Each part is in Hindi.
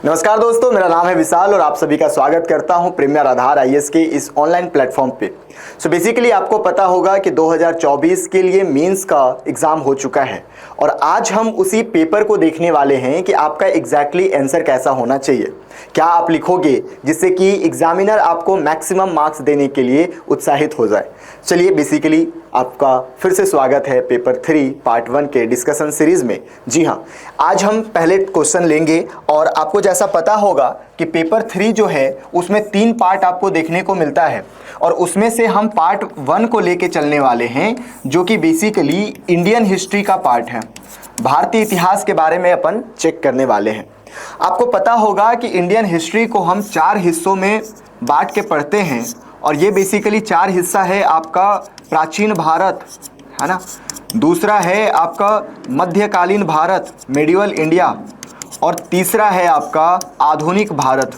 नमस्कार दोस्तों, मेरा नाम है विशाल और आप सभी का स्वागत करता हूं प्रीमियर आधार आईएएस के इस ऑनलाइन प्लेटफॉर्म पे। बेसिकली आपको पता होगा कि 2024 के लिए मेंस का एग्ज़ाम हो चुका है और आज हम उसी पेपर को देखने वाले हैं कि आपका एग्जैक्टली आंसर कैसा होना चाहिए, क्या आप लिखोगे जिससे कि एग्जामिनर आपको मैक्सिमम मार्क्स देने के लिए उत्साहित हो जाए। चलिए बेसिकली आपका फिर से स्वागत है पेपर 3 पार्ट 1 के डिस्कशन सीरीज में। जी हाँ, आज हम पहले क्वेश्चन लेंगे और आपको जैसा पता होगा कि पेपर 3 जो है उसमें 3 पार्ट आपको देखने को मिलता है और उसमें से हम पार्ट 1 को लेके चलने वाले हैं जो कि बेसिकली इंडियन हिस्ट्री का पार्ट है। भारतीय इतिहास के बारे में अपन चेक करने वाले हैं। आपको पता होगा कि इंडियन हिस्ट्री को हम 4 हिस्सों में बांट के पढ़ते हैं और ये बेसिकली 4 हिस्सा है आपका प्राचीन भारत, है ना, दूसरा है आपका मध्यकालीन भारत मेडिवल इंडिया और तीसरा है आपका आधुनिक भारत,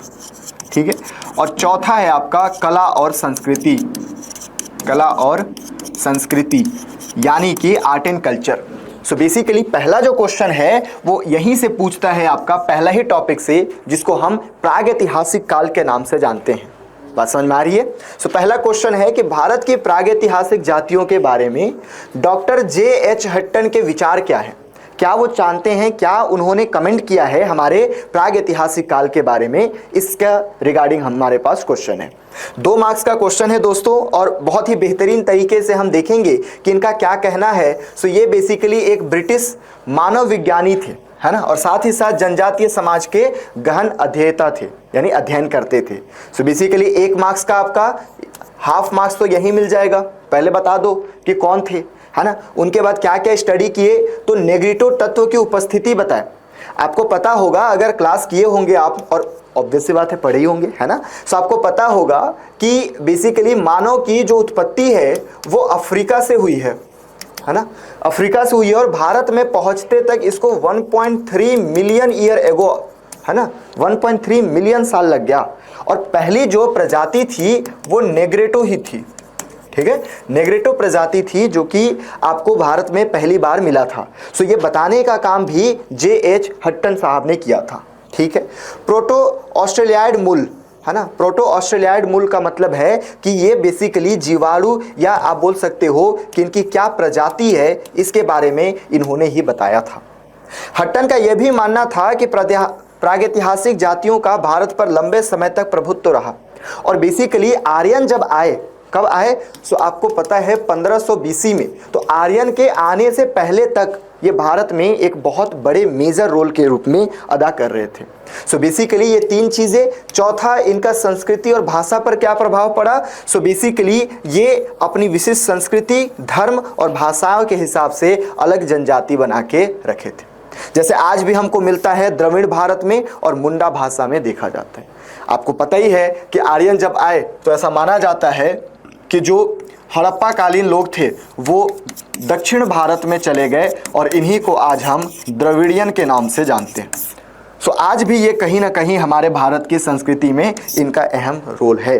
ठीक है, और चौथा है आपका कला और संस्कृति यानी कि आर्ट एंड कल्चर। बेसिकली पहला जो क्वेश्चन है वो यहीं से पूछता है आपका पहला ही टॉपिक से, जिसको हम प्रागैतिहासिक काल के नाम से जानते हैं। बात समझ में आ रही है? पहला क्वेश्चन है कि भारत की प्रागैतिहासिक जातियों के बारे में डॉक्टर जे.एच. हट्टन के विचार क्या है। क्या वो जानते हैं, क्या उन्होंने कमेंट किया है हमारे प्रागैतिहासिक काल के बारे में, इसका रिगार्डिंग हमारे पास क्वेश्चन है। 2 मार्क्स का क्वेश्चन है दोस्तों और बहुत ही बेहतरीन तरीके से हम देखेंगे कि इनका क्या कहना है। ये बेसिकली एक ब्रिटिश मानव विज्ञानी थे, है ना, और साथ ही साथ जनजातीय समाज के गहन अध्येता थे, यानी अध्ययन करते थे। बेसिकली 1 मार्क्स का आपका हाफ मार्क्स तो यही मिल जाएगा। पहले बता दो कि कौन थे, है ना, उनके बाद क्या क्या स्टडी किए, तो नेग्रिटो तत्व की उपस्थिति बताएं। आपको पता होगा, अगर क्लास किए होंगे आप, और ऑब्वियस सी बात है पढ़े ही होंगे, है ना, आपको पता होगा कि बेसिकली मानव की जो उत्पत्ति है वो अफ्रीका से हुई है ना, अफ्रीका से हुई है और भारत में पहुंचते तक इसको 1.3 मिलियन ईयर एगो, है ना, 1.3 मिलियन साल लग गया। और पहली जो प्रजाति थी वो नेग्रेटो ही थी, ठीक है, नेग्रेटो प्रजाति थी जो कि आपको भारत में पहली बार मिला था। ये बताने का काम भी जे.एच. हट्टन साहब ने किया था, ठीक है। प्रोटो ऑस्ट्रेलियाइड मूल, है ना, प्रोटो ऑस्ट्रेलियाइड मूल का मतलब है कि ये बेसिकली जीवाणु या आप बोल सकते हो कि इनकी क्या प्रजाति है, इसके बारे में इन्होंने ही बताया था। हट्टन का यह भी मानना था कि प्रागैतिहासिक जातियों का भारत पर लंबे समय तक प्रभुत्व रहा और बेसिकली आर्यन जब आए, कब आए, आपको पता है 1500 बीसी में, तो आर्यन के आने से पहले तक ये भारत में एक बहुत बड़े मेजर रोल के रूप में अदा कर रहे थे। बेसिकली ये 3 चीज़ें। चौथा, इनका संस्कृति और भाषा पर क्या प्रभाव पड़ा। बेसिकली ये अपनी विशिष्ट संस्कृति, धर्म और भाषाओं के हिसाब से अलग जनजाति बना के रखे थे। जैसे आज भी हमको मिलता है द्रविड़ भारत में और मुंडा भाषा में देखा जाता है। आपको पता ही है कि आर्यन जब आए तो ऐसा माना जाता है कि जो हड़प्पा कालीन लोग थे वो दक्षिण भारत में चले गए और इन्हीं को आज हम द्रविड़ियन के नाम से जानते हैं। आज भी ये कहीं ना कहीं हमारे भारत की संस्कृति में इनका अहम रोल है।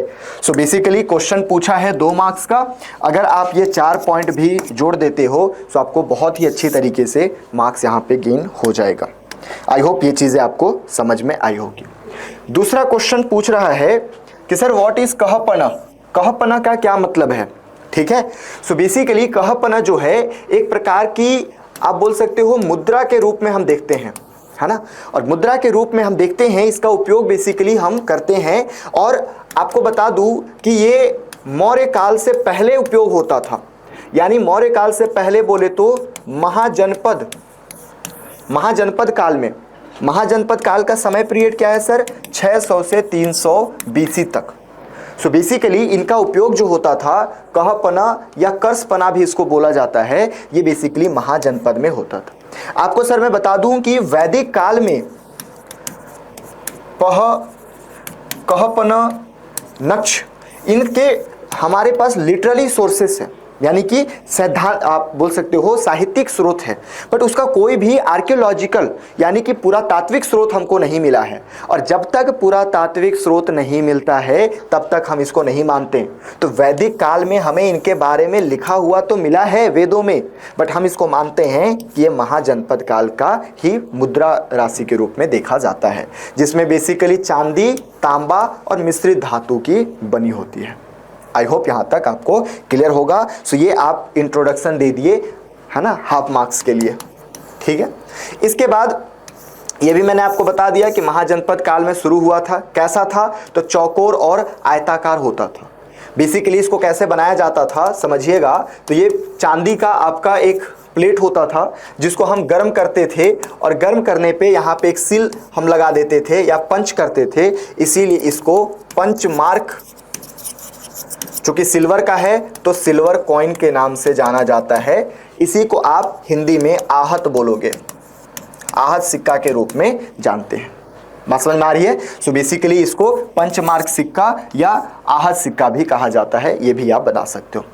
बेसिकली क्वेश्चन पूछा है 2 मार्क्स का, अगर आप ये 4 पॉइंट भी जोड़ देते हो तो आपको बहुत ही अच्छी तरीके से मार्क्स यहाँ पे गेन हो जाएगा। आई होप ये चीज़ें आपको समझ में आई होगी। दूसरा क्वेश्चन पूछ रहा है कि सर व्हाट इज कहपना, कहपना का क्या मतलब है, ठीक है। बेसिकली कहपना जो है एक प्रकार की आप बोल सकते हो मुद्रा के रूप में हम देखते हैं, है ना, और मुद्रा के रूप में हम देखते हैं, इसका उपयोग बेसिकली हम करते हैं। और आपको बता दूं कि ये मौर्य काल से पहले उपयोग होता था, यानी मौर्य काल से पहले बोले तो महाजनपद काल में, महाजनपद काल का समय पीरियड क्या है सर, 600 से 300 बीसी तक। बेसिकली इनका उपयोग जो होता था, कहपना या कर्सपना भी इसको बोला जाता है, ये बेसिकली महाजनपद में होता था। आपको सर मैं बता दूं कि वैदिक काल में कहपना, नक्ष, इनके हमारे पास लिटरली सोर्सेस हैं, यानी कि सिद्धांत आप बोल सकते हो साहित्यिक स्रोत है, बट उसका कोई भी आर्कियोलॉजिकल यानी कि पुरातात्विक स्रोत हमको नहीं मिला है। और जब तक पुरातात्विक स्रोत नहीं मिलता है तब तक हम इसको नहीं मानते। तो वैदिक काल में हमें इनके बारे में लिखा हुआ तो मिला है वेदों में, बट हम इसको मानते हैं कि ये महाजनपद काल का ही मुद्रा राशि के रूप में देखा जाता है, जिसमें बेसिकली चांदी, तांबा और मिश्रित धातु की बनी होती है। आई होप यहाँ तक आपको क्लियर होगा। सो ये आप इंट्रोडक्शन दे दिए है ना, हाफ मार्क्स के लिए, ठीक है। इसके बाद ये भी मैंने आपको बता दिया कि महाजनपद काल में शुरू हुआ था। कैसा था? तो चौकोर और आयताकार होता था। बेसिकली इसको कैसे बनाया जाता था समझिएगा। तो ये चांदी का आपका एक प्लेट होता था जिसको हम गर्म करते थे, और गर्म करने पे यहाँ पे एक सील हम लगा देते थे या पंच करते थे, इसीलिए इसको पंच मार्क, चूंकि सिल्वर का है तो सिल्वर कॉइन के नाम से जाना जाता है। इसी को आप हिंदी में आहत बोलोगे, आहत सिक्का के रूप में जानते हैं। बात समझ में आ रही है? सो बेसिकली इसको पंचमार्क सिक्का या आहत सिक्का भी कहा जाता है, ये भी आप बता सकते हो।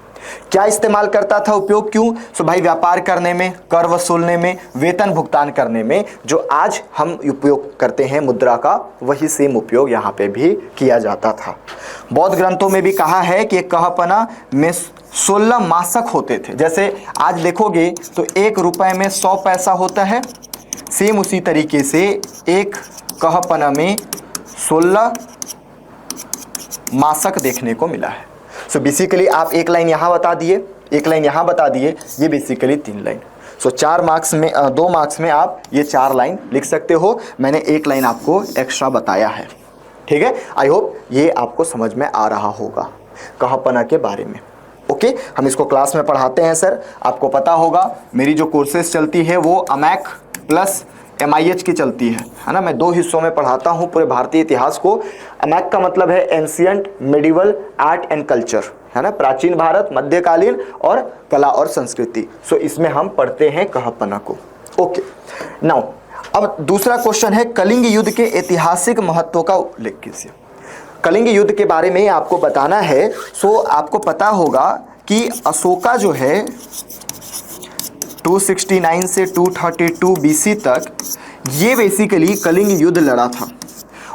क्या इस्तेमाल करता था, उपयोग क्यों? सो भाई व्यापार करने में, कर वसूलने में, वेतन भुगतान करने में जो आज हम उपयोग करते हैं मुद्रा का, वही सेम उपयोग यहाँ पे भी किया जाता था। बौद्ध ग्रंथों में भी कहा है कि कहपना में 16 मासक होते थे। जैसे आज देखोगे तो 1 रुपए में 100 पैसा होता है, सेम उसी तरीके से एक कहपना में 16 मासक देखने को मिला है। सो बेसिकली आप एक लाइन यहाँ बता दिए, एक लाइन यहाँ बता दिए, ये बेसिकली 3 लाइन। सो 4 मार्क्स में 2 मार्क्स में आप ये 4 लाइन लिख सकते हो। मैंने एक लाइन आपको एक्स्ट्रा बताया है, ठीक है। आई होप ये आपको समझ में आ रहा होगा कहपना के बारे में। ओके, हम इसको क्लास में पढ़ाते हैं सर। आपको पता होगा मेरी जो कोर्सेज चलती है वो अमैक प्लस MIH की चलती है ना। मैं 2 हिस्सों में पढ़ाता हूँ पूरे भारतीय इतिहास को। अमैक का मतलब है ancient, medieval, art and culture, है ना, प्राचीन भारत, मध्यकालीन और कला और संस्कृति। सो इसमें हम पढ़ते हैं कहपना को। ओके, नाउ अब दूसरा क्वेश्चन है कलिंग युद्ध के ऐतिहासिक महत्व का उल्लेख कीजिए। कलिंग युद्ध के बारे में आपको बताना है। सो आपको पता होगा कि अशोका जो है 269 से 232 BC तक ये बेसिकली कलिंग युद्ध लड़ा था,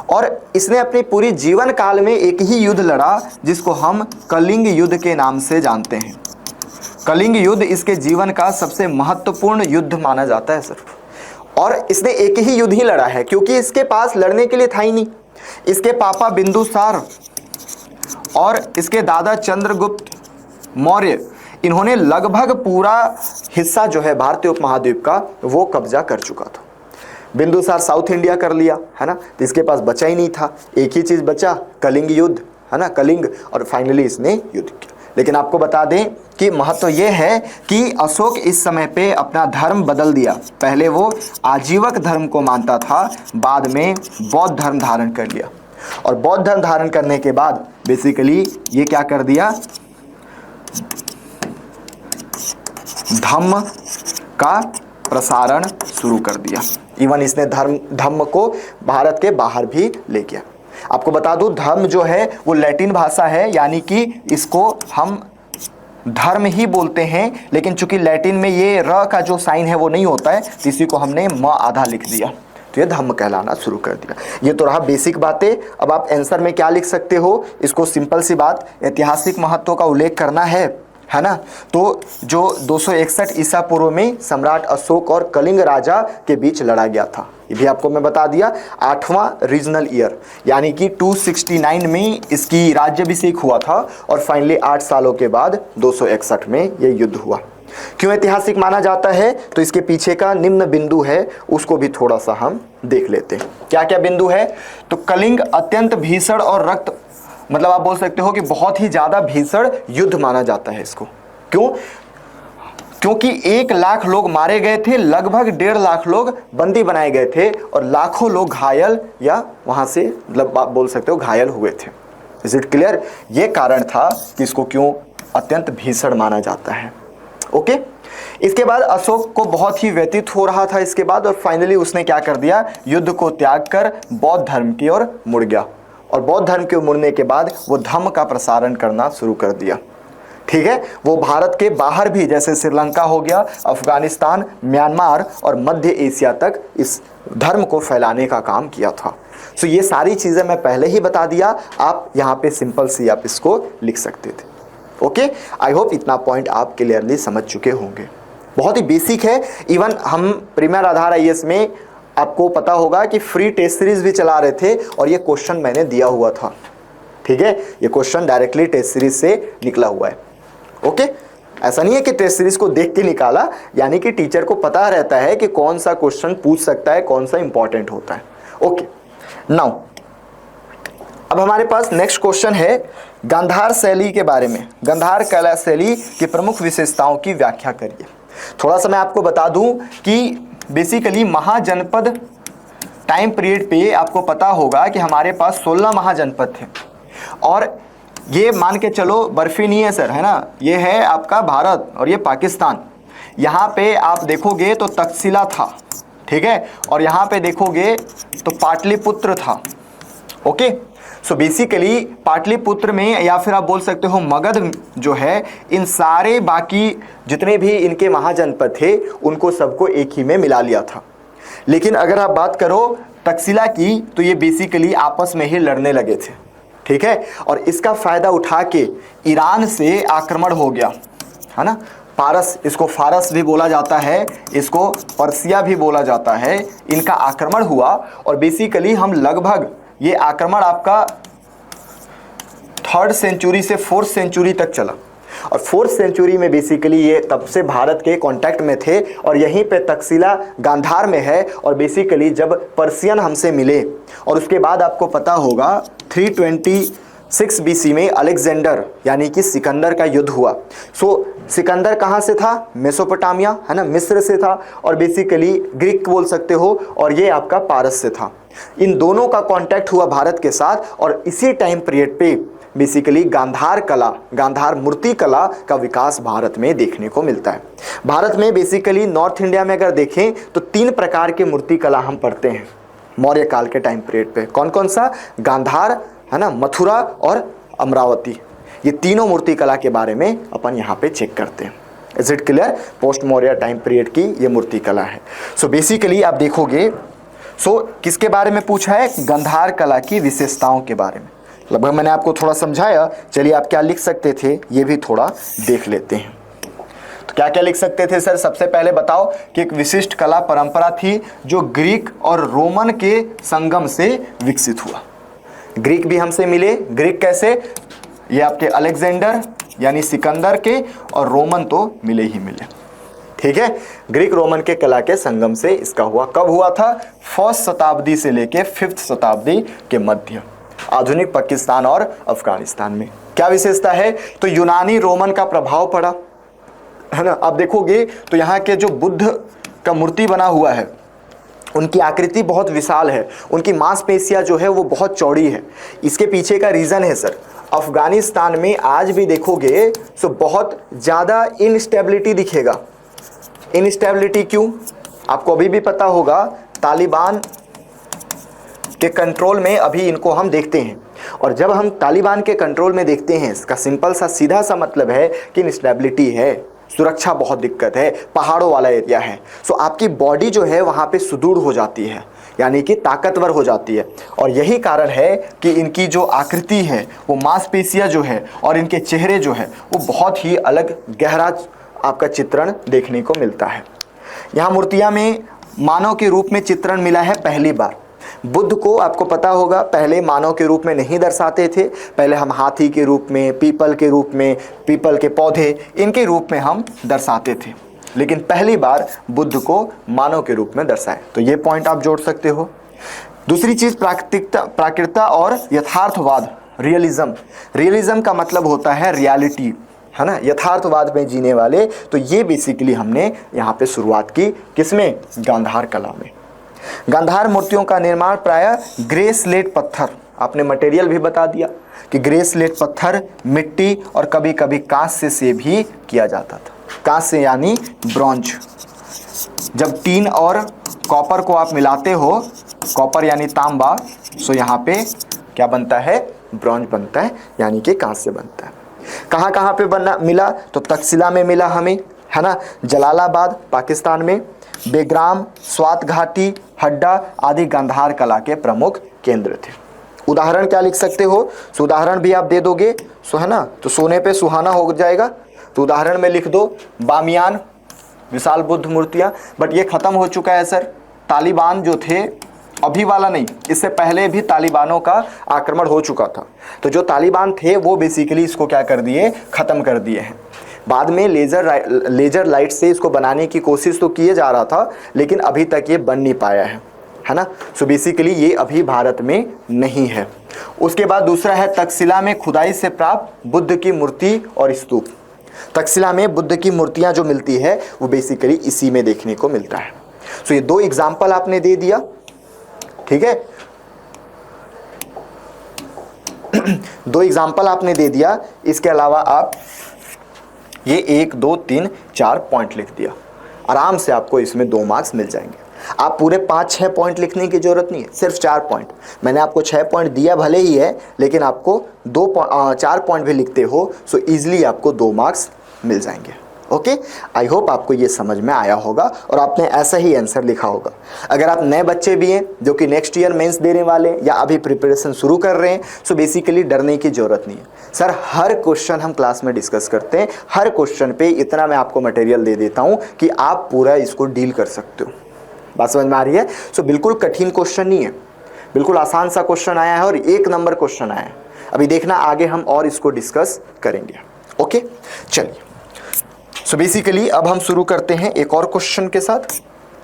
और इसने अपने पूरी जीवन काल में एक ही युद्ध लड़ा जिसको हम कलिंग युद्ध के नाम से जानते हैं। कलिंग युद्ध इसके जीवन का सबसे महत्वपूर्ण युद्ध माना जाता है सर। और इसने एक ही युद्ध ही लड़ा है क्योंकि इसके पास लड़ने के लिए था ही नहीं। इसके पापा बिंदुसार और इसके दादा चंद्रगुप्त मौर्य, इन्होंने लगभग पूरा हिस्सा जो है भारतीय उपमहाद्वीप का वो कब्जा कर चुका था। बिंदुसार साउथ इंडिया कर लिया, है ना, तो इसके पास बचा ही नहीं था। एक ही चीज़ बचा, कलिंग युद्ध, है ना, कलिंग, और फाइनली इसने युद्ध किया। लेकिन आपको बता दें कि महत्व ये है कि अशोक इस समय पे अपना धर्म बदल दिया। पहले वो आजीवक धर्म को मानता था, बाद में बौद्ध धर्म धारण कर लिया, और बौद्ध धर्म धारण करने के बाद बेसिकली ये क्या कर दिया, धम्म का प्रसारण शुरू कर दिया। इवन इसने धम्म को भारत के बाहर भी ले गया। आपको बता दूं धर्म जो है वो लैटिन भाषा है, यानी कि इसको हम धर्म ही बोलते हैं, लेकिन चूंकि लैटिन में ये र का जो साइन है वो नहीं होता है, तो इसी को हमने म आधा लिख दिया, तो ये धम्म कहलाना शुरू कर दिया। ये तो रहा बेसिक बातें। अब आप आंसर में क्या लिख सकते हो, इसको सिंपल सी बात, ऐतिहासिक महत्व का उल्लेख करना है ना। तो जो 261 ईसा पूर्व में सम्राट अशोक और कलिंग राजा के बीच लड़ा गया था, ये भी आपको मैं बता दिया। 8वां रीजनल ईयर यानी कि 269 में इसकी राज्याभिषेक हुआ था, और फाइनली 8 सालों के बाद 261 में ये युद्ध हुआ। क्यों ऐतिहासिक माना जाता है, तो इसके पीछे का निम्न बिंदु है, उसको भी थोड़ा सा हम देख लेते हैं। क्या क्या बिंदु है? तो कलिंग अत्यंत भीषण और रक्त, मतलब आप बोल सकते हो कि बहुत ही ज़्यादा भीषण युद्ध माना जाता है इसको। क्यों? क्योंकि 1 लाख लोग मारे गए थे, लगभग 1.5 लाख लोग बंदी बनाए गए थे, और लाखों लोग घायल या वहाँ से मतलब आप बोल सकते हो घायल हुए थे। Is it clear? ये कारण था कि इसको क्यों अत्यंत भीषण माना जाता है। ओके, इसके बाद अशोक को बहुत ही व्यतीत हो रहा था इसके बाद, और फाइनली उसने क्या कर दिया, युद्ध को त्याग कर बौद्ध धर्म की ओर मुड़ गया, और बौद्ध धर्म के मुड़ने के बाद वो धम्म का प्रसारण करना शुरू कर दिया। ठीक है, वो भारत के बाहर भी जैसे श्रीलंका हो गया, अफगानिस्तान, म्यांमार और मध्य एशिया तक इस धर्म को फैलाने का काम किया था। सो ये सारी चीज़ें मैं पहले ही बता दिया, आप यहाँ पे सिंपल सी आप इसको लिख सकते थे। ओके, आई होप इतना पॉइंट आप क्लियरली समझ चुके होंगे। बहुत ही बेसिक है। इवन हम प्रीमियर आधार IAS में आपको पता होगा कि फ्री टेस्ट सीरीज भी चला रहे थे और ये क्वेश्चन मैंने दिया हुआ था। ठीक है, ये क्वेश्चन डायरेक्टली टेस्ट सीरीज से निकला हुआ है। ओके, ऐसा नहीं है कि टेस्ट सीरीज को देख के निकाला, यानी कि टीचर को पता रहता है कि कौन सा क्वेश्चन पूछ सकता है, कौन सा इंपॉर्टेंट होता है। ओके, नाउ अब हमारे पास नेक्स्ट क्वेश्चन है गांधार शैली के बारे में। गांधार कला शैली की प्रमुख विशेषताओं की व्याख्या करिए। थोड़ा सा मैं आपको बता दूं कि बेसिकली महाजनपद टाइम पीरियड पे आपको पता होगा कि हमारे पास 16 महाजनपद थे, और ये मान के चलो बर्फी नहीं है सर, है ना, ये है आपका भारत और ये पाकिस्तान। यहाँ पे आप देखोगे तो तक्षशिला था, ठीक है, और यहाँ पे देखोगे तो पाटलिपुत्र था। ओके, सो बेसिकली पाटलिपुत्र में, या फिर आप बोल सकते हो मगध जो है, इन सारे बाकी जितने भी इनके महाजनपद थे उनको सबको एक ही में मिला लिया था। लेकिन अगर आप बात करो तक्षशिला की, तो ये बेसिकली आपस में ही लड़ने लगे थे, ठीक है, और इसका फायदा उठा के ईरान से आक्रमण हो गया, है ना। पारस, इसको फारस भी बोला जाता है, इसको पर्सिया भी बोला जाता है, इनका आक्रमण हुआ और बेसिकली हम लगभग ये आक्रमण आपका 3rd सेंचुरी से 4th सेंचुरी तक चला, और 4th सेंचुरी में बेसिकली ये तब से भारत के कांटेक्ट में थे, और यहीं पे तक्षशिला गांधार में है। और बेसिकली जब पर्सियन हमसे मिले, और उसके बाद आपको पता होगा 326 BC में अलेक्जेंडर यानी कि सिकंदर का युद्ध हुआ। सो सिकंदर कहाँ से था? मेसोपोटामिया, है ना, मिस्र से था, और बेसिकली ग्रीक बोल सकते हो, और ये आपका पारस से था। इन दोनों का कांटेक्ट हुआ भारत के साथ, और इसी टाइम पीरियड पे बेसिकली गांधार कला, गांधार मूर्ति कला का विकास भारत में देखने को मिलता है। भारत में बेसिकली नॉर्थ इंडिया में अगर देखें तो 3 प्रकार के मूर्ति कला हम पढ़ते हैं मौर्य काल के टाइम पीरियड पे। कौन कौन सा? गांधार, है ना, मथुरा और अमरावती। ये तीनों मूर्ति कला के बारे में अपन यहाँ पे चेक करते हैं। Is it clear? Post Maurya time period की ये मूर्ति कला है। सो बेसिकली आप देखोगे, किसके बारे में पूछा है? गांधार कला की विशेषताओं के बारे में। लगभग मैंने आपको थोड़ा समझाया। चलिए आप क्या लिख सकते थे ये भी थोड़ा देख लेते हैं। तो क्या क्या लिख सकते थे सर? सबसे पहले बताओ कि एक विशिष्ट कला परंपरा थी जो ग्रीक और रोमन के संगम से विकसित हुआ। ग्रीक भी हमसे मिले। ग्रीक कैसे? ये आपके अलेक्जेंडर यानी सिकंदर के, और रोमन तो मिले ही मिले, ठीक है। ग्रीक रोमन के कला के संगम से इसका हुआ। कब हुआ था? 1st शताब्दी से लेके 5th शताब्दी के मध्य, आधुनिक पाकिस्तान और अफगानिस्तान में। क्या विशेषता है? तो यूनानी रोमन का प्रभाव पड़ा, है ना। आप देखोगे तो यहाँ के जो बुद्ध का मूर्ति बना हुआ है, उनकी आकृति बहुत विशाल है, उनकी मांसपेशियां जो है वो बहुत चौड़ी है। इसके पीछे का रीज़न है सर, अफगानिस्तान में आज भी देखोगे तो बहुत ज़्यादा इनस्टेबिलिटी दिखेगा। इनस्टेबिलिटी क्यों? आपको अभी भी पता होगा, तालिबान के कंट्रोल में अभी इनको हम देखते हैं, और जब हम तालिबान के कंट्रोल में देखते हैं, इसका सिंपल सा सीधा सा मतलब है कि इनस्टेबिलिटी है, सुरक्षा बहुत दिक्कत है, पहाड़ों वाला एरिया है। सो आपकी बॉडी जो है वहाँ पे सुदृढ़ हो जाती है, यानी कि ताकतवर हो जाती है। और यही कारण है कि इनकी जो आकृति है, वो मांसपेशियाँ जो है और इनके चेहरे जो है वो बहुत ही अलग गहरा आपका चित्रण देखने को मिलता है। यहाँ मूर्तियाँ में मानव के रूप में चित्रण मिला है पहली बार। बुद्ध को आपको पता होगा पहले मानव के रूप में नहीं दर्शाते थे, पहले हम हाथी के रूप में, पीपल के रूप में, पीपल के पौधे, इनके रूप में हम दर्शाते थे, लेकिन पहली बार बुद्ध को मानव के रूप में दर्शाए। तो ये पॉइंट आप जोड़ सकते हो। दूसरी चीज़ प्राकृतता और यथार्थवाद, रियलिज्म। रियलिज्म का मतलब होता है रियलिटी, है ना, यथार्थवाद में जीने वाले। तो ये बेसिकली हमने यहाँ पे शुरुआत की, किसमें? गांधार कला में। गांधार मूर्तियों का निर्माण प्रायः ग्रे स्लेट पत्थर, आपने मटेरियल भी बता दिया कि ग्रे स्लेट पत्थर, मिट्टी और कभी कभी कांस्य से भी किया जाता था। कांस्य यानी ब्रॉन्ज। जब टीन और कॉपर को आप मिलाते हो, कॉपर यानी तांबा, सो यहाँ पे क्या बनता है? ब्रॉन्ज बनता है, यानी कि कांस्य बनता है। कहाँ कहाँ पे बना मिला, तो तक्षशिला में मिला हमें, है ना, जलालाबाद पाकिस्तान में, बेग्राम, स्वात घाटी, हड्डा आदि गांधार कला के प्रमुख केंद्र थे। उदाहरण क्या लिख सकते हो, सो उदाहरण भी आप दे दोगे सो, है ना, तो सोने पे सुहाना हो जाएगा। तो उदाहरण में लिख दो बामियान, विशाल बुद्ध मूर्तियां, बट ये खत्म हो चुका है सर। तालिबान जो थे, अभी वाला नहीं, इससे पहले भी तालिबानों का आक्रमण हो चुका था। तो जो तालिबान थे वो बेसिकली इसको क्या कर दिए, खत्म कर दिए हैं। बाद में लेजर लाइट से इसको बनाने की कोशिश तो किए जा रहा था, लेकिन अभी तक ये बन नहीं पाया है ना। सो बेसिकली ये अभी भारत में नहीं है। उसके बाद दूसरा है तक्षशिला में खुदाई से प्राप्त बुद्ध की मूर्ति और स्तूप। तक्षशिला में बुद्ध की मूर्तियां जो मिलती है वो बेसिकली इसी में देखने को मिलता है। सो ये 2 एग्जाम्पल आपने दे दिया, ठीक है। 2 एग्जाम्पल आपने दे दिया। इसके अलावा आप ये 1 2 3 4 पॉइंट लिख दिया, आराम से आपको इसमें 2 मार्क्स मिल जाएंगे। आप पूरे 5-6 पॉइंट लिखने की जरूरत नहीं है, सिर्फ 4 पॉइंट। मैंने आपको 6 पॉइंट दिया भले ही है, लेकिन आपको 4 पॉइंट भी लिखते हो सो इजीली आपको 2 मार्क्स मिल जाएंगे। ओके, आई होप आपको ये समझ में आया होगा और आपने ऐसा ही आंसर लिखा होगा। अगर आप नए बच्चे भी हैं जो कि नेक्स्ट ईयर मेंस देने वाले या अभी प्रिपरेशन शुरू कर रहे हैं, सो बेसिकली डरने की जरूरत नहीं है सर। हर क्वेश्चन हम क्लास में डिस्कस करते हैं, हर क्वेश्चन पे इतना मैं आपको मटेरियल दे देता हूँ कि आप पूरा इसको डील कर सकते हो। बात समझ में आ रही है? सो बिल्कुल कठिन क्वेश्चन नहीं है, बिल्कुल आसान सा क्वेश्चन आया है और 1 नंबर क्वेश्चन आया है। अभी देखना आगे हम और इसको डिस्कस करेंगे। ओके, चलिए। सो बेसिकली अब हम शुरू करते हैं एक और क्वेश्चन के साथ,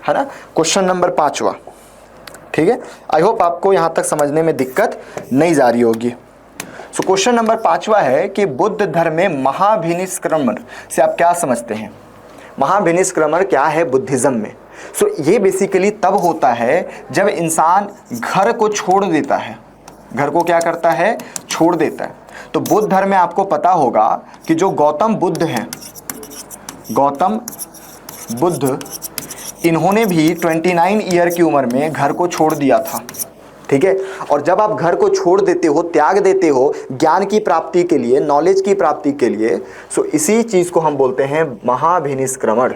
है ना। क्वेश्चन नंबर 5वां, ठीक है। आई होप आपको यहाँ तक समझने में दिक्कत नहीं जा रही होगी। सो क्वेश्चन नंबर 5वां है कि बुद्ध धर्म में महाभिनिष्क्रमण से आप क्या समझते हैं। महाभिनिष्क्रमण क्या है बुद्धिज्म में? सो ये बेसिकली तब होता है जब इंसान घर को छोड़ देता है। घर को क्या करता है? छोड़ देता है। तो बुद्ध धर्म में आपको पता होगा कि जो गौतम बुद्ध हैं, गौतम बुद्ध, इन्होंने भी 29 ईयर की उम्र में घर को छोड़ दिया था, ठीक है। और जब आप घर को छोड़ देते हो, त्याग देते हो ज्ञान की प्राप्ति के लिए, नॉलेज की प्राप्ति के लिए, सो इसी चीज को हम बोलते हैं महाभिनिष्क्रमण।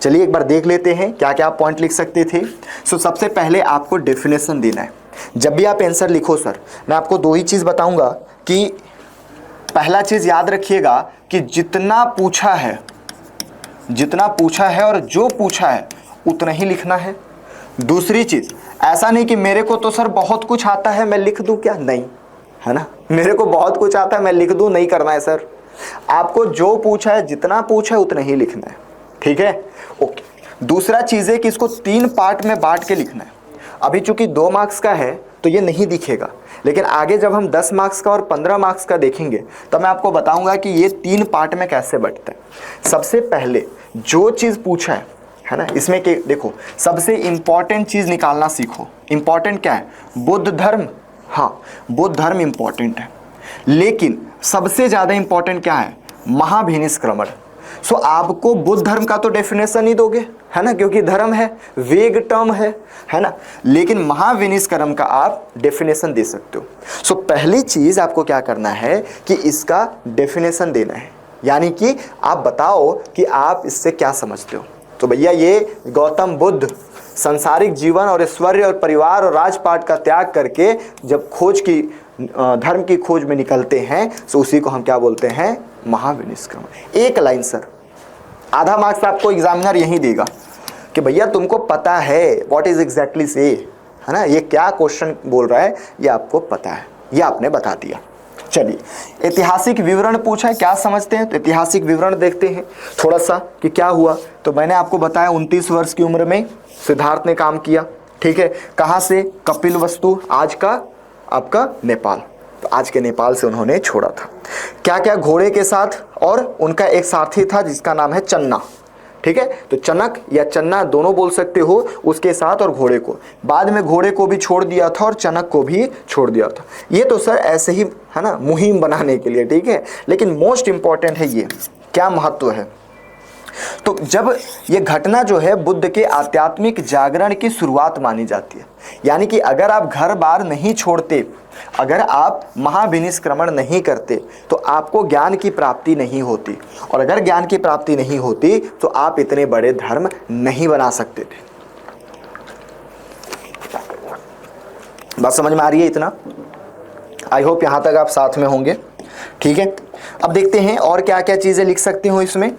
चलिए एक बार देख लेते हैं क्या क्या पॉइंट लिख सकते थे। सो सबसे पहले आपको डेफिनेशन देना है। जब भी आप आंसर लिखो सर, मैं आपको 2 ही चीज बताऊंगा कि पहला चीज याद रखिएगा कि जितना पूछा है और जो पूछा है उतना ही लिखना है। दूसरी चीज, ऐसा नहीं कि मेरे को तो सर बहुत कुछ आता है मैं लिख दूं, क्या नहीं, है ना। मेरे को बहुत कुछ आता है मैं लिख दूं, नहीं करना है सर। आपको जो पूछा है, जितना पूछा है उतना ही लिखना है, ठीक है। ओके, दूसरा चीज है कि इसको 3 पार्ट में बांट के लिखना है। अभी चूंकि 2 मार्क्स का है तो ये नहीं दिखेगा, लेकिन आगे जब हम 10 मार्क्स का और 15 मार्क्स का देखेंगे तब मैं आपको बताऊंगा कि ये 3 पार्ट में कैसे बंटता है। सबसे पहले जो चीज़ पूछा है ना, इसमें के देखो सबसे इंपॉर्टेंट चीज़ निकालना सीखो। इंपॉर्टेंट क्या है? बुद्ध धर्म। हाँ, बुद्ध धर्म इंपॉर्टेंट है, लेकिन सबसे ज़्यादा इंपॉर्टेंट क्या है? महाभिनिष्क्रमण। सो आपको बुद्ध धर्म का तो डेफिनेशन ही दोगे, है ना, क्योंकि धर्म है, वेग टर्म है ना, लेकिन महाविनिष्क्रमण का आप डेफिनेशन दे सकते हो। सो पहली चीज आपको क्या करना है कि इसका डेफिनेशन देना है, यानी कि आप बताओ कि आप इससे क्या समझते हो। तो भैया ये गौतम बुद्ध सांसारिक जीवन और ऐश्वर्य और परिवार और राजपाट का त्याग करके जब धर्म की खोज में निकलते हैं, तो उसी को हम क्या बोलते हैं? महाविनिष्क्रमण। 1 लाइन सर, आधा मार्क्स आपको एग्जामिनर यही देगा कि भैया तुमको पता है व्हाट इज एग्जैक्टली से, है ना, ये क्या क्वेश्चन बोल रहा है ये आपको पता है, ये आपने बता दिया। चलिए, ऐतिहासिक विवरण पूछा है, क्या समझते हैं? तो ऐतिहासिक विवरण देखते हैं थोड़ा सा कि क्या हुआ। तो मैंने आपको बताया 29 वर्ष की उम्र में सिद्धार्थ ने काम किया, ठीक है। कहाँ से? कपिलवस्तु, आज का आपका नेपाल। तो आज के नेपाल से उन्होंने छोड़ा था। क्या क्या? घोड़े के साथ, और उनका एक साथी था जिसका नाम है चन्ना, ठीक है। तो चनक या चन्ना दोनों बोल सकते हो, उसके साथ और घोड़े को। बाद में घोड़े को भी छोड़ दिया था और चनक को भी छोड़ दिया था। ये तो सर ऐसे ही है ना, मुहिम बनाने के लिए, ठीक है। लेकिन मोस्ट इंपॉर्टेंट है ये, क्या महत्व है? तो जब ये घटना जो है बुद्ध के आध्यात्मिक जागरण की शुरुआत मानी जाती है। यानी कि अगर आप घर बार नहीं छोड़ते, अगर आप महाविनिष्क्रमण नहीं करते तो आपको ज्ञान की प्राप्ति नहीं होती, और अगर ज्ञान की प्राप्ति नहीं होती तो आप इतने बड़े धर्म नहीं बना सकते थे। बात समझ में आ रही है इतना? आई होप यहां तक आप साथ में होंगे। ठीक है, अब देखते हैं और क्या क्या चीजें लिख सकते हो इसमें।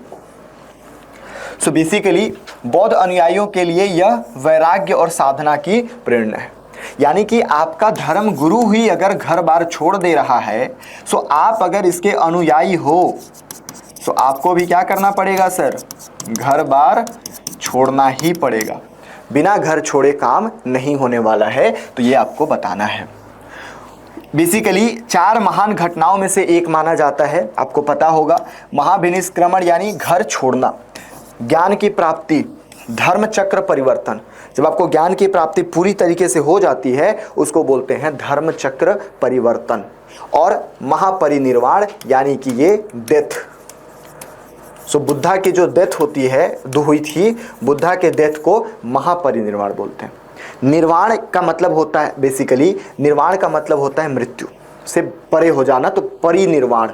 सो बेसिकली बौद्ध अनुयायियों के लिए यह वैराग्य और साधना की प्रेरणा है। यानी कि आपका धर्म गुरु ही अगर घर बार छोड़ दे रहा है, सो आप अगर इसके अनुयायी हो तो आपको भी क्या करना पड़ेगा सर? घर बार छोड़ना ही पड़ेगा। बिना घर छोड़े काम नहीं होने वाला है, तो ये आपको बताना है। बेसिकली 4 महान घटनाओं में से एक माना जाता है, आपको पता होगा, महाविनिष्क्रमण यानी घर छोड़ना, ज्ञान की प्राप्ति, धर्म चक्र परिवर्तन। जब आपको ज्ञान की प्राप्ति पूरी तरीके से हो जाती है उसको बोलते हैं धर्म चक्र परिवर्तन, और महापरिनिर्वाण यानी कि ये डेथ। सो बुद्धा की जो डेथ होती है, हुई थी, बुद्धा के डेथ को महापरिनिर्वाण बोलते हैं। निर्वाण का मतलब होता है, बेसिकली निर्वाण का मतलब होता है मृत्यु से परे हो जाना, तो परिनिर्वाण,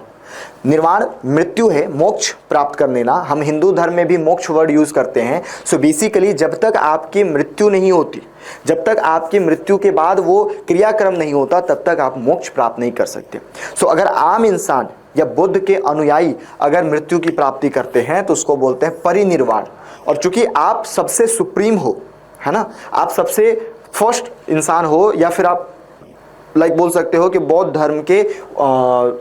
निर्वाण मृत्यु है, मोक्ष प्राप्त कर लेना। हम हिंदू धर्म में भी मोक्ष वर्ड यूज करते हैं। सो बेसिकली जब तक आपकी मृत्यु नहीं होती, जब तक आपकी मृत्यु के बाद वो क्रियाक्रम नहीं होता, तब तक आप मोक्ष प्राप्त नहीं कर सकते। सो अगर आम इंसान या बुद्ध के अनुयायी अगर मृत्यु की प्राप्ति करते हैं तो उसको बोलते हैं परिनिर्वाण। और चूंकि आप सबसे सुप्रीम हो, है ना, आप सबसे फर्स्ट इंसान हो, या फिर आप बोल सकते हो कि बौद्ध धर्म के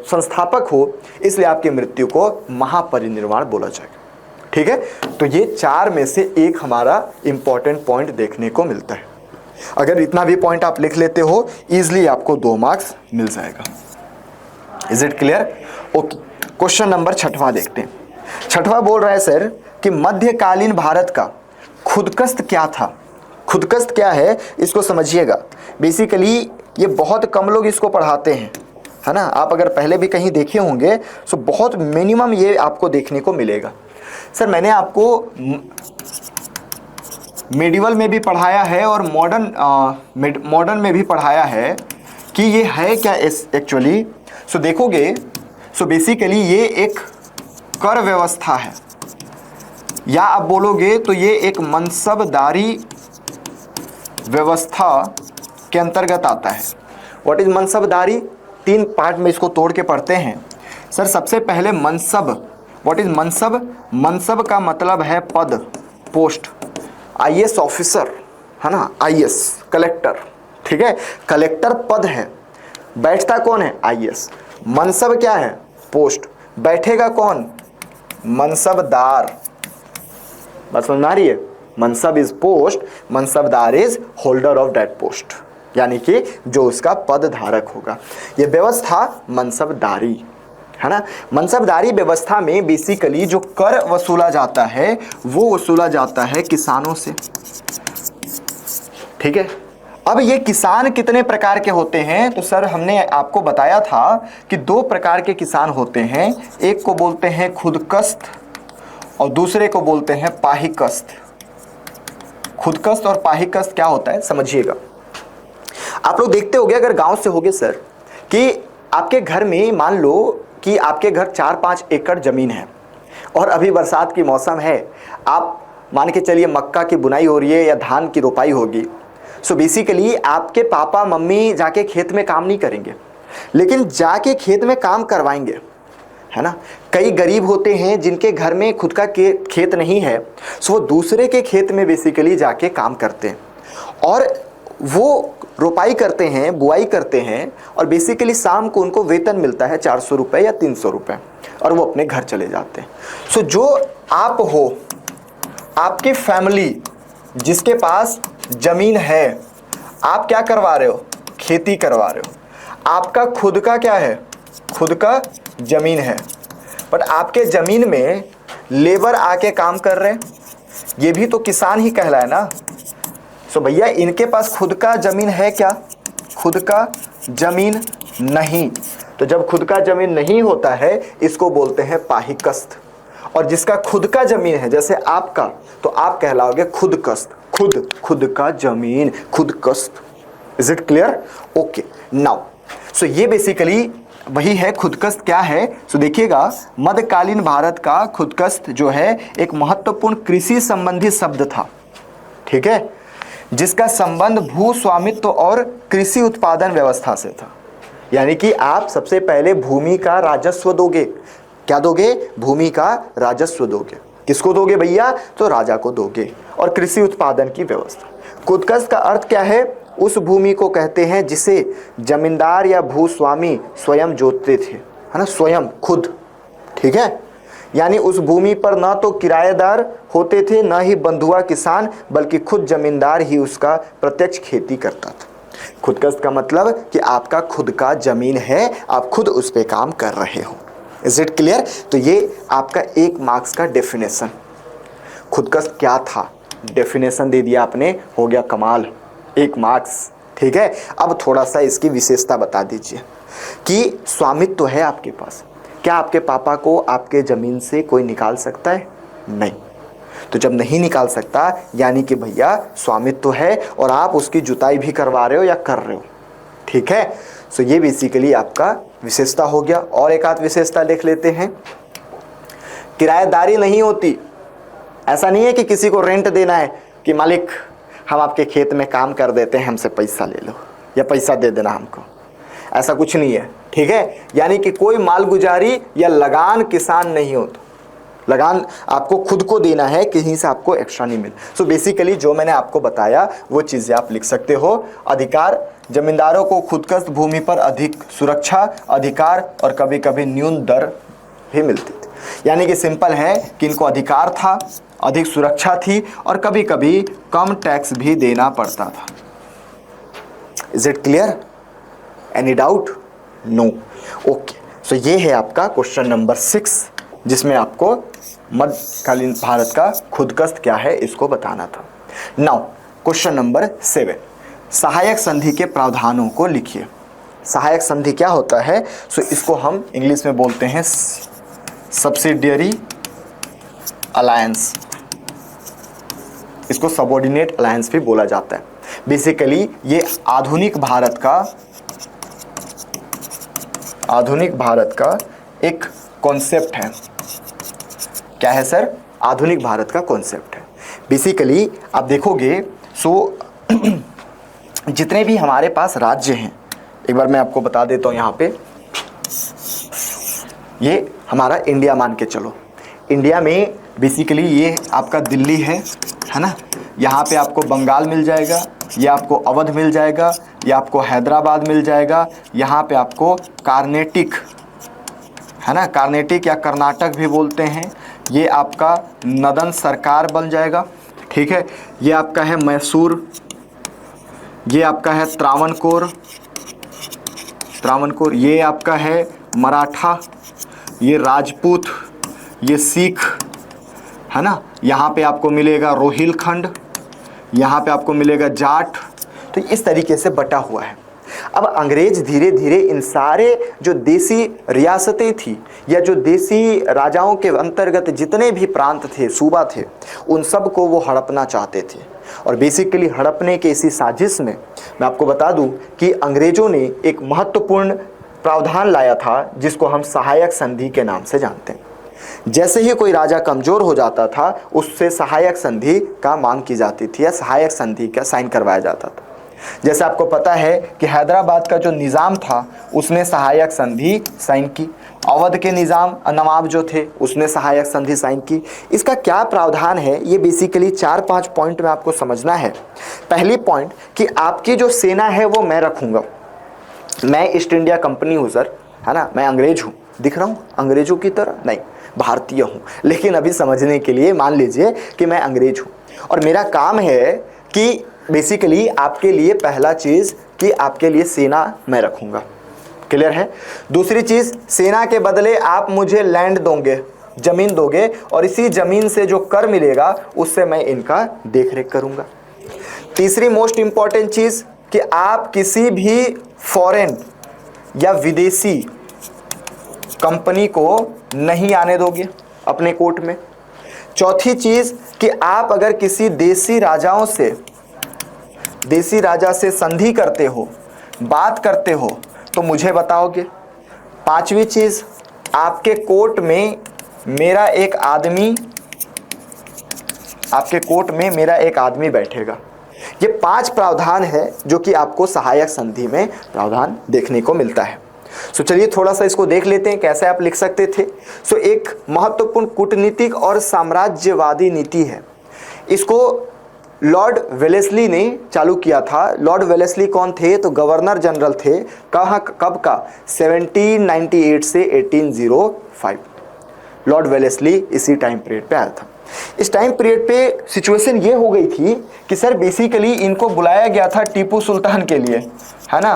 संस्थापक हो, इसलिए आपकी मृत्यु को महापरिनिर्वाण बोला जाएगा। ठीक है, तो ये 4 में से एक हमारा इंपॉर्टेंट पॉइंट देखने को मिलता है। अगर इतना भी पॉइंट आप लिख लेते हो, इजिली आपको 2 मार्क्स मिल जाएगा। Is it clear? Okay, question number 6वां देखते हैं। 6वां बोल रहा है सर कि मध्यकालीन भारत का खुदकस्त क्या था। खुदकस्त क्या है इसको समझिएगा। बेसिकली ये बहुत कम लोग इसको पढ़ाते हैं, है ना। आप अगर पहले भी कहीं देखे होंगे तो बहुत मिनिमम ये आपको देखने को मिलेगा। सर मैंने आपको मेडिवल में भी पढ़ाया है और मॉडर्न में भी पढ़ाया है कि ये है क्या एक्चुअली। सो देखोगे, सो बेसिकली ये एक कर व्यवस्था है, या आप बोलोगे तो ये एक मनसबदारी व्यवस्था के अंतर्गत आता है। What is मनसबदारी? 3 पार्ट में इसको तोड़ के पढ़ते हैं। सर सबसे पहले मनसब, व्हाट इज मनसब? मनसब का मतलब है पद, पोस्ट। आईएएस ऑफिसर, है ना, आईएएस कलेक्टर। ठीक है, कलेक्टर पद है, बैठता कौन है? आईएएस। मनसब क्या है? पोस्ट। बैठेगा कौन? मनसबदार। बस समझ में आ रही है? Mansab is post, mansabdar is holder of that post, यानी कि जो उसका पद धारक होगा। ये व्यवस्था मनसबदारी, है ना। मनसबदारी व्यवस्था में बेसिकली जो कर वसूला जाता है वो वसूला जाता है किसानों से। ठीक है, अब ये किसान कितने प्रकार के होते हैं? तो सर हमने आपको बताया था कि 2 प्रकार के किसान होते हैं। एक को बोलते हैं खुदकस्त और दूसरे को बोलते हैं पाहिकस्त। खुदकस्त और पाहिकस्त क्या होता है समझिएगा। आप लोग देखते होंगे, अगर गांव से होगे सर, कि आपके घर में मान लो कि आपके घर 4-5 एकड़ जमीन है और अभी बरसात की मौसम है, आप मान के चलिए मक्का की बुनाई हो रही है या धान की रोपाई होगी। सो बेसिकली आपके पापा मम्मी जाके खेत में काम नहीं करेंगे, लेकिन जाके खेत में काम करवाएंगे, है ना। कई गरीब होते हैं जिनके घर में खुद का खेत नहीं है, सो वो दूसरे के खेत में बेसिकली जाके काम करते हैं और वो रोपाई करते हैं, बुआई करते हैं, और बेसिकली शाम को उनको वेतन मिलता है 400 रुपये या 300 रुपये, और वो अपने घर चले जाते हैं। सो जो आप हो, आपकी फैमिली जिसके पास ज़मीन है, आप क्या करवा रहे हो? खेती करवा रहे हो। आपका खुद का क्या है? खुद का ज़मीन है, बट आपके ज़मीन में लेबर आके काम कर रहे हैं, ये भी तो किसान ही कहलाए ना। सो भैया इनके पास खुद का ज़मीन है क्या? खुद का ज़मीन नहीं। तो जब खुद का ज़मीन नहीं होता है इसको बोलते हैं पाहिकस्त। और जिसका खुद का जमीन है जैसे आपका, तो आप कहलाओगे खुदकस्त, खुद का जमीन, खुदकस्त। Is it clear? Okay now so ये बेसिकली वही है खुदकस्त क्या है। सो देखिएगा मध्यकालीन भारत का खुदकस्त जो है एक महत्वपूर्ण कृषि संबंधी शब्द था, ठीक है, जिसका संबंध भू स्वामित्व और कृषि उत्पादन व्यवस्था से था। यानी कि आप सबसे पहले भूमि का राजस्व दोगे। क्या दोगे? भूमि का राजस्व दोगे। किसको दोगे भैया? तो राजा को दोगे। और कृषि उत्पादन की व्यवस्था। खुदकस्त का अर्थ क्या है? उस भूमि को कहते हैं जिसे जमींदार या भूस्वामी स्वयं जोतते थे, है ना, स्वयं खुद, ठीक है। यानी उस भूमि पर ना तो किराएदार होते थे ना ही बंधुआ किसान, बल्कि खुद जमींदार ही उसका प्रत्यक्ष खेती करता था। खुदकस्त का मतलब कि आपका खुद का जमीन है, आप खुद उस पे काम कर रहे हो। Is it clear? तो ये आपका 1 मार्क्स का डेफिनेशन। खुदकस्त क्या था, डेफिनेशन दे दिया आपने, हो गया कमाल, 1 मार्क्स, ठीक है। अब थोड़ा सा इसकी विशेषता बता दीजिए कि स्वामित्व है आपके पास। क्या आपके पापा को आपके ज़मीन से कोई निकाल सकता है? नहीं। तो जब नहीं निकाल सकता यानी कि भैया स्वामित्व है और आप उसकी जुताई भी करवा रहे हो या कर रहे हो, ठीक है। सो ये बेसिकली आपका विशेषता हो गया। और एक आध विशेषता देख लेते हैं। किराएदारी नहीं होती। ऐसा नहीं है कि किसी को रेंट देना है कि मालिक हम आपके खेत में काम कर देते हैं, हमसे पैसा ले लो या पैसा दे देना हमको, ऐसा कुछ नहीं है, ठीक है। यानी कि कोई मालगुजारी या लगान किसान नहीं होता। लगान आपको खुद को देना है, कहीं से आपको एक्स्ट्रा नहीं मिल। सो बेसिकली जो मैंने आपको बताया वो चीज़ें आप लिख सकते हो। अधिकार, जमींदारों को खुदकस्त भूमि पर अधिक सुरक्षा, अधिकार और कभी कभी न्यून दर भी मिलती थी। यानी कि सिंपल है कि इनको अधिकार था, अधिक सुरक्षा थी और कभी कभी कम टैक्स भी देना पड़ता था। Is it clear? Any doubt? No. Okay, so ये है आपका क्वेश्चन नंबर 6 जिसमें आपको मध्यकालीन भारत का खुदकस्त क्या है इसको बताना था। नाउ क्वेश्चन नंबर 7, सहायक संधि के प्रावधानों को लिखिए। सहायक संधि क्या होता है? सो इसको हम इंग्लिश में बोलते हैं सब्सिडियरी अलायंस, इसको सबऑर्डिनेट अलायंस भी बोला जाता है। बेसिकली ये आधुनिक भारत का एक कॉन्सेप्ट है। क्या है सर? आधुनिक भारत का कॉन्सेप्ट है। बेसिकली आप देखोगे सो जितने भी हमारे पास राज्य हैं, एक बार मैं आपको बता देता हूँ। यहाँ पे ये हमारा इंडिया मान के चलो। इंडिया में बेसिकली ये आपका दिल्ली है ना। यहाँ पे आपको बंगाल मिल जाएगा, ये आपको अवध मिल जाएगा, ये आपको हैदराबाद मिल जाएगा, यहाँ पे आपको कार्नेटिक है ना, कार्नेटिक या कर्नाटक भी बोलते हैं, ये आपका नदन सरकार बन जाएगा, ठीक है। ये आपका है मैसूर, ये आपका है त्रावणकोर, ये आपका है मराठा, ये राजपूत, ये सिख है ना। यहाँ पे आपको मिलेगा रोहिलखंड, यहाँ पे आपको मिलेगा जाट। तो इस तरीके से बटा हुआ है। अब अंग्रेज धीरे धीरे इन सारे जो देसी रियासतें थी या जो देसी राजाओं के अंतर्गत जितने भी प्रांत थे, सूबा थे, उन सब को वो हड़पना चाहते थे। और बेसिकली हड़पने के इसी साजिश में मैं आपको बता दूं कि अंग्रेजों ने एक महत्वपूर्ण प्रावधान लाया था जिसको हम सहायक संधि के नाम से जानते हैं। जैसे ही कोई राजा कमजोर हो जाता था उससे सहायक संधि का मांग की जाती थी या सहायक संधि का साइन करवाया जाता था। जैसे आपको पता है कि हैदराबाद का जो निज़ाम था उसने सहायक संधि साइन की, अवध के निज़ाम नवाब जो थे उसने सहायक संधि साइन की। इसका क्या प्रावधान है ये बेसिकली 4-5 पॉइंट में आपको समझना है। पहली पॉइंट कि आपकी जो सेना है वो मैं रखूँगा। मैं ईस्ट इंडिया कंपनी हूँ सर, है ना, मैं अंग्रेज हूँ, दिख रहा हूँ अंग्रेजों की तरह नहीं, भारतीय हूँ। लेकिन अभी समझने के लिए मान लीजिए कि मैं अंग्रेज हूँ और मेरा काम है कि बेसिकली आपके लिए पहला चीज़ कि आपके लिए सेना मैं रखूँगा। क्लियर है? दूसरी चीज़, सेना के बदले आप मुझे लैंड दोगे, ज़मीन दोगे और इसी ज़मीन से जो कर मिलेगा उससे मैं इनका देख रेख करूँगा। तीसरी मोस्ट इम्पॉर्टेंट चीज़ कि आप किसी भी फॉरेन या विदेशी कंपनी को नहीं आने दोगे। अपने कोर्ट में। चौथी चीज कि आप अगर किसी देसी राजा से संधि करते हो, बात करते हो, तो मुझे बताओगे। पांचवी चीज, आपके कोर्ट में मेरा एक आदमी बैठेगा। ये 5 प्रावधान है जो कि आपको सहायक संधि में प्रावधान देखने को मिलता है। सो चलिए थोड़ा सा इसको देख लेते हैं कैसे आप लिख सकते थे। सो एक महत्वपूर्ण कूटनीतिक और साम्राज्यवादी नीति है, इसको लॉर्ड वेलेस्ली ने चालू किया था। लॉर्ड वेलेस्ली कौन थे? तो गवर्नर जनरल थे। कब का? 1798 से 1805। लॉर्ड वेलेस्ली इसी टाइम पीरियड पे आया था। इस टाइम पीरियड पे सिचुएशन ये हो गई थी कि सर बेसिकली इनको बुलाया गया था टीपू सुल्तान के लिए, है ना।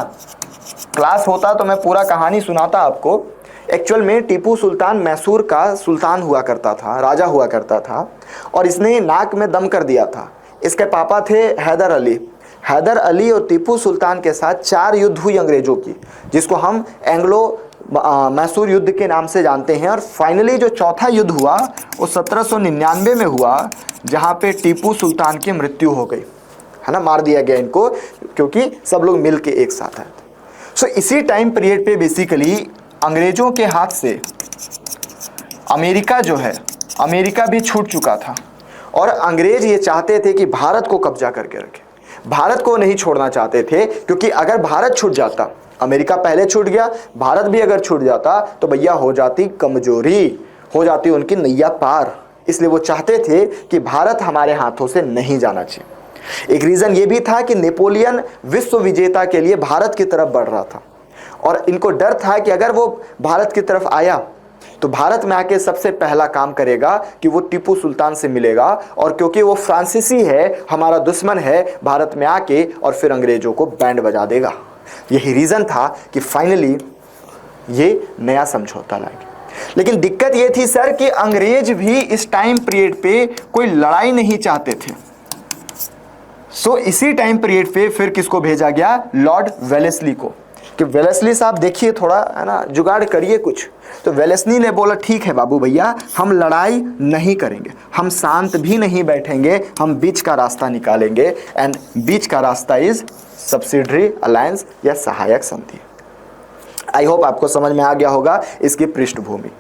क्लास होता तो मैं पूरा कहानी सुनाता आपको। एक्चुअल में टीपू सुल्तान मैसूर का सुल्तान हुआ करता था, राजा हुआ करता था, और इसने नाक में दम कर दिया था। इसके पापा थे हैदर अली। हैदर अली और टीपू सुल्तान के साथ 4 युद्ध हुई अंग्रेजों की, जिसको हम एंग्लो मैसूर युद्ध के नाम से जानते हैं। और फाइनली जो चौथा युद्ध हुआ वो 1799 में हुआ, जहाँ पे टीपू सुल्तान की मृत्यु हो गई, है ना, मार दिया गया इनको, क्योंकि सब लोग मिल के एक साथ आए थे। सो इसी टाइम पीरियड पे बेसिकली अंग्रेजों के हाथ से अमेरिका भी छूट चुका था, और अंग्रेज ये चाहते थे कि भारत को कब्जा करके रखे। भारत को नहीं छोड़ना चाहते थे, क्योंकि अगर भारत छूट जाता, अमेरिका पहले छूट गया, भारत भी अगर छूट जाता तो भैया हो जाती कमजोरी, हो जाती उनकी नैया पार। इसलिए वो चाहते थे कि भारत हमारे हाथों से नहीं जाना चाहिए। एक रीजन ये भी था कि नेपोलियन विश्व विजेता के लिए भारत की तरफ बढ़ रहा था, और इनको डर था कि अगर वो भारत की तरफ आया तो भारत में आके सबसे पहला काम करेगा कि वो टीपू सुल्तान से मिलेगा, और क्योंकि वो फ्रांसीसी है, हमारा दुश्मन है, भारत में आके और फिर अंग्रेजों को बैंड बजा देगा। यही रीजन था कि फाइनली ये नया समझौता लाएंगे। लेकिन दिक्कत ये थी सर कि अंग्रेज भी इस टाइम पीरियड पे कोई लड़ाई नहीं चाहते थे। सो इसी टाइम पीरियड पे फिर किसको भेजा गया? लॉर्ड वेलेस्ली को, कि वेलेस्ली साहब देखिए थोड़ा, है ना, जुगाड़ करिए कुछ। तो वेलेस्ली ने बोला ठीक है बाबू भैया, हम लड़ाई नहीं करेंगे, हम शांत भी नहीं बैठेंगे, हम बीच का रास्ता निकालेंगे। एंड बीच का रास्ता इज सब्सिडरी अलायंस या सहायक संधि। आई होप आपको समझ में आ गया होगा इसकी पृष्ठभूमि।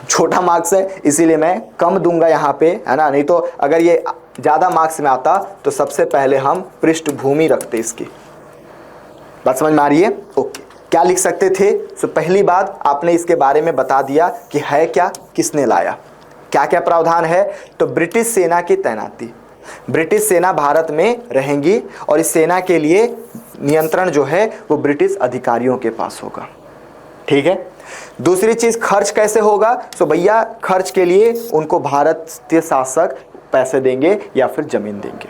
छोटा मार्क्स है इसीलिए मैं कम दूंगा यहाँ पे, है ना, नहीं तो अगर ये ज़्यादा मार्क्स में आता तो सबसे पहले हम पृष्ठभूमि रखते इसकी। बात समझ में आ रही है? ओके, क्या लिख सकते थे? सो पहली बात आपने इसके बारे में बता दिया कि है क्या, किसने लाया, क्या क्या प्रावधान है। तो ब्रिटिश सेना की तैनाती, ब्रिटिश सेना भारत में रहेंगी, और इस सेना के लिए नियंत्रण जो है वो ब्रिटिश अधिकारियों के पास होगा। ठीक है। दूसरी चीज, खर्च कैसे होगा? सो भैया खर्च के लिए उनको भारत के शासक पैसे देंगे या फिर जमीन देंगे,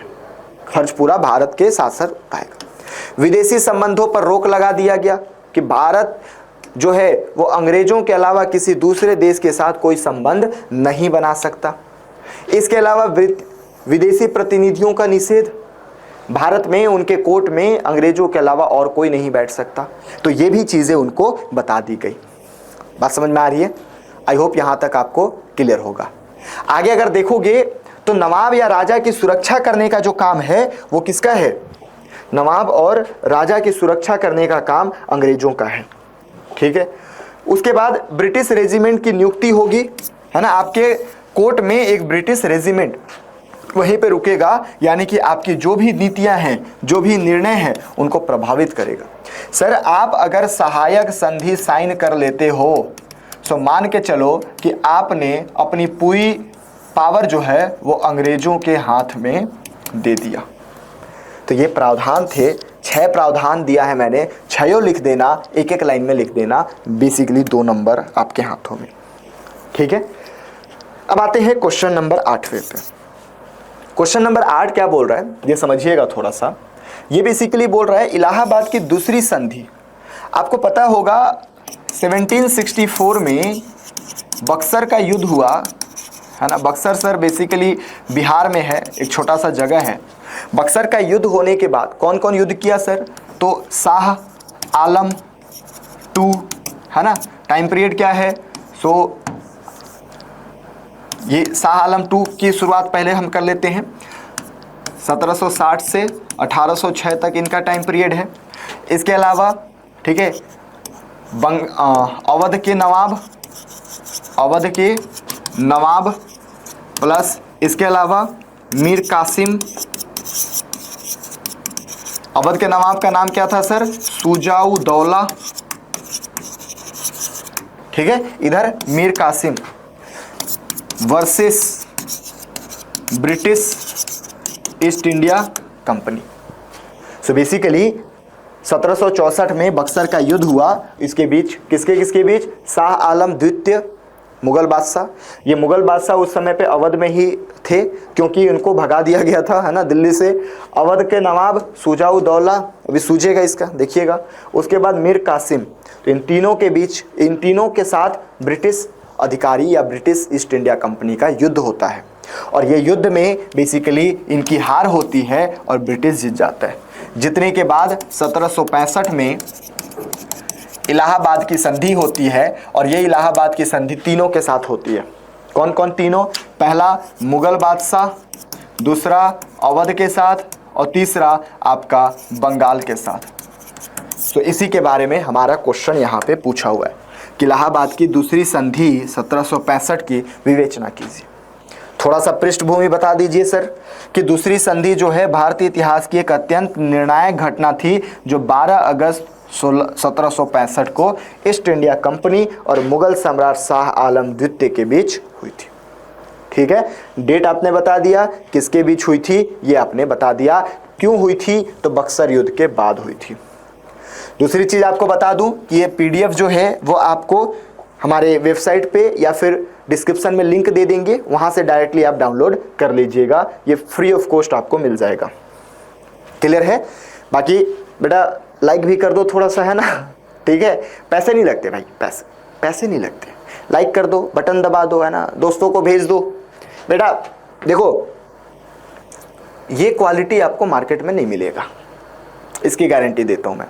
खर्च पूरा भारत के शासक आएगा। विदेशी संबंधों पर रोक लगा दिया गया कि भारत जो है वो अंग्रेजों के अलावा किसी दूसरे देश के साथ कोई संबंध नहीं बना सकता। इसके अलावा विदेशी प्रतिनिधियों का निषेध, भारत में उनके कोर्ट में अंग्रेजों के अलावा और कोई नहीं बैठ सकता। तो ये भी चीज़ें उनको बता दी गई। बात समझ में आ रही है? आई होप यहाँ तक आपको क्लियर होगा। आगे अगर देखोगे तो नवाब या राजा की सुरक्षा करने का जो काम है वो किसका है? नवाब और राजा की सुरक्षा करने का काम अंग्रेजों का है। ठीक है। उसके बाद ब्रिटिश रेजिमेंट की नियुक्ति होगी, है ना, आपके कोर्ट में एक ब्रिटिश रेजिमेंट वहीं पे रुकेगा, यानी कि आपकी जो भी नीतियां हैं, जो भी निर्णय हैं, उनको प्रभावित करेगा। सर आप अगर सहायक संधि साइन कर लेते हो तो मान के चलो कि आपने अपनी पूरी पावर जो है वो अंग्रेजों के हाथ में दे दिया। तो ये प्रावधान थे, 6 प्रावधान दिया है मैंने, 6 लिख देना, एक एक लाइन में लिख देना, बेसिकली 2 नंबर आपके हाथों में। ठीक है। अब आते हैं क्वेश्चन नंबर 8वें पे। क्वेश्चन नंबर 8 क्या बोल रहा है ये समझिएगा थोड़ा सा। ये बेसिकली बोल रहा है इलाहाबाद की दूसरी संधि। आपको पता होगा 1764 में बक्सर का युद्ध हुआ, है ना। बक्सर सर बेसिकली बिहार में है, एक छोटा सा जगह है। बक्सर का युद्ध होने के बाद कौन कौन युद्ध किया सर? तो शाह आलम 2, है ना। टाइम पीरियड क्या है? सो ये शाह आलम 2 की शुरुआत पहले हम कर लेते हैं। 1760 से 1806 तक इनका टाइम पीरियड है। इसके अलावा ठीक है अवध के नवाब प्लस इसके अलावा मीर कासिम। अवध के नवाब का नाम क्या था सर? शुजाउद्दौला। ठीक है, इधर Mir Qasim versus British East India Company. So basically 1764 में बक्सर का युद्ध हुआ। इसके बीच किसके बीच? शाह आलम द्वितीय मुगल बादशाह। ये मुगल बादशाह उस समय पे अवध में ही थे क्योंकि उनको भगा दिया गया था, है ना, दिल्ली से। अवध के नवाब शुजाउद्दौला, अभी सूझेगा इसका, देखिएगा। उसके बाद मीर कासिम। तो इन तीनों के बीच, इन तीनों के साथ ब्रिटिश अधिकारी या ब्रिटिश ईस्ट इंडिया कंपनी का युद्ध होता है और ये युद्ध में बेसिकली इनकी हार होती है और ब्रिटिश जीत जाता है। जीतने के बाद 1765 में इलाहाबाद की संधि होती है और ये इलाहाबाद की संधि तीनों के साथ होती है। कौन कौन तीनों? पहला मुगल बादशाह, दूसरा अवध के साथ और तीसरा आपका बंगाल के साथ। तो इसी के बारे में हमारा क्वेश्चन यहाँ पे पूछा हुआ है कि इलाहाबाद की दूसरी संधि 1765 की विवेचना कीजिए। थोड़ा सा पृष्ठभूमि बता दीजिए सर कि दूसरी संधि जो है भारतीय इतिहास की एक अत्यंत निर्णायक घटना थी जो 12 अगस्त 1765 को ईस्ट इंडिया कंपनी और मुगल सम्राट शाह आलम द्वितीय के बीच हुई थी। ठीक है, डेट आपने बता दिया, किसके बीच हुई थी ये आपने बता दिया, क्यों हुई थी तो बक्सर युद्ध के बाद हुई थी। दूसरी चीज आपको बता दूं कि ये पीडीएफ जो है वो आपको हमारे वेबसाइट पे या फिर डिस्क्रिप्शन में लिंक दे देंगे, वहां से डायरेक्टली आप डाउनलोड कर लीजिएगा। ये फ्री ऑफ कॉस्ट आपको मिल जाएगा। क्लियर है? बाकी बेटा लाइक भी कर दो थोड़ा सा, है ना, ठीक है। पैसे नहीं लगते भाई, पैसे नहीं लगते। लाइक कर दो, बटन दबा दो, है ना, दोस्तों को भेज दो। बेटा देखो ये क्वालिटी आपको मार्केट में नहीं मिलेगा, इसकी गारंटी देता हूं मैं।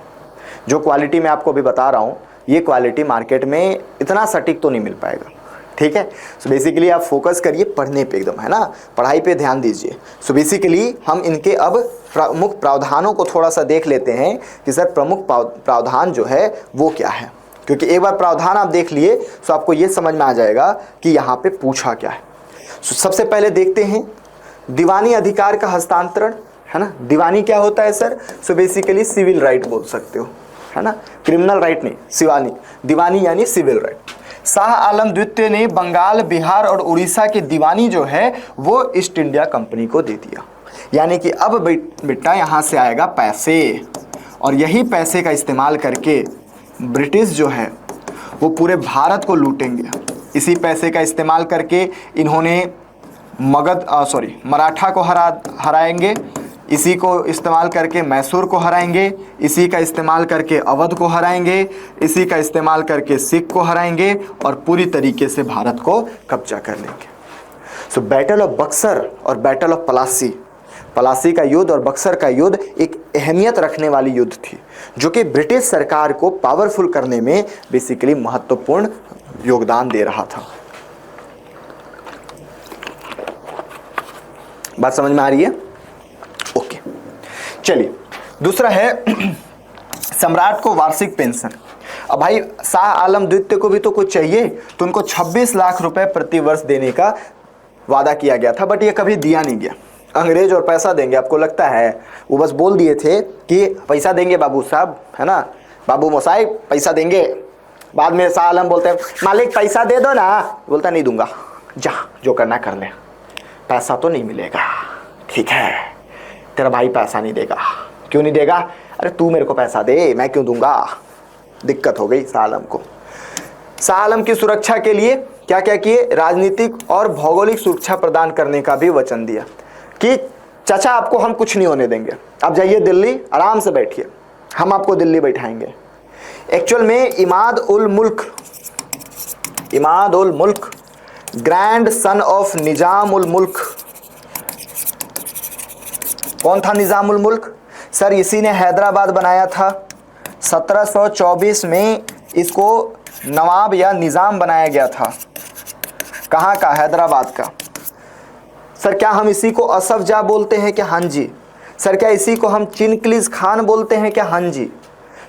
जो क्वालिटी मैं आपको अभी बता रहा हूं ये क्वालिटी मार्केट में इतना सटीक तो नहीं मिल पाएगा। ठीक है, सो बेसिकली आप फोकस करिए पढ़ने पे एकदम, है ना, पढ़ाई पे ध्यान दीजिए। सो बेसिकली हम इनके अब प्रमुख प्रावधानों को थोड़ा सा देख लेते हैं कि सर प्रमुख प्रावधान जो है वो क्या है, क्योंकि एक बार प्रावधान आप देख लिए तो आपको ये समझ में आ जाएगा कि यहाँ पे पूछा क्या है। सो सबसे पहले देखते हैं दीवानी अधिकार का हस्तांतरण, है ना। दीवानी क्या होता है sir? So basically civil right बोल सकते हो, है ना, क्रिमिनल राइट नहीं, दीवानी यानी सिविल राइट। शाह आलम द्वितीय ने बंगाल, बिहार और उड़ीसा की दीवानी जो है वो ईस्ट इंडिया कंपनी को दे दिया। यानी कि अब बेटा यहाँ से आएगा पैसे और यही पैसे का इस्तेमाल करके ब्रिटिश जो है वो पूरे भारत को लूटेंगे। इसी पैसे का इस्तेमाल करके इन्होंने मराठा को हराएंगे, इसी को इस्तेमाल करके मैसूर को हराएंगे, इसी का इस्तेमाल करके अवध को हराएंगे, इसी का इस्तेमाल करके सिख को हराएंगे और पूरी तरीके से भारत को कब्जा कर लेंगे। सो बैटल ऑफ बक्सर और बैटल ऑफ पलासी का युद्ध और बक्सर का युद्ध एक अहमियत रखने वाली युद्ध थी जो कि ब्रिटिश सरकार को पावरफुल करने में बेसिकली महत्वपूर्ण योगदान दे रहा था। बात समझ में आ रही है? ओके, चलिए दूसरा है सम्राट को वार्षिक पेंशन। अब भाई शाह आलम द्वितीय को भी तो कुछ चाहिए, तो उनको 26 लाख रुपए प्रति वर्ष देने का वादा किया गया था, बट ये कभी दिया नहीं गया। अंग्रेज और पैसा देंगे आपको लगता है? वो बस बोल दिए थे कि पैसा देंगे बाबू साहब, है ना, बाबू मोसाई पैसा देंगे। बाद में शाह आलम बोलते हैं मालिक पैसा दे दो ना, बोलता नहीं दूंगा, जा जो करना कर ले, पैसा तो नहीं मिलेगा। ठीक है, तेरा भाई पैसा नहीं देगा। क्यों नहीं देगा? अरे तू मेरे को पैसा दे, मैं क्यों दूंगा। दिक्कत हो गई शाह आलम को। शाह आलम की सुरक्षा के लिए क्या क्या किए? राजनीतिक और भौगोलिक सुरक्षा प्रदान करने का भी वचन दिया कि चाचा आपको हम कुछ नहीं होने देंगे, आप जाइए दिल्ली आराम से बैठिए, हम आपको दिल्ली बैठाएंगे। एक्चुअल में इमाद उल मुल्क grand son of Nizam ul मुल्क, कौन था निजाम उल मुल्क? सर इसी ने हैदराबाद बनाया था। 1724 में इसको नवाब या निजाम बनाया गया था। कहाँ का? हैदराबाद का। सर क्या हम इसी को असफ जा बोलते हैं क्या? हाँ जी। सर क्या इसी को हम चिनक्लिज खान बोलते हैं क्या? हाँ जी।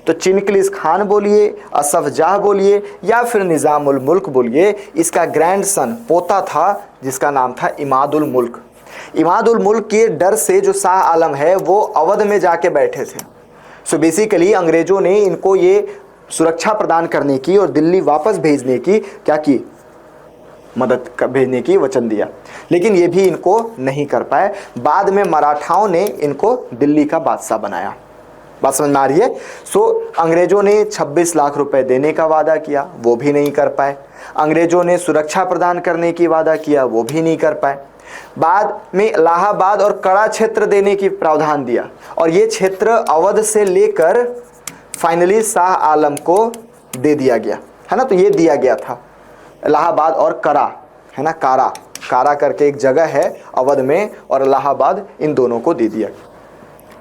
तो चिनक्लिज खान बोलिए, असफ जाह बोलिए, या फिर निज़ामुल मुल्क बोलिए। इसका ग्रैंडसन पोता था जिसका नाम था इमादुल मुल्क। इमादुल मुल्क के डर से जो शाह आलम है वो अवध में जाके बैठे थे। सो बेसिकली अंग्रेजों ने इनको ये सुरक्षा प्रदान करने की और दिल्ली वापस भेजने की क्या की? मदद भेजने की वचन दिया, लेकिन ये भी इनको नहीं कर पाए। बाद में मराठाओं ने इनको दिल्ली का बादशाह बनाया। बात समझ में आ रही है? सो अंग्रेजों ने 26 लाख रुपए देने का वादा किया, वो भी नहीं कर पाए। अंग्रेजों ने सुरक्षा प्रदान करने की वादा किया, वो भी नहीं कर पाए। बाद में इलाहाबाद और कड़ा क्षेत्र देने की प्रावधान दिया, और ये क्षेत्र अवध से लेकर फाइनली शाह आलम को दे दिया गया, है ना। तो ये दिया गया था इलाहाबाद और करा, है ना। कारा करके एक जगह है अवध में, और इलाहाबाद, इन दोनों को दे दिया।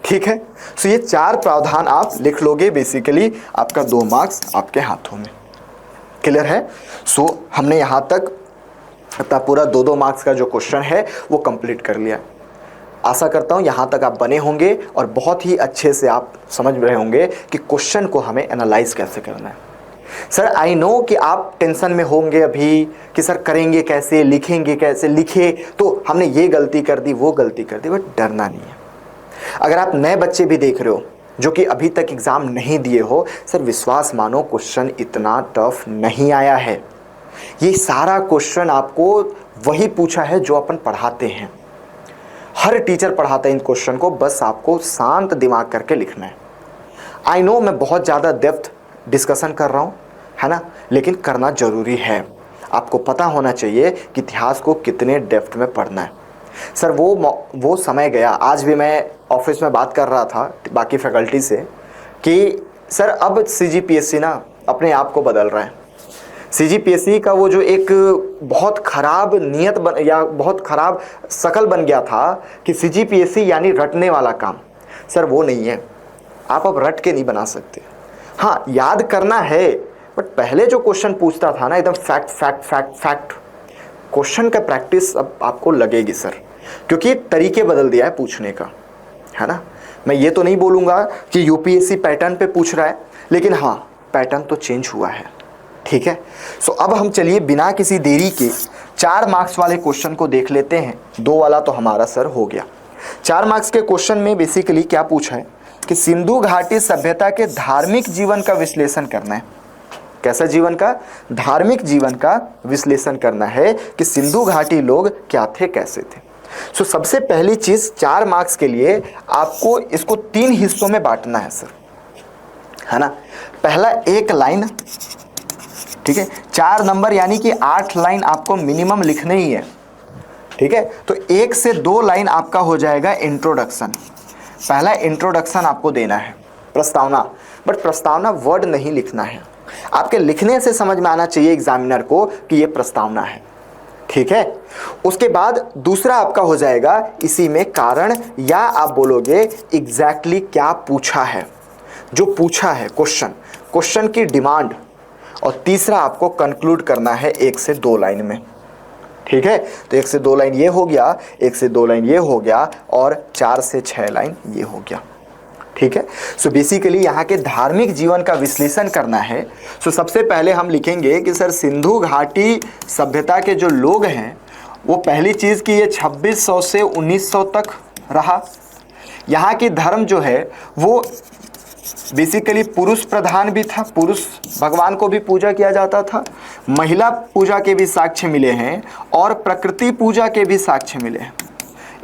ठीक है। सो ये 4 प्रावधान आप लिख लोगे, बेसिकली आपका 2 मार्क्स आपके हाथों में। क्लियर है? सो हमने यहाँ तक अपना पूरा 2-2 मार्क्स का जो क्वेश्चन है वो कंप्लीट कर लिया। आशा करता हूँ यहाँ तक आप बने होंगे और बहुत ही अच्छे से आप समझ रहे होंगे कि क्वेश्चन को हमें एनालाइज कैसे करना है। सर आई नो कि आप टेंशन में होंगे अभी कि सर करेंगे कैसे, लिखेंगे कैसे, लिखे तो हमने ये गलती कर दी, वो गलती कर दी, बट डरना नहीं है। अगर आप नए बच्चे भी देख रहे हो जो कि अभी तक एग्ज़ाम नहीं दिए हो, सर विश्वास मानो क्वेश्चन इतना टफ नहीं आया है। ये सारा क्वेश्चन आपको वही पूछा है जो अपन पढ़ाते हैं। हर टीचर पढ़ाता है इन क्वेश्चन को, बस आपको शांत दिमाग करके लिखना है। आई नो मैं बहुत ज़्यादा डेप्थ डिस्कशन कर रहा हूँ, है ना, लेकिन करना ज़रूरी है। आपको पता होना चाहिए कि इतिहास को कितने डेप्थ में पढ़ना है। सर वो समय गया। आज भी मैं ऑफिस में बात कर रहा था बाकी फैकल्टी से कि सर अब CGPSC ना अपने आप को बदल रहा है। CGPSC का वो जो एक बहुत ख़राब नीयत या बहुत ख़राब शक्ल बन गया था कि CGPSC यानी रटने वाला काम, सर वो नहीं है। आप अब रट के नहीं बना सकते। हाँ, याद करना है, बट पहले जो क्वेश्चन पूछता था ना एकदम fact fact fact fact, question का प्रैक्टिस अब आपको लगेगी सर, क्योंकि तरीके बदल दिया है पूछने का, है ना। मैं ये तो नहीं बोलूँगा कि UPSC पैटर्न पे पूछ रहा है, लेकिन हाँ पैटर्न तो चेंज हुआ है। ठीक है। सो अब हम चलिए बिना किसी देरी के 4 मार्क्स वाले क्वेश्चन को देख लेते हैं। 2 वाला तो हमारा सर हो गया। 4 मार्क्स के क्वेश्चन में बेसिकली क्या पूछा है कि सिंधु घाटी सभ्यता के धार्मिक जीवन का विश्लेषण करना है। कैसा जीवन का? धार्मिक जीवन का विश्लेषण करना है कि सिंधु घाटी लोग क्या थे, कैसे थे। सो सबसे पहली चीज 4 मार्क्स के लिए आपको इसको 3 हिस्सों में बांटना है सर, है ना। पहला 1 लाइन, ठीक है, 4 नंबर यानी कि 8 लाइन आपको मिनिमम लिखने ही है। ठीक है। तो 1 से 2 लाइन आपका हो जाएगा इंट्रोडक्शन। पहला इंट्रोडक्शन आपको देना है, प्रस्तावना, बट प्रस्तावना वर्ड नहीं लिखना है। आपके लिखने से समझ में आना चाहिए एग्जामिनर को कि ये प्रस्तावना है। ठीक है। उसके बाद दूसरा आपका हो जाएगा इसी में कारण, या आप बोलोगे एग्जैक्टली क्या पूछा है, जो पूछा है क्वेश्चन की डिमांड। और तीसरा आपको कंक्लूड करना है 1 से 2 लाइन में। ठीक है। तो 1 से 2 लाइन ये हो गया, 1 से 2 लाइन ये हो गया, और 4 से 6 लाइन ये हो गया। ठीक है। सो बेसिकली यहाँ के धार्मिक जीवन का विश्लेषण करना है। सो सबसे पहले हम लिखेंगे कि सर सिंधु घाटी सभ्यता के जो लोग हैं वो पहली चीज़ कि ये 2600 से 1900 तक रहा। यहाँ की धर्म जो है वो बेसिकली पुरुष प्रधान भी था, पुरुष भगवान को भी पूजा किया जाता था, महिला पूजा के भी साक्ष्य मिले हैं और प्रकृति पूजा के भी साक्ष्य मिले हैं।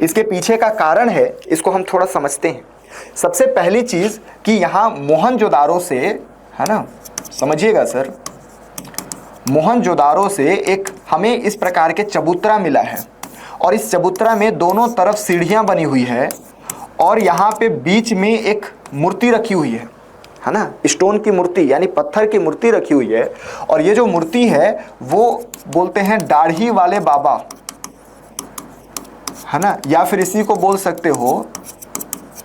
इसके पीछे का कारण है, इसको हम थोड़ा समझते हैं। सबसे पहली चीज कि यहाँ मोहनजोदारो से, है ना, समझिएगा सर, मोहनजोदारो से एक हमें इस प्रकार के चबूतरा मिला है, और इस चबूतरा में दोनों तरफ सीढ़ियां बनी हुई है, और यहाँ पे बीच में एक मूर्ति रखी हुई है ना, स्टोन की मूर्ति यानी पत्थर की मूर्ति रखी हुई है। और ये जो मूर्ति है वो बोलते हैं दाढ़ी वाले बाबा, है ना, या फिर इसी को बोल सकते हो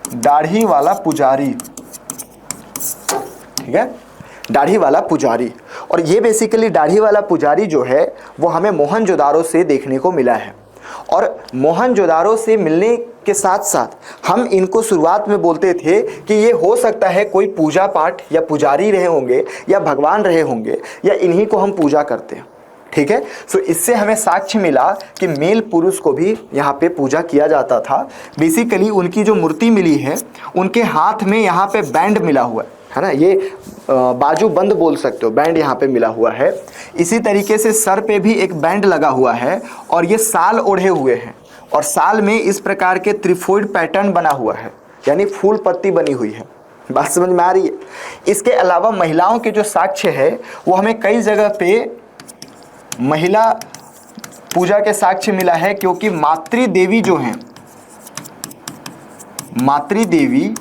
दाढ़ी वाला पुजारी। ठीक है, दाढ़ी वाला पुजारी। और ये बेसिकली दाढ़ी वाला पुजारी जो है वो हमें मोहनजोदारो से देखने को मिला है। और मोहनजोदारो से मिलने के साथ साथ हम इनको शुरुआत में बोलते थे कि ये हो सकता है कोई पूजा पाठ या पुजारी रहे होंगे या भगवान रहे होंगे या इन्हीं को हम पूजा करते हैं। ठीक है, सो इससे हमें साक्ष्य मिला कि मेल पुरुष को भी यहाँ पे पूजा किया जाता था। बेसिकली उनकी जो मूर्ति मिली है उनके हाथ में यहाँ पे बैंड मिला हुआ है ना, ये बाजू बंद बोल सकते हो, बैंड यहाँ पे मिला हुआ है। इसी तरीके से सर पे भी एक बैंड लगा हुआ है और ये साल ओढ़े हुए हैं और साल में इस प्रकार के त्रिफोइड पैटर्न बना हुआ है, यानी फूल पत्ती बनी हुई है। बात समझ में आ रही है? इसके अलावा महिलाओं के जो साक्ष्य है वो हमें कई जगह पे महिला पूजा के साक्ष्य मिला है, क्योंकि मातृदेवी जो हैं, मातृदेवी,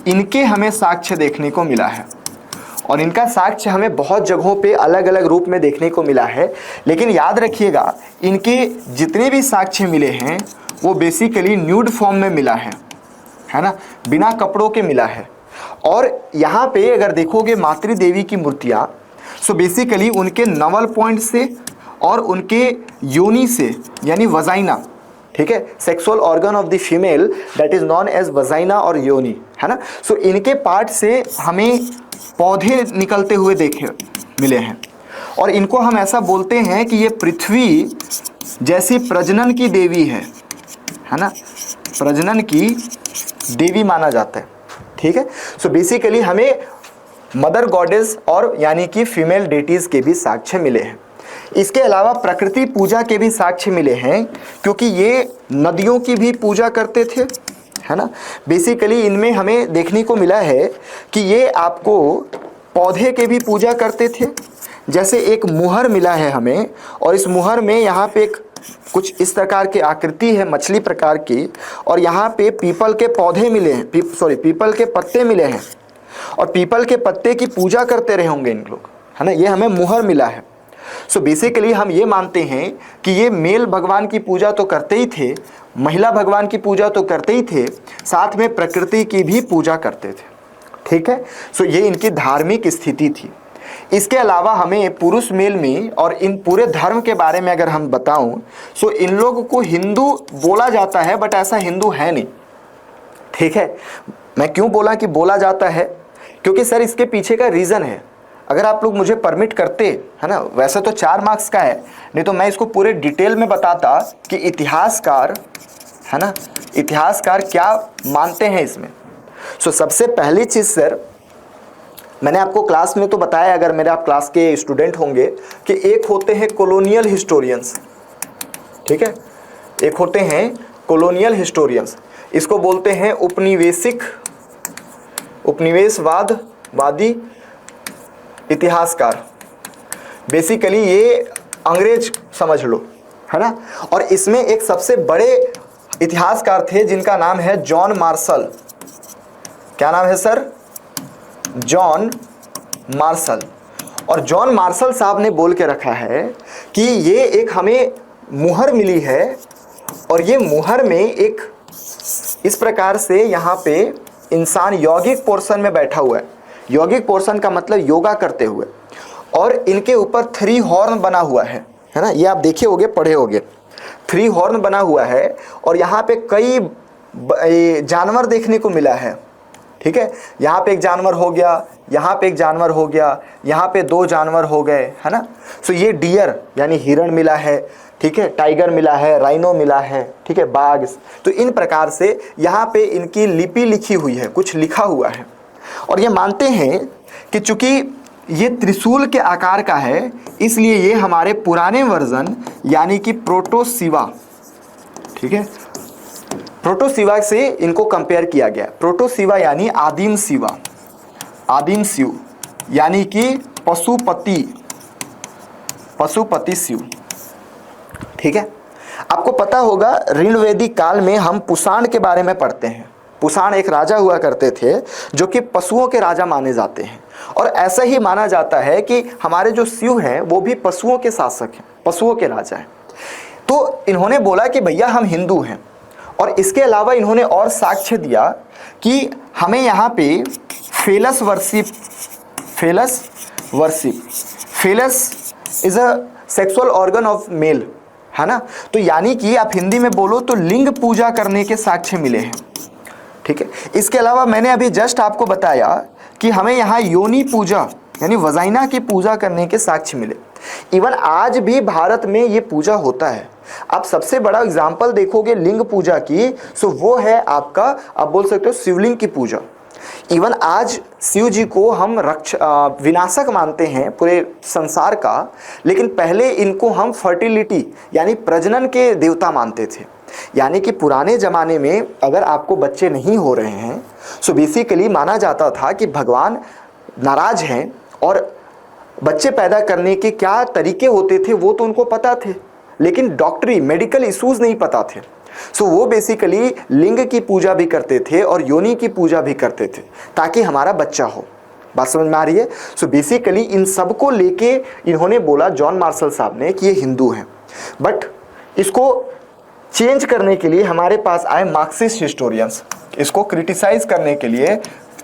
इनके हमें साक्ष्य देखने को मिला है और इनका साक्ष्य हमें बहुत जगहों पे अलग अलग रूप में देखने को मिला है। लेकिन याद रखिएगा, इनके जितने भी साक्ष्य मिले हैं वो बेसिकली न्यूड फॉर्म में मिला है ना, बिना कपड़ों के मिला है। और यहाँ पे अगर देखोगे मातृदेवी की मूर्तियाँ, सो बेसिकली उनके नवल पॉइंट से और उनके योनि से, यानी वजाइना, ठीक है, sexual organ of the female that is known as vagina और योनि, है ना। सो इनके पार्ट से हमें पौधे निकलते हुए देखे मिले हैं और इनको हम ऐसा बोलते हैं कि ये पृथ्वी जैसी प्रजनन की देवी है ना, प्रजनन की देवी माना जाता है। ठीक है, सो बेसिकली हमें मदर गॉडेस और यानी कि फीमेल डेटीज के भी साक्ष्य मिले हैं। इसके अलावा प्रकृति पूजा के भी साक्ष्य मिले हैं, क्योंकि ये नदियों की भी पूजा करते थे, है ना। बेसिकली इनमें हमें देखने को मिला है कि ये आपको पौधे के भी पूजा करते थे। जैसे एक मुहर मिला है हमें और इस मुहर में यहाँ पे एक कुछ इस प्रकार की आकृति है मछली प्रकार की, और यहाँ पे पीपल के पौधे मिले हैं, पीपल के पत्ते मिले हैं और पीपल के पत्ते की पूजा करते रहे होंगे इन लोग, है ना। ये हमें मुहर मिला है। सो बेसिकली हम ये मानते हैं कि ये मेल भगवान की पूजा तो करते ही थे, महिला भगवान की पूजा तो करते ही थे, साथ में प्रकृति की भी पूजा करते थे। ठीक है, सो ये इनकी धार्मिक स्थिति थी। इसके अलावा हमें पुरुष मेल में और इन पूरे धर्म के बारे में अगर हम बताऊं, सो इन लोगों को हिंदू बोला जाता है, बट ऐसा हिंदू है नहीं। ठीक है, मैं क्यों बोला कि बोला जाता है, क्योंकि सर इसके पीछे का रीज़न है। अगर आप लोग मुझे परमिट करते, है ना, वैसे तो 4 मार्क्स का है, नहीं तो मैं इसको पूरे डिटेल में बताता कि इतिहासकार, है ना, इतिहासकार क्या मानते हैं इसमें। सो सबसे पहली चीज़ सर, मैंने आपको क्लास में तो बताया, अगर मेरे आप क्लास के स्टूडेंट होंगे, कि एक होते हैं कॉलोनियल हिस्टोरियंस। ठीक है, एक होते हैं कॉलोनियल हिस्टोरियंस, इसको बोलते हैं उपनिवेशवादी इतिहासकार। बेसिकली ये अंग्रेज समझ लो, है ना। और इसमें एक सबसे बड़े इतिहासकार थे जिनका नाम है जॉन मार्शल। क्या नाम है सर? John Marshall. और जॉन मार्शल साहब ने बोल के रखा है कि ये एक हमें मुहर मिली है और ये मुहर में एक इस प्रकार से यहाँ पे इंसान यौगिक पोर्शन में बैठा हुआ है। यौगिक पोर्शन का मतलब योगा करते हुए, और इनके ऊपर 3 हॉर्न बना हुआ है ना। ये आप देखे होगे, पढ़े होगे, 3 हॉर्न बना हुआ है और यहाँ पे कई जानवर देखने को मिला है। ठीक है, यहाँ पे एक जानवर हो गया, यहाँ पे एक जानवर हो गया, यहाँ पे 2 जानवर हो गए, है ना। सो ये डियर यानी हिरण मिला है, ठीक है, टाइगर मिला है, राइनो मिला है, ठीक है, बाघ। तो इन प्रकार से यहाँ पे इनकी लिपि लिखी हुई है, कुछ लिखा हुआ है। और ये मानते हैं कि चूंकि ये त्रिशूल के आकार का है, इसलिए ये हमारे पुराने वर्जन यानी कि प्रोटोसिवा, ठीक है, प्रोटोसिवा से इनको कंपेयर किया गया। प्रोटोसिवा यानी आदिम शिवा, आदिम शिव, यानी कि पशुपति शिव। ठीक है, आपको पता होगा ऋग्वेदिक काल में हम पुषाण के बारे में पढ़ते हैं। पुषाण एक राजा हुआ करते थे जो कि पशुओं के राजा माने जाते हैं, और ऐसा ही माना जाता है कि हमारे जो शिव हैं वो भी पशुओं के शासक हैं, पशुओं के राजा हैं। तो इन्होंने बोला कि भैया हम हिंदू हैं, और इसके अलावा इन्होंने और साक्ष्य दिया कि हमें यहाँ पे phallus worship phallus is a sexual organ of male, है ना। तो यानी कि आप हिंदी में बोलो तो लिंग पूजा करने के साक्ष्य मिले हैं, ठीक है। इसके अलावा मैंने अभी जस्ट आपको बताया कि हमें यहाँ योनि पूजा यानी वजाइना की पूजा करने के साक्ष्य मिले। इवन आज भी भारत में ये पूजा होता है। आप सबसे बड़ा एग्जाम्पल देखोगे लिंग पूजा की, सो वो है आपका, आप बोल सकते हो शिवलिंग की पूजा। इवन आज शिव जी को हम विनाशक मानते हैं पूरे संसार का, लेकिन पहले इनको हम फर्टिलिटी यानी प्रजनन के देवता मानते थे। यानी कि पुराने ज़माने में अगर आपको बच्चे नहीं हो रहे हैं, सो बेसिकली माना जाता था कि भगवान नाराज हैं, और बच्चे पैदा करने के क्या तरीके होते थे वो तो उनको पता थे, लेकिन डॉक्टरी मेडिकल इश्यूज नहीं पता थे। सो वो बेसिकली लिंग की पूजा भी करते थे और योनि की पूजा भी करते थे ताकि हमारा बच्चा हो। बात समझ में आ रही है? सो बेसिकली इन सब को लेके इन्होंने बोला, जॉन मार्शल साहब ने, कि ये हिंदू हैं। बट इसको चेंज करने के लिए हमारे पास आए मार्क्सिस्ट हिस्टोरियंस, इसको क्रिटिसाइज करने के लिए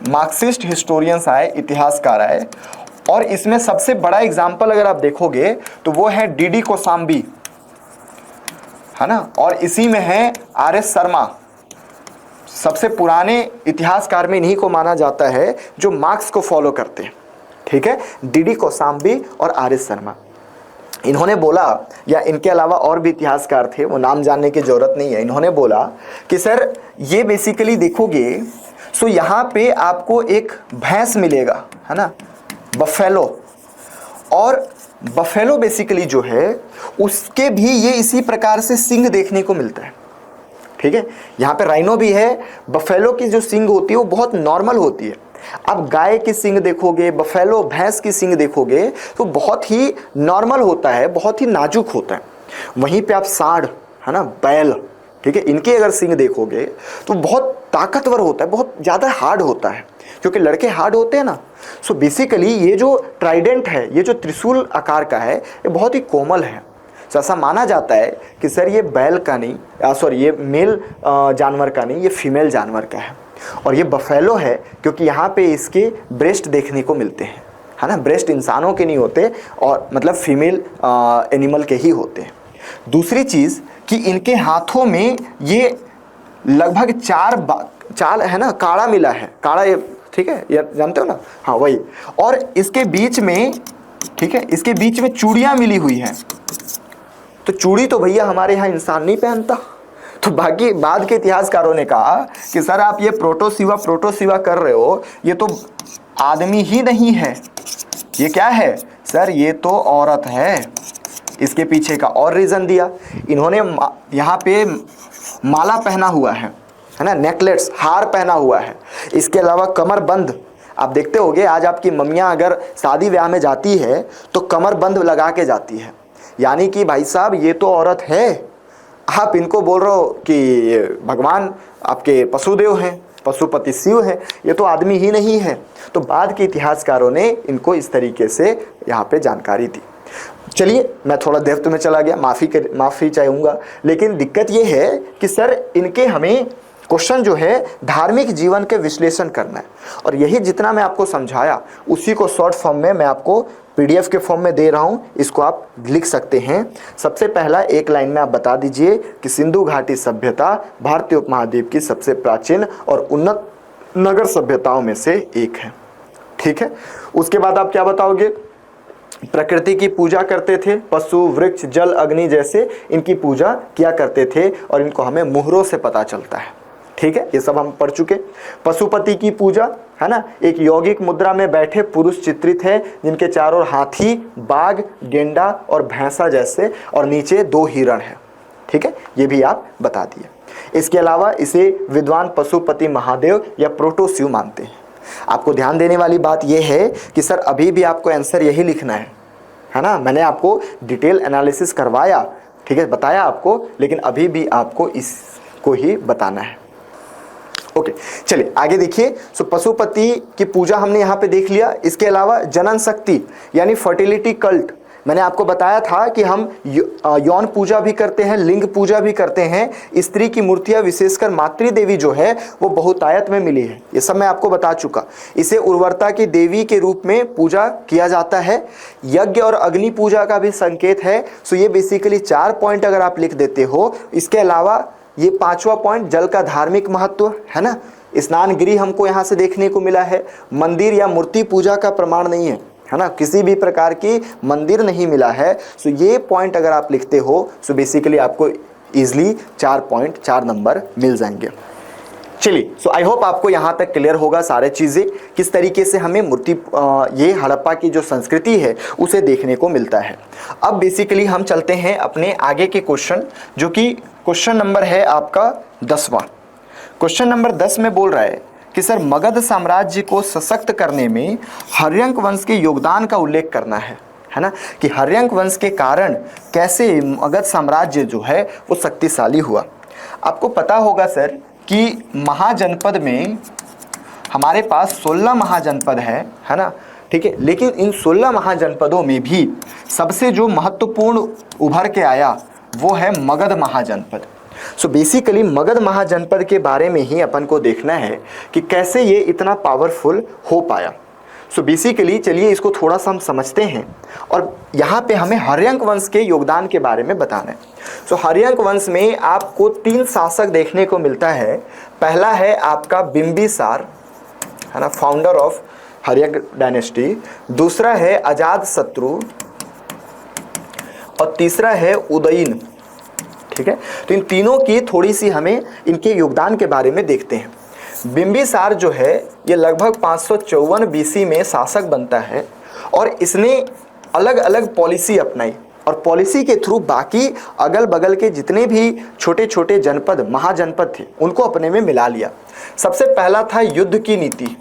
मार्क्सिस्ट हिस्टोरियंस आए, इतिहासकार आए। और इसमें सबसे बड़ा एग्जाम्पल अगर आप देखोगे तो वो है डीडी कोसाम्बी, है ना, और इसी में है आर.एस. शर्मा। सबसे पुराने इतिहासकार में इन्हीं को माना जाता है जो मार्क्स को फॉलो करते हैं, ठीक है। डीडी कोसाम्बी और आर.एस. शर्मा, इन्होंने बोला, या इनके अलावा और भी इतिहासकार थे, वो नाम जानने की जरूरत नहीं है। इन्होंने बोला कि सर ये बेसिकली देखोगे सो यहाँ पे आपको एक भैंस मिलेगा, है ना, बफेलो, और बफेलो बेसिकली जो है उसके भी ये इसी प्रकार से सिंग देखने को मिलता है, ठीक है। यहाँ पे राइनो भी है। बफेलो की जो सिंग होती है वो बहुत नॉर्मल होती है। अब गाय की सिंग देखोगे, बफेलो भैंस की सिंग देखोगे तो बहुत ही नॉर्मल होता है, बहुत ही नाजुक होता है। वहीं पे आप सांड, है ना, बैल, ठीक है, इनके अगर सिंग देखोगे तो बहुत ताकतवर होता है, बहुत ज़्यादा हार्ड होता है, क्योंकि लड़के हार्ड होते हैं ना। सो बेसिकली ये जो ट्राइडेंट है, ये जो त्रिशूल आकार का है, ये बहुत ही कोमल है। तो ऐसा माना जाता है कि सर ये बैल का नहीं, सॉरी ये मेल जानवर का नहीं, ये फीमेल जानवर का है। और ये बफेलो है क्योंकि यहाँ पे इसके ब्रेस्ट देखने को मिलते हैं, है ना। ब्रेस्ट इंसानों के नहीं होते, और मतलब फीमेल एनिमल के ही होते हैं। दूसरी चीज़ कि इनके हाथों में ये लगभग चार है ना, काड़ा मिला है, काड़ा, ये ठीक है, ये जानते हो ना, हाँ वही। और इसके बीच में, ठीक है, इसके बीच में चूड़ियाँ मिली हुई हैं। तो चूड़ी तो भैया हमारे यहाँ इंसान नहीं पहनता। तो बाकी बाद के इतिहासकारों ने कहा कि सर आप ये प्रोटोसिवा कर रहे हो, ये तो आदमी ही नहीं है, ये क्या है सर, ये तो औरत है। इसके पीछे का और रीज़न दिया इन्होंने, यहाँ पे माला पहना हुआ है ना, नेकलेट्स, हार पहना हुआ है। इसके अलावा कमर बंद, आप देखते होगे आज आपकी मम्मियाँ अगर शादी ब्याह में जाती है तो कमर बंद लगा के जाती है, यानी कि भाई साहब ये तो औरत है। आप इनको बोल रहे हो कि भगवान आपके पशुदेव हैं, पशुपति शिव है, ये तो आदमी ही नहीं है। तो बाद के इतिहासकारों ने इनको इस तरीके से यहाँ पे जानकारी दी। चलिए मैं थोड़ा डेप्थ में चला गया, माफ़ी चाहूँगा, लेकिन दिक्कत ये है कि सर इनके हमें क्वेश्चन जो है धार्मिक जीवन के विश्लेषण करना है, और यही जितना मैं आपको समझाया उसी को शॉर्ट फॉर्म में मैं आपको पीडीएफ के फॉर्म में दे रहा हूँ, इसको आप लिख सकते हैं। सबसे पहला एक लाइन में आप बता दीजिए कि सिंधु घाटी सभ्यता भारतीय उपमहाद्वीप की सबसे प्राचीन और उन्नत नगर सभ्यताओं में से एक है, ठीक है। उसके बाद आप क्या बताओगे, प्रकृति की पूजा करते थे, पशु वृक्ष जल अग्नि जैसे इनकी पूजा किया करते थे, और इनको हमें मुहरों से पता चलता है, ठीक है, ये सब हम पढ़ चुके। पशुपति की पूजा, है ना, एक यौगिक मुद्रा में बैठे पुरुष चित्रित है जिनके चारों हाथी, बाघ, गेंडा और भैंसा जैसे, और नीचे 2 हिरण है, ठीक है, ये भी आप बता दिए। इसके अलावा इसे विद्वान पशुपति महादेव या प्रोटोशिव मानते हैं। आपको ध्यान देने वाली बात यह है कि सर अभी भी आपको आंसर यही लिखना है ना। मैंने आपको डिटेल एनालिसिस करवाया, ठीक है, बताया आपको, लेकिन अभी भी आपको इसको ही बताना है। ओके, चलिए आगे देखिए। सो पशुपति की पूजा हमने यहाँ पे देख लिया। इसके अलावा जनन शक्ति यानी फर्टिलिटी कल्ट, मैंने आपको बताया था कि हम यौन पूजा भी करते हैं, लिंग पूजा भी करते हैं। स्त्री की मूर्तियां विशेषकर मातृ देवी जो है वो बहुतायत में मिली है, ये सब मैं आपको बता चुका। इसे उर्वरता की देवी के रूप में पूजा किया जाता है। यज्ञ और अग्नि पूजा का भी संकेत है। सो ये बेसिकली 4 पॉइंट अगर आप लिख देते हो। इसके अलावा ये 5वां पॉइंट जल का धार्मिक महत्व है ना, स्नान गृह हमको यहाँ से देखने को मिला है। मंदिर या मूर्ति पूजा का प्रमाण नहीं है ना, किसी भी प्रकार की मंदिर नहीं मिला है। सो ये पॉइंट अगर आप लिखते हो सो बेसिकली आपको इजीली 4 पॉइंट 4 नंबर मिल जाएंगे। चलिए, सो आई होप आपको यहाँ तक क्लियर होगा सारे चीज़ें, किस तरीके से हमें मूर्ति ये हड़प्पा की जो संस्कृति है उसे देखने को मिलता है। अब बेसिकली हम चलते हैं अपने आगे के क्वेश्चन, जो कि क्वेश्चन नंबर है आपका 10वां। क्वेश्चन नंबर 10 में बोल रहा है कि सर मगध साम्राज्य को सशक्त करने में हर्यंक वंश के योगदान का उल्लेख करना है ना, कि हर्यंक वंश के कारण कैसे मगध साम्राज्य जो है वो शक्तिशाली हुआ। आपको पता होगा सर कि महाजनपद में हमारे पास 16 महाजनपद है ना, ठीक है। लेकिन इन 16 महाजनपदों में भी सबसे जो महत्वपूर्ण उभर के आया वो है मगध महाजनपद। सो बेसिकली मगध महाजनपद के बारे में ही अपन को देखना है कि कैसे ये इतना पावरफुल हो पाया। सो बेसिकली चलिए इसको थोड़ा सा हम समझते हैं, और यहाँ पे हमें हर्यंक वंश के योगदान के बारे में बताना है। सो हर्यंक वंश में आपको 3 शासक देखने को मिलता है। पहला है आपका बिंबिसार है ना, फाउंडर ऑफ हर्यंक डायनेस्टी। दूसरा है अजातशत्रु और तीसरा है उदयन, ठीक है। तो इन तीनों की थोड़ी सी हमें इनके योगदान के बारे में देखते हैं। बिंबिसार जो है ये लगभग 554 बीसी में शासक बनता है, और इसने अलग अलग पॉलिसी अपनाई, और पॉलिसी के थ्रू बाकी अगल बगल के जितने भी छोटे छोटे जनपद महाजनपद थे उनको अपने में मिला लिया। सबसे पहला था युद्ध की नीति।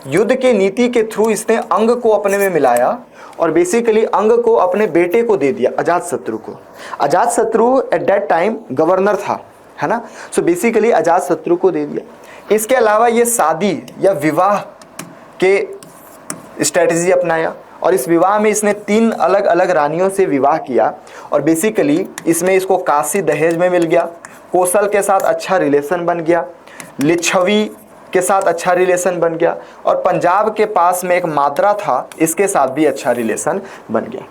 युद्ध की नीति के थ्रू इसने अंग को अपने में मिलाया, और बेसिकली अंग को अपने बेटे को दे दिया, अजातशत्रु को। Ajatashatru at that time governor था, है ना। सो बेसिकली अजातशत्रु को दे दिया। इसके अलावा ये शादी या विवाह के स्ट्रेटजी अपनाया, और इस विवाह में इसने 3 अलग अलग रानियों से विवाह किया, और बेसिकली इसमें इसको काशी दहेज में मिल गया। कौशल के साथ अच्छा रिलेशन बन गया, लिच्छवी के साथ अच्छा रिलेशन बन गया, और पंजाब के पास में एक मात्रा था इसके साथ भी अच्छा रिलेशन बन गया।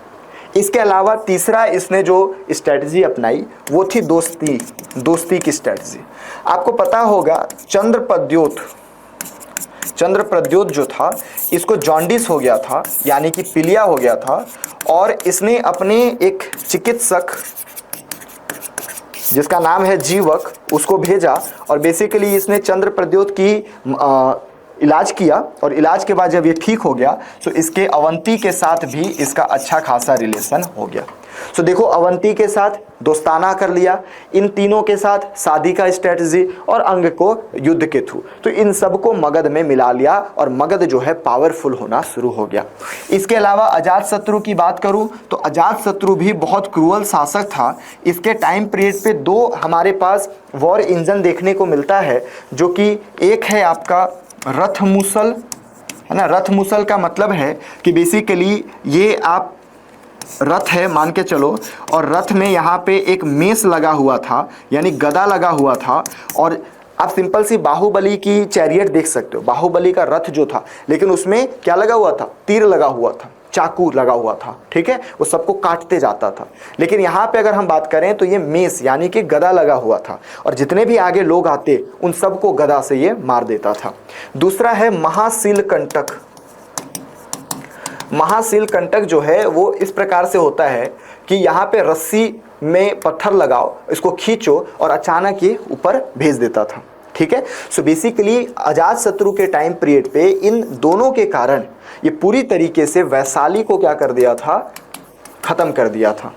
इसके अलावा तीसरा इसने जो स्ट्रेटजी अपनाई वो थी दोस्ती की स्ट्रेटजी। आपको पता होगा चंद्रप्रद्योत जो था इसको जॉन्डिस हो गया था, यानी कि पीलिया हो गया था, और इसने अपने एक चिकित्सक जिसका नाम है जीवक उसको भेजा, और बेसिकली इसने चंद्रप्रद्योत की इलाज किया, और इलाज के बाद जब ये ठीक हो गया तो इसके अवंती के साथ भी इसका अच्छा खासा रिलेशन हो गया। सो देखो, अवंती के साथ दोस्ताना कर लिया, इन तीनों के साथ शादी का स्ट्रेटजी, और अंग को युद्ध के थ्रू, तो इन सबको मगध में मिला लिया, और मगध जो है पावरफुल होना शुरू हो गया। इसके अलावा अजातशत्रु की बात करूं तो अजातशत्रु भी बहुत क्रूअल शासक था। इसके टाइम पीरियड पे 2 हमारे पास वॉर इंजन देखने को मिलता है, जो कि एक है आपका रथ मूसल, है ना। रथ मूसल का मतलब है कि बेसिकली ये आप रथ है मान के चलो, और रथ में यहाँ पे एक मेस लगा हुआ था, यानी गदा लगा हुआ था, और आप सिंपल सी बाहुबली की चैरियट देख सकते हो। बाहुबली का रथ जो था, लेकिन उसमें क्या लगा हुआ था, तीर लगा हुआ था, चाकू लगा हुआ था, ठीक है, वो सबको काटते जाता था। लेकिन यहाँ पे अगर हम बात करें तो ये मेस यानी कि गदा लगा हुआ था, और जितने भी आगे लोग आते उन सबको गदा से ये मार देता था। दूसरा है महाशीलकंटक। महाशीलकंटक जो है वो इस प्रकार से होता है कि यहाँ पे रस्सी में पत्थर लगाओ, इसको खींचो, और अचानक ये ऊपर भेज देता था, ठीक है। सो बेसिकली अजातशत्रु के टाइम पीरियड पे इन दोनों के कारण ये पूरी तरीके से वैशाली को क्या कर दिया था, खत्म कर दिया था।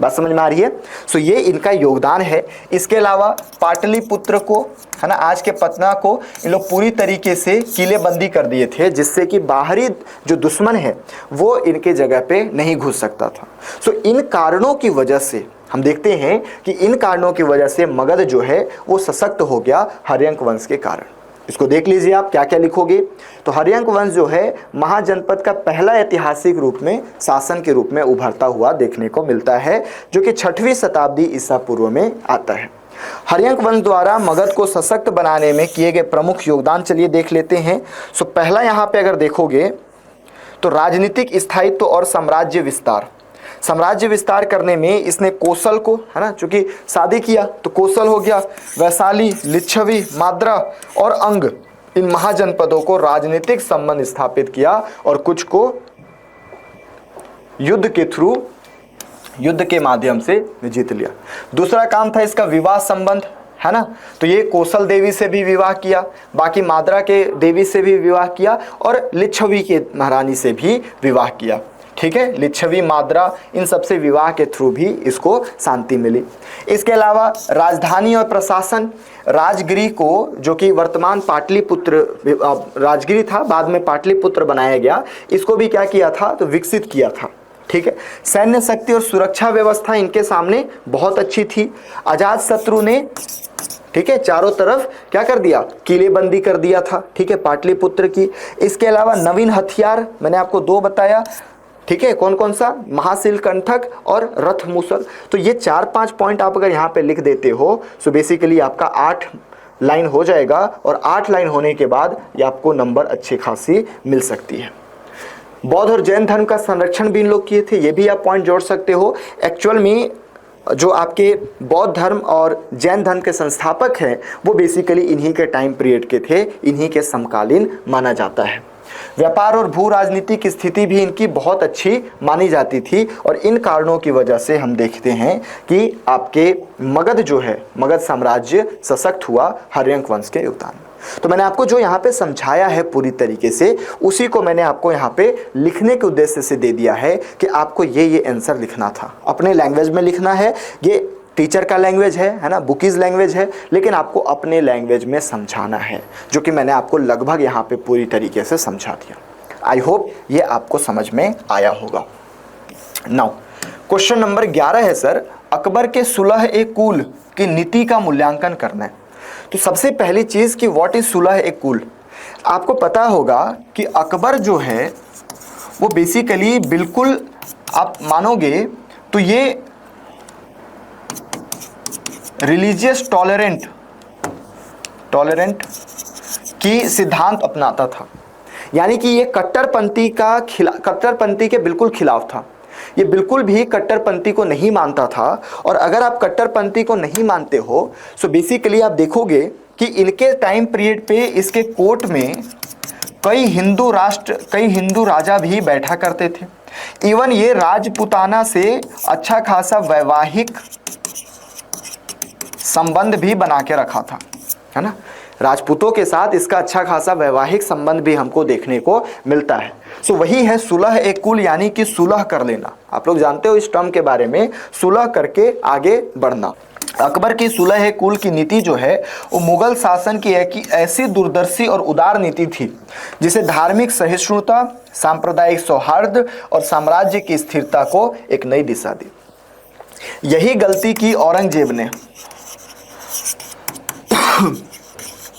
बात समझ में आ रही है। सो ये इनका योगदान है। इसके अलावा पाटलिपुत्र को, है ना, आज के पटना को इन लोग पूरी तरीके से किलेबंदी कर दिए थे, जिससे कि बाहरी जो दुश्मन है वो इनके जगह पे नहीं घुस सकता था। सो इन कारणों की वजह से हम देखते हैं कि इन कारणों की वजह से मगध जो है वो सशक्त हो गया हर्यंक वंश के कारण। इसको देख लीजिए आप क्या क्या लिखोगे। तो हर्यंक वंश जो है महाजनपद का पहला ऐतिहासिक रूप में शासन के रूप में उभरता हुआ देखने को मिलता है, जो कि 6वीं शताब्दी ईसा पूर्व में आता है। हर्यंक वंश द्वारा मगध को सशक्त बनाने में किए गए प्रमुख योगदान चलिए देख लेते हैं। सो पहला यहाँ पे अगर देखोगे तो राजनीतिक स्थायित्व और साम्राज्य विस्तार। साम्राज्य विस्तार करने में इसने कौशल को, है ना, चूंकि शादी किया तो कौशल हो गया, वैशाली, लिच्छवी, माद्रा और अंग, इन महाजनपदों को राजनीतिक संबंध स्थापित किया और कुछ को युद्ध के थ्रू, युद्ध के माध्यम से जीत लिया। दूसरा काम था इसका विवाह संबंध, है ना, तो ये कौशल देवी से भी विवाह किया, बाकी माद्रा के देवी से भी विवाह किया और लिच्छवी के महारानी से भी विवाह किया। ठीक है, लिच्छवी, माद्रा, इन सबसे विवाह के थ्रू भी इसको शांति मिली। इसके अलावा राजधानी और प्रशासन, राजगिरी को, जो कि वर्तमान पाटलिपुत्र राजगिरी था, बाद में पाटलिपुत्र बनाया गया, इसको भी क्या किया था, तो विकसित किया था। ठीक है, सैन्य शक्ति और सुरक्षा व्यवस्था इनके सामने बहुत अच्छी थी। अजात शत्रु ने, ठीक है, चारों तरफ क्या कर दिया, किलेबंदी कर दिया था, ठीक है, पाटलिपुत्र की। इसके अलावा नवीन हथियार मैंने आपको 2 बताया, ठीक है, कौन कौन सा, महाशील कंठक और रथ मूसल। तो ये 4-5 पॉइंट आप अगर यहाँ पे लिख देते हो सो बेसिकली आपका 8 लाइन हो जाएगा, और 8 लाइन होने के बाद ये आपको नंबर अच्छी खासी मिल सकती है। बौद्ध और जैन धर्म का संरक्षण भी इन लोग किए थे, ये भी आप पॉइंट जोड़ सकते हो। एक्चुअल में जो आपके बौद्ध धर्म और जैन धर्म के संस्थापक हैं वो बेसिकली इन्हीं के टाइम पीरियड के थे, इन्हीं के समकालीन माना जाता है। व्यापार और भू राजनीतिक स्थिति भी इनकी बहुत अच्छी मानी जाती थी, और इन कारणों की वजह से हम देखते हैं कि आपके मगध जो है, मगध साम्राज्य सशक्त हुआ हर्यंक वंश के योगदान। तो मैंने आपको जो यहाँ पे समझाया है पूरी तरीके से, उसी को मैंने आपको यहाँ पे लिखने के उद्देश्य से दे दिया है कि आपको ये आंसर लिखना था, अपने लैंग्वेज में लिखना है। ये टीचर का लैंग्वेज है ना, बुकीज लैंग्वेज है, लेकिन आपको अपने लैंग्वेज में समझाना है, जो कि मैंने आपको लगभग यहाँ पे पूरी तरीके से समझा दिया। आई होप ये आपको समझ में आया होगा। नाउ क्वेश्चन नंबर 11 है सर, अकबर के सुलह-ए-कुल की नीति का मूल्यांकन करना है। तो सबसे पहली चीज कि व्हाट इज सुलह-ए-कुल। आपको पता होगा कि अकबर जो है वो बेसिकली, बिल्कुल आप मानोगे तो ये रिलीजियस टॉलरेंट की सिद्धांत अपनाता था, यानी कि ये कट्टरपंथी के बिल्कुल खिलाफ था। ये बिल्कुल भी कट्टरपंथी को नहीं मानता था, और अगर आप कट्टरपंथी को नहीं मानते हो सो बेसिकली आप देखोगे कि इनके टाइम पीरियड पे इसके कोर्ट में कई हिंदू राजा भी बैठा करते थे। इवन ये राजपुताना से अच्छा खासा वैवाहिक संबंध भी बना के रखा था, है ना, राजपूतों के साथ इसका अच्छा खासा वैवाहिक संबंध भी हमको देखने को मिलता है। सो वही है सुलह-ए-कुल, यानी कि सुलह कर लेना। आप लोग जानते हो इस टर्म के बारे में, सुलह करके आगे बढ़ना। अकबर की सुलह-ए-कुल की नीति जो है वो मुगल शासन की एक ऐसी दूरदर्शी और उदार नीति थी जिसे धार्मिक सहिष्णुता, सांप्रदायिक सौहार्द और साम्राज्य की स्थिरता को एक नई दिशा दी। यही गलती की औरंगजेब ने,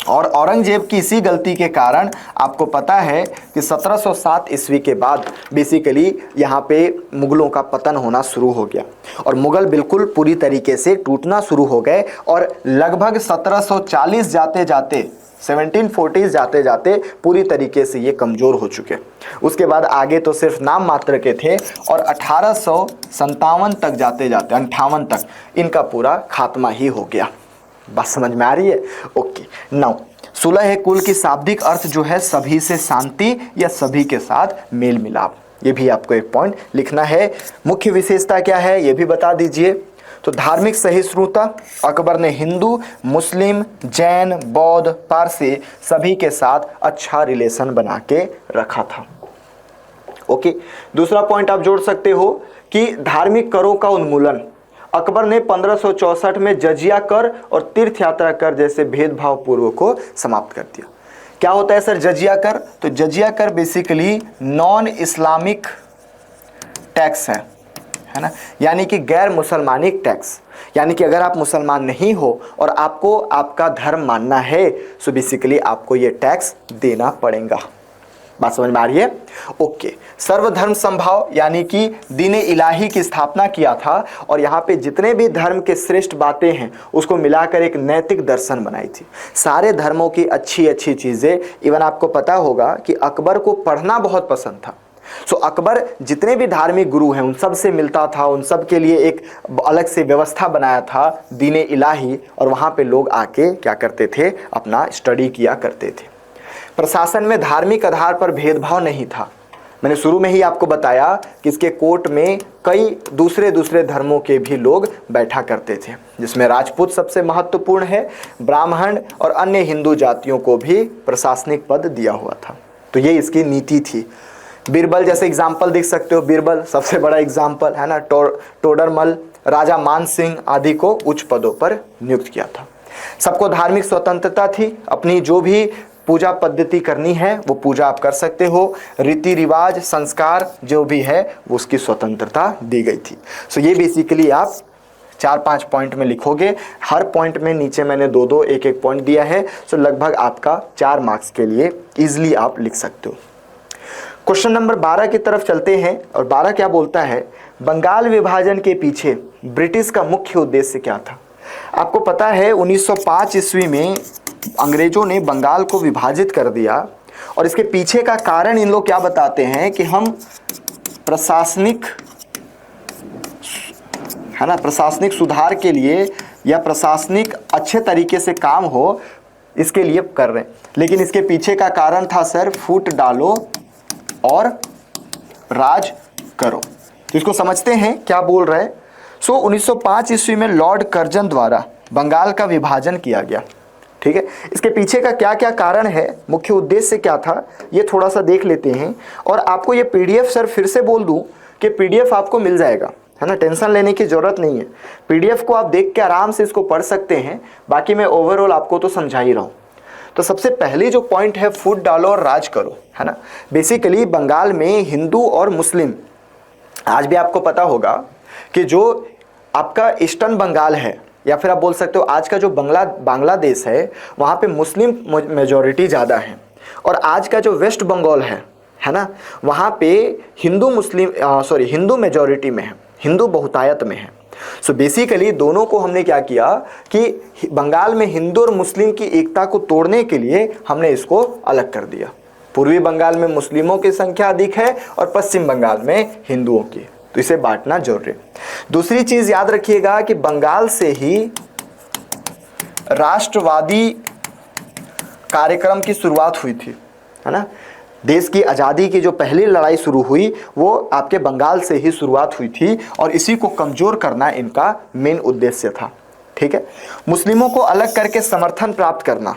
और औरंगजेब की इसी गलती के कारण आपको पता है कि 1707 ईस्वी के बाद बेसिकली यहाँ पे मुगलों का पतन होना शुरू हो गया, और मुगल बिल्कुल पूरी तरीके से टूटना शुरू हो गए, और लगभग 1740 जाते जाते 1740 जाते जाते पूरी तरीके से ये कमज़ोर हो चुके। उसके बाद आगे तो सिर्फ नाम मात्र के थे, और 1857 तक जाते जाते 58 तक इनका पूरा खात्मा ही हो गया। बात समझ में आ रही है? ओके। नाउ सुलह-ए-कुल की शाब्दिक अर्थ जो है सभी से शांति या सभी के साथ मेल मिलाप, ये भी आपको एक पॉइंट लिखना है। मुख्य विशेषता क्या है ये भी बता दीजिए। तो धार्मिक सहिष्णुता, अकबर ने हिंदू, मुस्लिम, जैन, बौद्ध, पारसी सभी के साथ अच्छा रिलेशन बना के रखा था। ओके। दूसरा पॉइंट आप जोड़ सकते हो कि धार्मिक करों का उन्मूलन, अकबर ने 1564 में जजिया कर और तीर्थ यात्रा कर जैसे भेदभाव पूर्व को समाप्त कर दिया। क्या होता है सर जजिया कर? तो जजिया कर बेसिकली नॉन इस्लामिक टैक्स है ना, यानी कि गैर मुसलमानी टैक्स, यानी कि अगर आप मुसलमान नहीं हो और आपको आपका धर्म मानना है सो बेसिकली आपको ये टैक्स देना पड़ेगा। बात समझ में आ रही है? ओके। सर्वधर्म संभाव यानी कि दीन-ए इलाही की स्थापना किया था और यहाँ पे जितने भी धर्म के श्रेष्ठ बातें हैं उसको मिलाकर एक नैतिक दर्शन बनाई थी। सारे धर्मों की अच्छी अच्छी चीज़ें, इवन आपको पता होगा कि अकबर को पढ़ना बहुत पसंद था। सो अकबर जितने भी धार्मिक गुरु हैं उन सब से मिलता था, उन सब के लिए एक अलग से व्यवस्था बनाया था दीन-ए इलाही, और वहाँ पे लोग आके क्या करते थे, अपना स्टडी किया करते थे। प्रशासन में धार्मिक आधार पर भेदभाव नहीं था। मैंने शुरू में ही आपको बताया कि इसके कोर्ट में कई दूसरे धर्मों के भी लोग बैठा करते थे, जिसमें राजपूत सबसे महत्वपूर्ण है, ब्राह्मण और अन्य हिंदू जातियों को भी प्रशासनिक पद दिया हुआ था। तो ये इसकी नीति थी। बीरबल जैसे एग्जाम्पल देख सकते हो, बीरबल सबसे बड़ा एग्जाम्पल है ना। टोडरमल, राजा मान सिंह आदि को उच्च पदों पर नियुक्त किया था। सबको धार्मिक स्वतंत्रता थी, अपनी जो भी पूजा पद्धति करनी है वो पूजा आप कर सकते हो, रीति रिवाज संस्कार जो भी है वो उसकी स्वतंत्रता दी गई थी। सो ये बेसिकली आप 4-5 पॉइंट में लिखोगे, हर पॉइंट में नीचे मैंने 2-2 1-1 पॉइंट दिया है। सो लगभग आपका 4 मार्क्स के लिए इजीली आप लिख सकते हो। क्वेश्चन नंबर 12 की तरफ चलते हैं और 12 क्या बोलता है, बंगाल विभाजन के पीछे ब्रिटिश का मुख्य उद्देश्य क्या था। आपको पता है 1905 ईस्वी में अंग्रेजों ने बंगाल को विभाजित कर दिया और इसके पीछे का कारण इन लोग क्या बताते हैं कि हम प्रशासनिक, है ना, प्रशासनिक सुधार के लिए या प्रशासनिक अच्छे तरीके से काम हो इसके लिए कर रहे हैं। लेकिन इसके पीछे का कारण था सर, फूट डालो और राज करो। तो इसको समझते हैं क्या बोल रहे हैं। 1905 ईस्वी में लॉर्ड कर्जन द्वारा बंगाल का विभाजन किया गया। ठीक है, इसके पीछे का क्या क्या कारण है, मुख्य उद्देश्य क्या था, ये थोड़ा सा देख लेते हैं। और आपको ये पीडीएफ सर फिर से बोल दूं कि पीडीएफ आपको मिल जाएगा, है ना, टेंशन लेने की जरूरत नहीं है। पीडीएफ को आप देख के आराम से इसको पढ़ सकते हैं। बाकी मैं ओवरऑल आपको तो समझा ही रहा हूँ। तो सबसे पहले जो पॉइंट है, फूट डालो और राज करो, है ना। बेसिकली बंगाल में हिंदू और मुस्लिम, आज भी आपको पता होगा कि जो आपका ईस्टर्न बंगाल है या फिर आप बोल सकते हो आज का जो बांग्लादेश है, वहाँ पे मुस्लिम मेजॉरिटी ज़्यादा है। और आज का जो वेस्ट बंगाल है ना, वहाँ पे हिंदू मेजॉरिटी में है, हिंदू बहुतायत में है। सो बेसिकली दोनों को हमने क्या किया कि बंगाल में हिंदू और मुस्लिम की एकता को तोड़ने के लिए हमने इसको अलग कर दिया। पूर्वी बंगाल में मुस्लिमों की संख्या अधिक है और पश्चिम बंगाल में हिंदुओं की, तो इसे बांटना जरूरी है। दूसरी चीज याद रखिएगा कि बंगाल से ही राष्ट्रवादी कार्यक्रम की शुरुआत हुई थी, है ना। देश की आज़ादी की जो पहली लड़ाई शुरू हुई वो आपके बंगाल से ही शुरुआत हुई थी और इसी को कमज़ोर करना इनका मेन उद्देश्य था। ठीक है, मुस्लिमों को अलग करके समर्थन प्राप्त करना,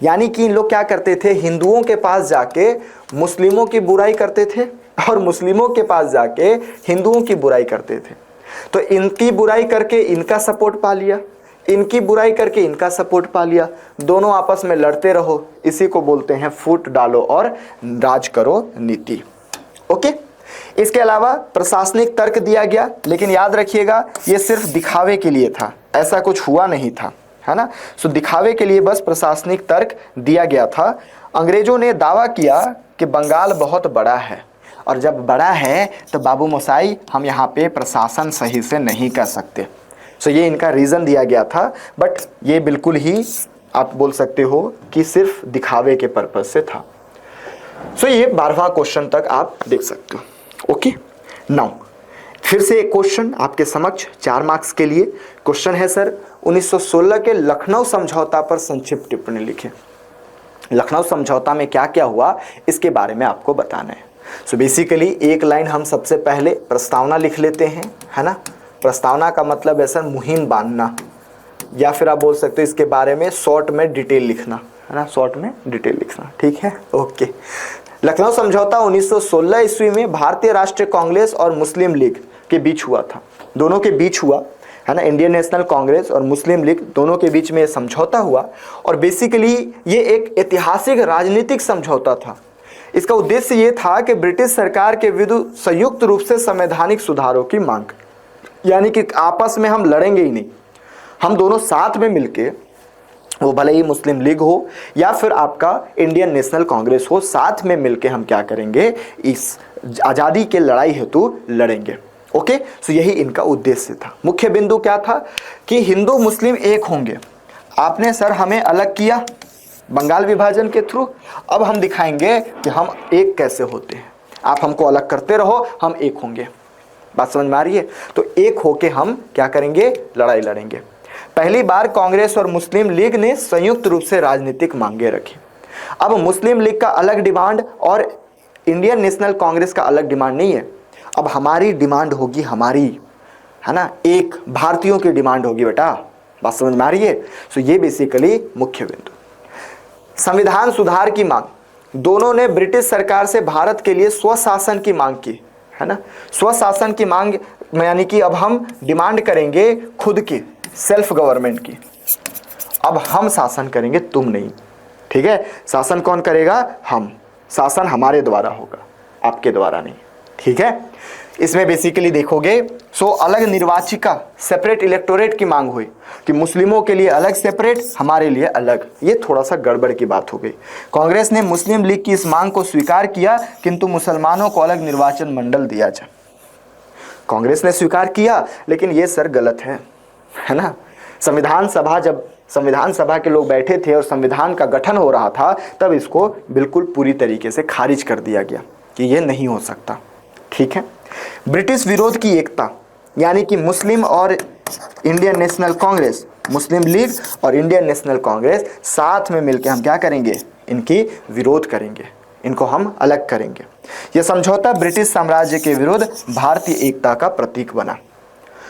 यानी कि इन लोग क्या करते थे, हिंदुओं के पास जाके मुस्लिमों की बुराई करते थे और मुस्लिमों के पास जाके हिंदुओं की बुराई करते थे। तो इनकी बुराई करके इनका सपोर्ट पा लिया, इनकी बुराई करके इनका सपोर्ट पा लिया, दोनों आपस में लड़ते रहो। इसी को बोलते हैं फूट डालो और राज करो नीति। ओके, इसके अलावा प्रशासनिक तर्क दिया गया, लेकिन याद रखिएगा ये सिर्फ दिखावे के लिए था, ऐसा कुछ हुआ नहीं था, है ना। सो दिखावे के लिए बस प्रशासनिक तर्क दिया गया था। अंग्रेजों ने दावा किया कि बंगाल बहुत बड़ा है और जब बड़ा है तो बाबू मोसाई हम यहाँ पे प्रशासन सही से नहीं कर सकते। सो ये इनका रीज़न दिया गया था, बट ये बिल्कुल ही आप बोल सकते हो कि सिर्फ दिखावे के पर्पज से था। सो ये 12वां क्वेश्चन तक आप देख सकते हो। ओके, नाउ फिर से एक क्वेश्चन आपके समक्ष 4 मार्क्स के लिए। क्वेश्चन है सर, 1916 के लखनऊ समझौता पर संक्षिप्त टिप्पणी लिखें। लखनऊ समझौता में क्या क्या हुआ इसके बारे में आपको बताना है। सो बेसिकली एक लाइन हम सबसे पहले प्रस्तावना लिख लेते हैं, है ना। प्रस्तावना का मतलब है सर मुहिम बांधना, या फिर आप बोल सकते हो इसके बारे में शॉर्ट में डिटेल लिखना, है ना, शॉर्ट में डिटेल लिखना। ठीक है, ओके। लखनऊ समझौता 1916 ईस्वी में भारतीय राष्ट्रीय कांग्रेस और मुस्लिम लीग के बीच हुआ था, दोनों के बीच हुआ, है ना। इंडियन नेशनल कांग्रेस और मुस्लिम लीग दोनों के बीच में ये समझौता हुआ और बेसिकली ये एक ऐतिहासिक राजनीतिक समझौता था। इसका उद्देश्य ये था कि ब्रिटिश सरकार के विरुद्ध संयुक्त रूप से संवैधानिक सुधारों की मांग, यानी कि आपस में हम लड़ेंगे ही नहीं, हम दोनों साथ में मिलके, वो भले ही मुस्लिम लीग हो या फिर आपका इंडियन नेशनल कांग्रेस हो, साथ में मिलके हम क्या करेंगे, इस आज़ादी के लड़ाई हेतु लड़ेंगे। ओके, सो यही इनका उद्देश्य था। मुख्य बिंदु क्या था कि हिंदू मुस्लिम एक होंगे। आपने सर हमें अलग किया बंगाल विभाजन के थ्रू, अब हम दिखाएंगे कि हम एक कैसे होते हैं। आप हमको अलग करते रहो, हम एक होंगे। बात समझ में आ रही है? तो एक होके हम क्या करेंगे, लड़ाई लड़ेंगे। पहली बार कांग्रेस और मुस्लिम लीग ने संयुक्त रूप से राजनीतिक मांगे रखी। अब मुस्लिम लीग का अलग डिमांड और इंडियन नेशनल कांग्रेस का अलग डिमांड नहीं है। अब हमारी डिमांड होगी, हमारी, है ना, एक भारतीयों की डिमांड होगी बेटा। बात समझ में आ रही है? सो ये बेसिकली मुख्य बिंदु। संविधान सुधार की मांग, दोनों ने ब्रिटिश सरकार से भारत के लिए स्वशासन की मांग की, है ना। स्वशासन की मांग यानी कि अब हम डिमांड करेंगे खुद की, सेल्फ गवर्नमेंट की। अब हम शासन करेंगे, तुम नहीं, ठीक है। शासन कौन करेगा? हम। शासन हमारे द्वारा होगा, आपके द्वारा नहीं, ठीक है। इसमें बेसिकली देखोगे सो अलग निर्वाचिका, सेपरेट इलेक्टोरेट की मांग हुई कि मुस्लिमों के लिए अलग सेपरेट, हमारे लिए अलग। ये थोड़ा सा गड़बड़ की बात हो गई। कांग्रेस ने मुस्लिम लीग की इस मांग को स्वीकार किया, किंतु मुसलमानों को अलग निर्वाचन मंडल दिया जाए। कांग्रेस ने स्वीकार किया, लेकिन ये सर गलत है ना। संविधान सभा, जब संविधान सभा के लोग बैठे थे और संविधान का गठन हो रहा था, तब इसको बिल्कुल पूरी तरीके से खारिज कर दिया गया कि ये नहीं हो सकता, ठीक है। ब्रिटिश विरोध की एकता, यानी कि मुस्लिम और इंडियन नेशनल कांग्रेस, मुस्लिम लीग और इंडियन नेशनल कांग्रेस साथ में मिलकर हम क्या करेंगे, इनकी विरोध करेंगे, इनको हम अलग करेंगे। यह समझौता ब्रिटिश साम्राज्य के विरुद्ध भारतीय एकता का प्रतीक बना।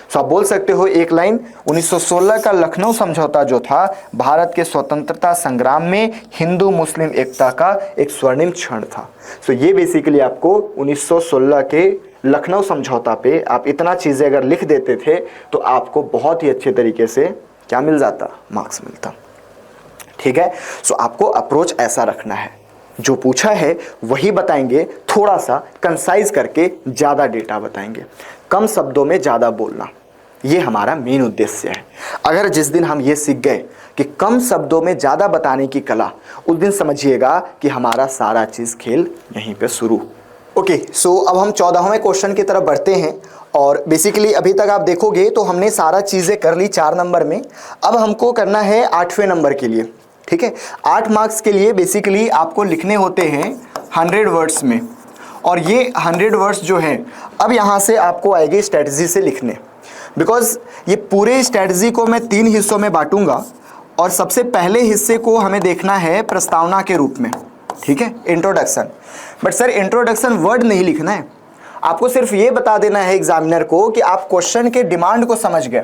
तो आप बोल सकते हो एक लाइन, 1916 का लखनऊ समझौता जो था भारत के स्वतंत्रता संग्राम में हिंदू मुस्लिम एकता का एक स्वर्णिम क्षण था। तो ये बेसिकली आपको 1916 के लखनऊ समझौता पे आप इतना चीज़ें अगर लिख देते थे तो आपको बहुत ही अच्छे तरीके से क्या मिल जाता, मार्क्स मिलता, ठीक है। सो आपको अप्रोच ऐसा रखना है, जो पूछा है वही बताएंगे, थोड़ा सा कंसाइज करके ज़्यादा डेटा बताएंगे, कम शब्दों में ज़्यादा बोलना, ये हमारा मेन उद्देश्य है। अगर जिस दिन हम ये सीख गए कि कम शब्दों में ज़्यादा बताने की कला, उस दिन समझिएगा कि हमारा सारा चीज़ खेल यहीं पे शुरू। ओके, सो अब हम 14वें क्वेश्चन की तरफ बढ़ते हैं। और बेसिकली अभी तक आप देखोगे तो हमने सारा चीज़ें कर ली 4 नंबर में। अब हमको करना है 8वें नंबर के लिए, ठीक है। 8 मार्क्स के लिए बेसिकली आपको लिखने होते हैं 100 वर्ड्स में, और ये 100 वर्ड्स जो हैं अब यहाँ से आपको आएगी स्ट्रेटजी से लिखने। बिकॉज ये पूरे स्ट्रेटजी को मैं 3 हिस्सों में बांटूंगा, और सबसे पहले हिस्से को हमें देखना है प्रस्तावना के रूप में, ठीक है, introduction. But sir introduction word नहीं लिखना है, आपको सिर्फ ये बता देना है एग्जामिनर को कि आप क्वेश्चन के डिमांड को समझ गए,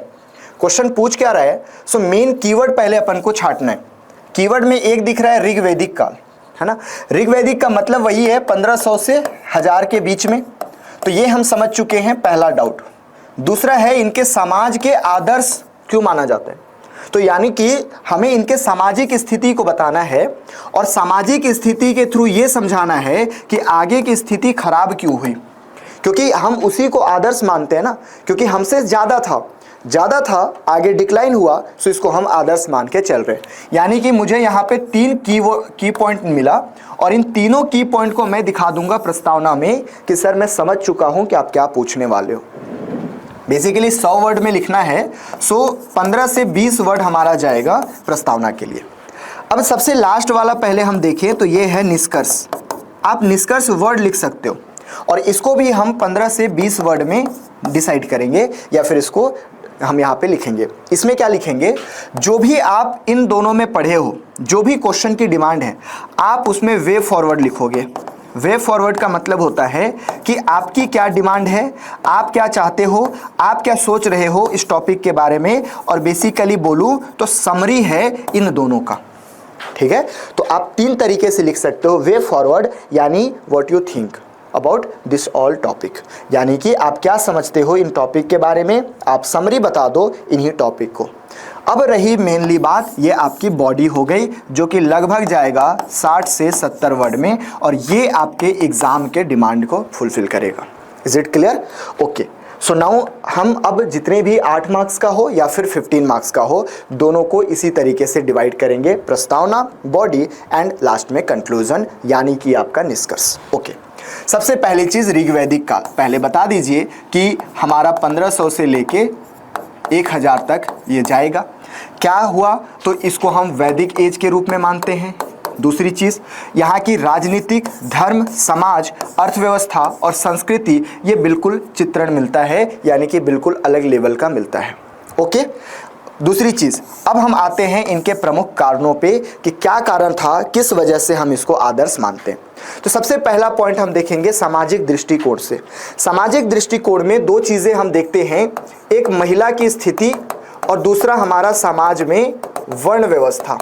क्वेश्चन पूछ क्या रहा है। सो मेन कीवर्ड पहले अपन को छांटना है। कीवर्ड में एक दिख रहा है ऋग्वैदिक काल, है ना। ऋग्वैदिक का मतलब वही है 1500 से 1000 के बीच में, तो ये हम समझ चुके हैं, पहला डाउट। दूसरा है इनके समाज के आदर्श क्यों माना जाता है, तो यानी कि हमें इनके सामाजिक स्थिति को बताना है, और सामाजिक स्थिति के थ्रू ये समझाना है कि आगे की स्थिति खराब क्यों हुई, क्योंकि हम उसी को आदर्श मानते हैं ना, क्योंकि हमसे ज़्यादा था आगे डिक्लाइन हुआ, सो इसको हम आदर्श मान के चल रहे हैं। यानी कि मुझे यहाँ पे 3 की पॉइंट मिला, और इन तीनों की पॉइंट को मैं दिखा दूंगा प्रस्तावना में कि सर मैं समझ चुका हूँ कि आप क्या पूछने वाले हो। बेसिकली 100 वर्ड में लिखना है, सो 15 से 20 वर्ड हमारा जाएगा प्रस्तावना के लिए। अब सबसे लास्ट वाला पहले हम देखें तो ये है निष्कर्ष। आप निष्कर्ष वर्ड लिख सकते हो, और इसको भी हम 15 से 20 वर्ड में डिसाइड करेंगे, या फिर इसको हम यहाँ पे लिखेंगे। इसमें क्या लिखेंगे, जो भी आप इन दोनों में पढ़े हो, जो भी क्वेश्चन की डिमांड है, आप उसमें वे फॉरवर्ड लिखोगे। वे फॉरवर्ड का मतलब होता है कि आपकी क्या डिमांड है, आप क्या चाहते हो, आप क्या सोच रहे हो इस टॉपिक के बारे में, और बेसिकली बोलूँ तो समरी है इन दोनों का, ठीक है। तो आप 3 तरीके से लिख सकते हो। वे फॉरवर्ड यानी what you think about this all topic, यानी कि आप क्या समझते हो इन टॉपिक के बारे में, आप समरी बता दो इन्हीं टॉपिक को। अब रही मेनली बात, ये आपकी बॉडी हो गई, जो कि लगभग जाएगा 60 से 70 वर्ड में, और ये आपके एग्जाम के डिमांड को फुलफिल करेगा। Is it clear? Okay, so now हम अब जितने भी 8 मार्क्स का हो या फिर 15 मार्क्स का हो, दोनों को इसी तरीके से डिवाइड करेंगे, प्रस्तावना, बॉडी एंड लास्ट में कंक्लूजन, यानी कि आपका निष्कर्ष। ओके, सबसे पहली चीज ऋग्वैदिक काल। पहले बता दीजिए कि हमारा 1500 से लेके 1000 तक ये जाएगा। क्या हुआ, तो इसको हम वैदिक एज के रूप में मानते हैं। दूसरी चीज, यहाँ की राजनीतिक, धर्म, समाज, अर्थव्यवस्था और संस्कृति, ये बिल्कुल चित्रण मिलता है, यानी कि बिल्कुल अलग लेवल का मिलता है। ओके, दूसरी चीज, अब हम आते हैं इनके प्रमुख कारणों पे कि क्या कारण था, किस वजह से हम इसको आदर्श मानते हैं। तो सबसे पहला पॉइंट हम देखेंगे सामाजिक दृष्टिकोण से। सामाजिक दृष्टिकोण में दो चीजें हम देखते हैं, एक महिला की स्थिति और दूसरा हमारा समाज में वर्ण व्यवस्था।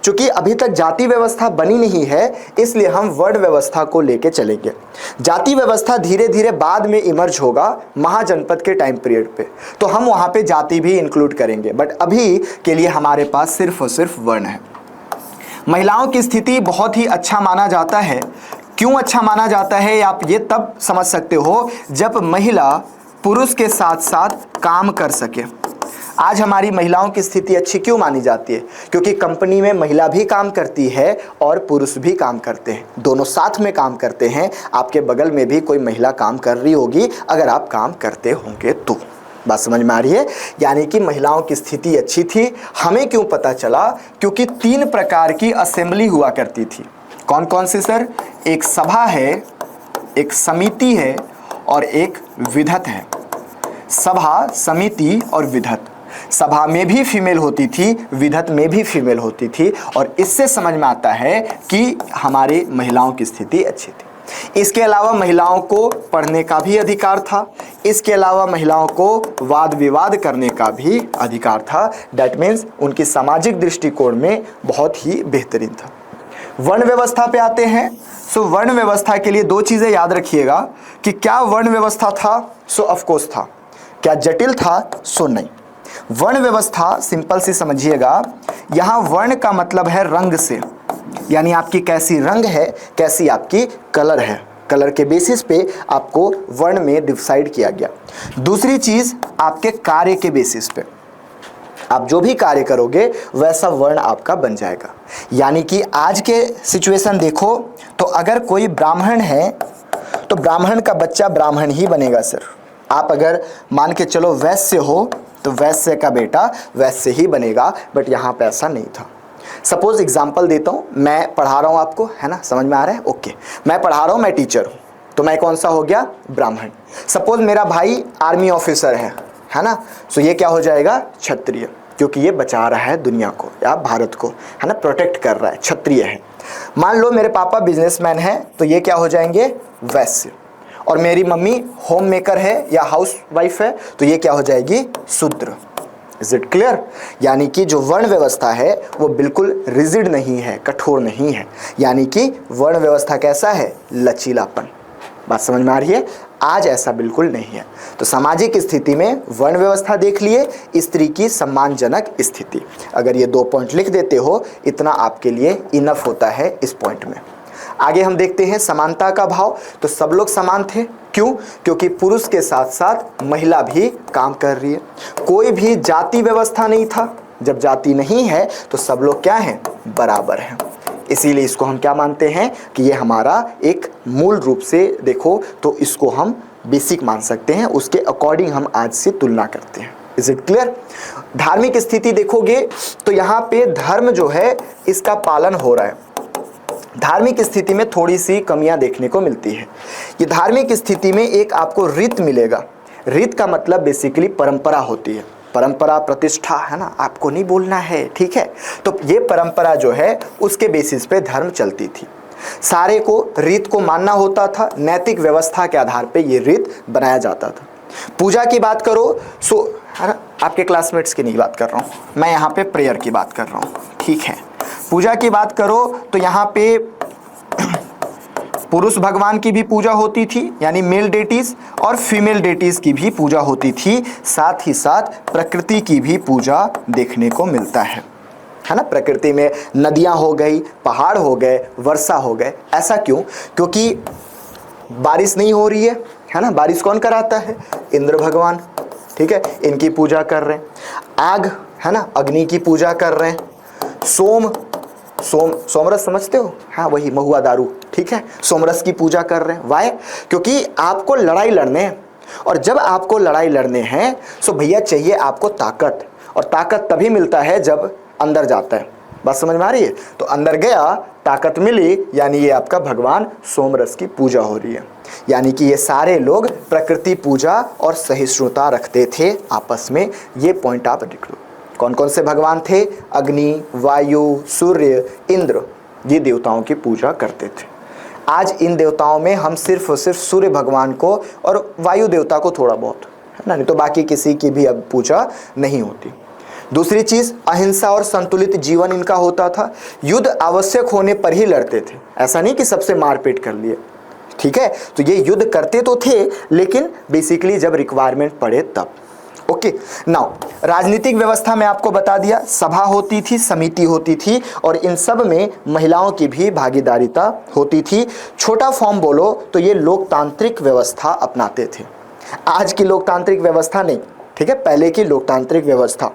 चूंकि अभी तक जाति व्यवस्था बनी नहीं है, इसलिए हम वर्ण व्यवस्था को लेके चलेंगे। जाति व्यवस्था धीरे धीरे बाद में इमर्ज होगा महाजनपद के टाइम पीरियड पे, तो हम वहां पे जाति भी इंक्लूड करेंगे, बट अभी के लिए हमारे पास सिर्फ और सिर्फ वर्ण है। महिलाओं की स्थिति बहुत ही अच्छा माना जाता है। क्यों अच्छा माना जाता है, आप ये तब समझ सकते हो जब महिला पुरुष के साथ साथ काम कर सके। आज हमारी महिलाओं की स्थिति अच्छी क्यों मानी जाती है, क्योंकि कंपनी में महिला भी काम करती है और पुरुष भी काम करते हैं, दोनों साथ में काम करते हैं। आपके बगल में भी कोई महिला काम कर रही होगी अगर आप काम करते होंगे तो। बात समझ में आ रही है, यानी कि महिलाओं की स्थिति अच्छी थी। हमें क्यों पता चला, क्योंकि 3 प्रकार की असेंबली हुआ करती थी। कौन कौन सी सर, एक सभा है, एक समिति है और एक विधत है। सभा, समिति और विधत। सभा में भी फीमेल होती थी, विधत में भी फीमेल होती थी, और इससे समझ में आता है कि हमारी महिलाओं की स्थिति अच्छी थी। इसके अलावा महिलाओं को पढ़ने का भी अधिकार था, इसके अलावा महिलाओं को वाद विवाद करने का भी अधिकार था। दैट मीन्स उनकी सामाजिक दृष्टिकोण में बहुत ही बेहतरीन था। वर्ण व्यवस्था पे आते हैं। सो वर्ण व्यवस्था के लिए 2 चीजें याद रखिएगा कि क्या वर्ण व्यवस्था था, सो ऑफकोर्स था। क्या जटिल था, सो नहीं। वर्ण व्यवस्था सिंपल सी समझिएगा, यहां वर्ण का मतलब है रंग से, यानी आपकी कैसी रंग है, कैसी आपकी कलर है, कलर के बेसिस पे आपको वर्ण में डिसाइड किया गया। दूसरी चीज, आपके कार्य के बेसिस पे, आप जो भी कार्य करोगे वैसा वर्ण आपका बन जाएगा। यानी कि आज के सिचुएशन देखो तो अगर कोई ब्राह्मण है तो ब्राह्मण का बच्चा ब्राह्मण ही बनेगा सर। आप अगर मान के चलो वैश्य हो तो वैश्य का बेटा वैश्य ही बनेगा, बट यहाँ पे ऐसा नहीं था। सपोज एग्जांपल देता हूँ, मैं पढ़ा रहा हूँ आपको, है ना, समझ में आ रहा है? ओके, मैं पढ़ा रहा हूँ, मैं टीचर हूँ, तो मैं कौन सा हो गया, ब्राह्मण। सपोज मेरा भाई आर्मी ऑफिसर है ना, सो ये क्या हो जाएगा, क्षत्रिय, क्योंकि ये बचा रहा है दुनिया को या भारत को, है ना, प्रोटेक्ट कर रहा है, क्षत्रिय है। मान लो मेरे पापा बिजनेसमैन है, तो ये क्या हो जाएंगे, वैश्य। और मेरी मम्मी होम मेकर है या हाउस वाइफ है, तो ये क्या हो जाएगी, शूद्र। Is it clear? यानी कि जो वर्ण व्यवस्था है वो बिल्कुल रिजिड नहीं है, कठोर नहीं है, यानी कि वर्ण व्यवस्था कैसा है, लचीलापन। बात समझ में आ रही है? आज ऐसा बिल्कुल नहीं है। तो सामाजिक स्थिति में वर्ण व्यवस्था देख लिए, स्त्री की सम्मानजनक स्थिति। अगर ये 2 पॉइंट लिख देते हो, इतना आपके लिए इनफ होता है इस पॉइंट में। आगे हम देखते हैं समानता का भाव। तो सब लोग समान थे, क्यों? क्योंकि पुरुष के साथ साथ महिला भी काम कर रही है। कोई भी जाति व्यवस्था नहीं था। जब जाति नहीं है तो सब लोग क्या हैं, बराबर हैं। इसीलिए इसको हम क्या मानते हैं कि ये हमारा एक मूल रूप से देखो तो इसको हम बेसिक मान सकते हैं, उसके अकॉर्डिंग हम आज से तुलना करते हैं। Is it clear? धार्मिक स्थिति देखोगे तो यहाँ पे धर्म जो है इसका पालन हो रहा है। धार्मिक स्थिति में थोड़ी सी कमियां देखने को मिलती है। ये धार्मिक स्थिति में एक आपको रीत मिलेगा। रीत का मतलब बेसिकली परंपरा होती है, परंपरा प्रतिष्ठा, है ना, आपको नहीं बोलना है, ठीक है। तो ये परंपरा जो है उसके बेसिस पे धर्म चलती थी। सारे को रीत को मानना होता था, नैतिक व्यवस्था के आधार पे ये रीत बनाया जाता था। पूजा की बात करो सो, है ना, आपके क्लासमेट्स की नहीं बात कर रहा हूँ मैं, यहाँ पे प्रेयर की बात कर रहा हूँ, ठीक है। पूजा की बात करो तो यहाँ पे पुरुष भगवान की भी पूजा होती थी, यानी मेल डेटीज, और फीमेल डेटीज की भी पूजा होती थी। साथ ही साथ प्रकृति की भी पूजा देखने को मिलता है ना। प्रकृति में नदियाँ हो गई, पहाड़ हो गए, वर्षा हो गए। ऐसा क्यों? क्योंकि बारिश नहीं हो रही है है ना। बारिश कौन कराता है? इंद्र भगवान, ठीक है, इनकी पूजा कर रहे हैं। आग, है ना, अग्नि की पूजा कर रहे हैं। सोमरस समझते हो? हाँ, वही महुआ दारू, ठीक है, सोमरस की पूजा कर रहे हैं। वाय? क्योंकि आपको लड़ाई लड़ने हैं, और जब आपको लड़ाई लड़ने हैं तो भैया चाहिए आपको ताकत, और ताकत तभी मिलता है जब अंदर जाता है। बात समझ में आ रही है? तो अंदर गया, ताकत मिली, यानी ये आपका भगवान सोमरस की पूजा हो रही है। यानी कि ये सारे लोग प्रकृति पूजा और सहिष्णुता रखते थे आपस में। ये पॉइंट आप लिख लो। कौन कौन से भगवान थे? अग्नि, वायु, सूर्य, इंद्र, ये देवताओं की पूजा करते थे। आज इन देवताओं में हम सिर्फ और सिर्फ सूर्य भगवान को और वायु देवता को थोड़ा बहुत, है ना, नहीं तो बाकी किसी की भी अब पूजा नहीं होती। दूसरी चीज, अहिंसा और संतुलित जीवन इनका होता था। युद्ध आवश्यक होने पर ही लड़ते थे, ऐसा नहीं कि सबसे मारपीट कर लिए, ठीक है। तो ये युद्ध करते तो थे, लेकिन बेसिकली जब रिक्वायरमेंट पड़े तब। ओके नाउ, राजनीतिक व्यवस्था में आपको बता दिया, सभा होती थी, समिति होती थी, और इन सब में महिलाओं की भी भागीदारिता होती थी। छोटा फॉर्म बोलो तो ये लोकतांत्रिक व्यवस्था अपनाते थे। आज की लोकतांत्रिक व्यवस्था नहीं, ठीक है, पहले की लोकतांत्रिक व्यवस्था।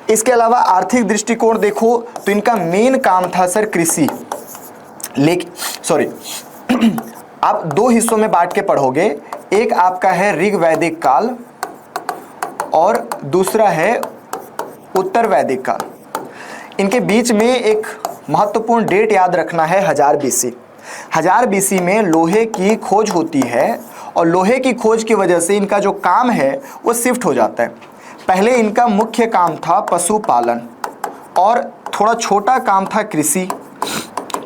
इसके अलावा आर्थिक दृष्टिकोण देखो तो इनका मेन काम था सर कृषि। आप दो हिस्सों में बांट के पढ़ोगे, एक आपका है ऋग वैदिक काल और दूसरा है उत्तर वैदिक काल। इनके बीच में एक महत्वपूर्ण डेट याद रखना है, 1000 BC। 1000 BC में लोहे की खोज होती है, और लोहे की खोज की वजह से इनका जो काम है वो शिफ्ट हो जाता है। पहले इनका मुख्य काम था पशुपालन और थोड़ा छोटा काम था कृषि,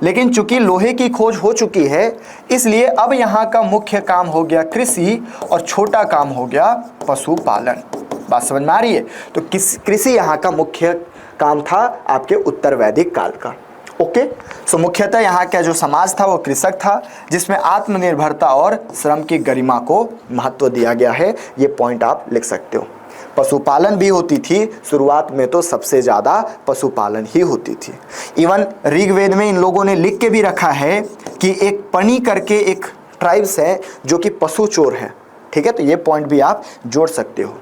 लेकिन चूंकि लोहे की खोज हो चुकी है इसलिए अब यहाँ का मुख्य काम हो गया कृषि और छोटा काम हो गया पशुपालन। बात समझ में आ रही है? तो कृषि यहाँ का मुख्य काम था आपके उत्तर वैदिक काल का। ओके, सो मुख्यतः यहाँ का जो समाज था वो कृषक था, जिसमें आत्मनिर्भरता और श्रम की गरिमा को महत्व दिया गया है। ये पॉइंट आप लिख सकते हो। पशुपालन भी होती थी, शुरुआत में तो सबसे ज़्यादा पशुपालन ही होती थी। इवन ऋग्वेद में इन लोगों ने लिख के भी रखा है कि एक पनी करके एक ट्राइब्स है जो कि पशु चोर है, ठीक है। तो ये पॉइंट भी आप जोड़ सकते हो।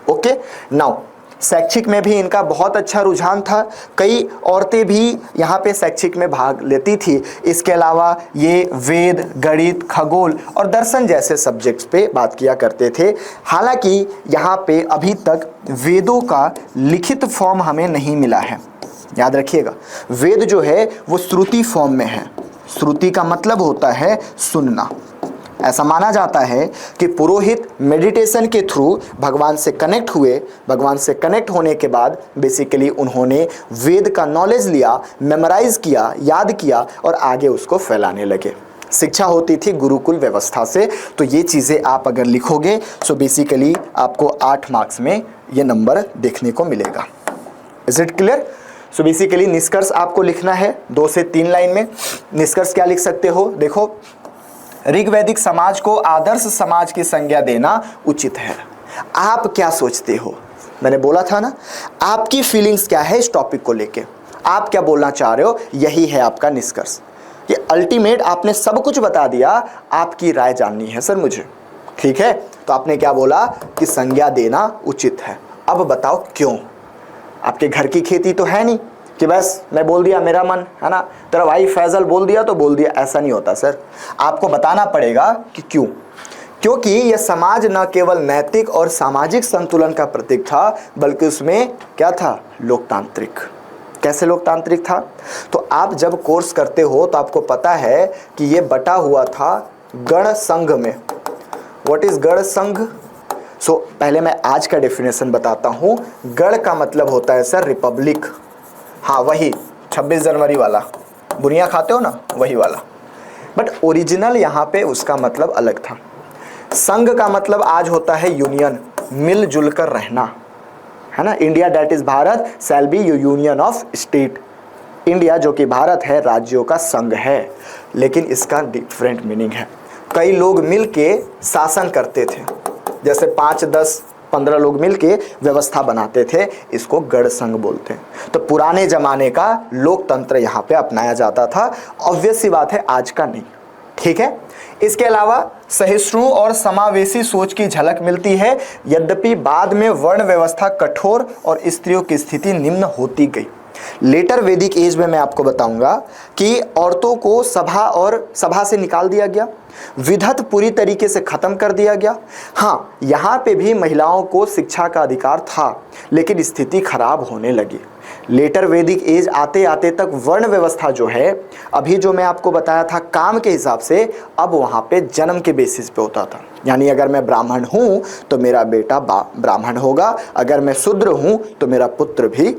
ओके नाउ, शैक्षिक में भी इनका बहुत अच्छा रुझान था। कई औरतें भी यहाँ पे शैक्षिक में भाग लेती थी। इसके अलावा ये वेद, गणित, खगोल और दर्शन जैसे सब्जेक्ट्स पे बात किया करते थे। हालांकि यहाँ पे अभी तक वेदों का लिखित फॉर्म हमें नहीं मिला है, याद रखिएगा। वेद जो है वो श्रुति फॉर्म में है। श्रुति का मतलब होता है सुनना। ऐसा माना जाता है कि पुरोहित मेडिटेशन के थ्रू भगवान से कनेक्ट हुए। भगवान से कनेक्ट होने के बाद बेसिकली उन्होंने वेद का नॉलेज लिया, मेमोराइज किया, याद किया और आगे उसको फैलाने लगे। शिक्षा होती थी गुरुकुल व्यवस्था से। तो ये चीज़ें आप अगर लिखोगे सो बेसिकली आपको 8 मार्क्स में ये नंबर देखने को मिलेगा। Is it clear? So basically निष्कर्ष आपको लिखना है 2 से 3 लाइन में। निष्कर्ष क्या लिख सकते हो? देखो, ऋग्वैदिक समाज को आदर्श समाज की संज्ञा देना उचित है। आप क्या सोचते हो? मैंने बोला था ना, आपकी फीलिंग्स क्या है इस टॉपिक को लेके, आप क्या बोलना चाह रहे हो, यही है आपका निष्कर्ष। ये अल्टीमेट आपने सब कुछ बता दिया, आपकी राय जाननी है सर मुझे, ठीक है। तो आपने क्या बोला कि संज्ञा देना उचित है। अब बताओ क्यों? आपके घर की खेती तो है नहीं कि बस मैं बोल दिया मेरा मन, है ना, तेरा भाई फैजल बोल दिया तो बोल दिया, ऐसा नहीं होता सर। आपको बताना पड़ेगा कि क्यों। क्योंकि यह समाज न केवल नैतिक और सामाजिक संतुलन का प्रतीक था, बल्कि उसमें क्या था? लोकतांत्रिक। कैसे लोकतांत्रिक था? तो आप जब कोर्स करते हो तो आपको पता है कि यह बटा हुआ था गण संघ में। व्हाट इज गण संघ? सो पहले मैं आज का डेफिनेशन बताता हूं। गण का मतलब होता है सर रिपब्लिक। हाँ, वही 26 जनवरी वाला, बुनिया खाते हो ना, वही वाला। बट ओरिजिनल यहाँ पे उसका मतलब अलग था। संघ का मतलब आज होता है यूनियन, मिलजुल कर रहना, है ना। India that is Bharat shall be union of state. India जो कि भारत है, राज्यों का संघ है, लेकिन इसका डिफरेंट मीनिंग है। कई लोग मिल के शासन करते थे, जैसे 5, 10, 15 लोग मिलके व्यवस्था बनाते थे, इसको गण संघ बोलते हैं। तो पुराने जमाने का लोकतंत्र यहाँ पे अपनाया जाता था। ऑब्वियस सी बात है, आज का नहीं। ठीक है। इसके अलावा सहिष्णु और समावेशी सोच की झलक मिलती है, यद्यपि बाद में वर्ण व्यवस्था कठोर और स्त्रियों की स्थिति निम्न होती गई। लेटर वैदिक एज में मैं आपको बताऊंगा कि औरतों को सभा से निकाल दिया गया, विधत पूरी तरीके से खत्म कर दिया गया। हाँ, यहाँ पे भी महिलाओं को शिक्षा का अधिकार था, लेकिन स्थिति खराब होने लगी। लेटर वैदिक एज आते आते तक वर्ण व्यवस्था जो है, अभी जो मैं आपको बताया था काम के हिसाब से, अब वहाँ पे जन्म के बेसिस पे होता था। यानी अगर मैं ब्राह्मण हूँ तो मेरा बेटा ब्राह्मण होगा, अगर मैं शूद्र हूँ तो मेरा पुत्र भी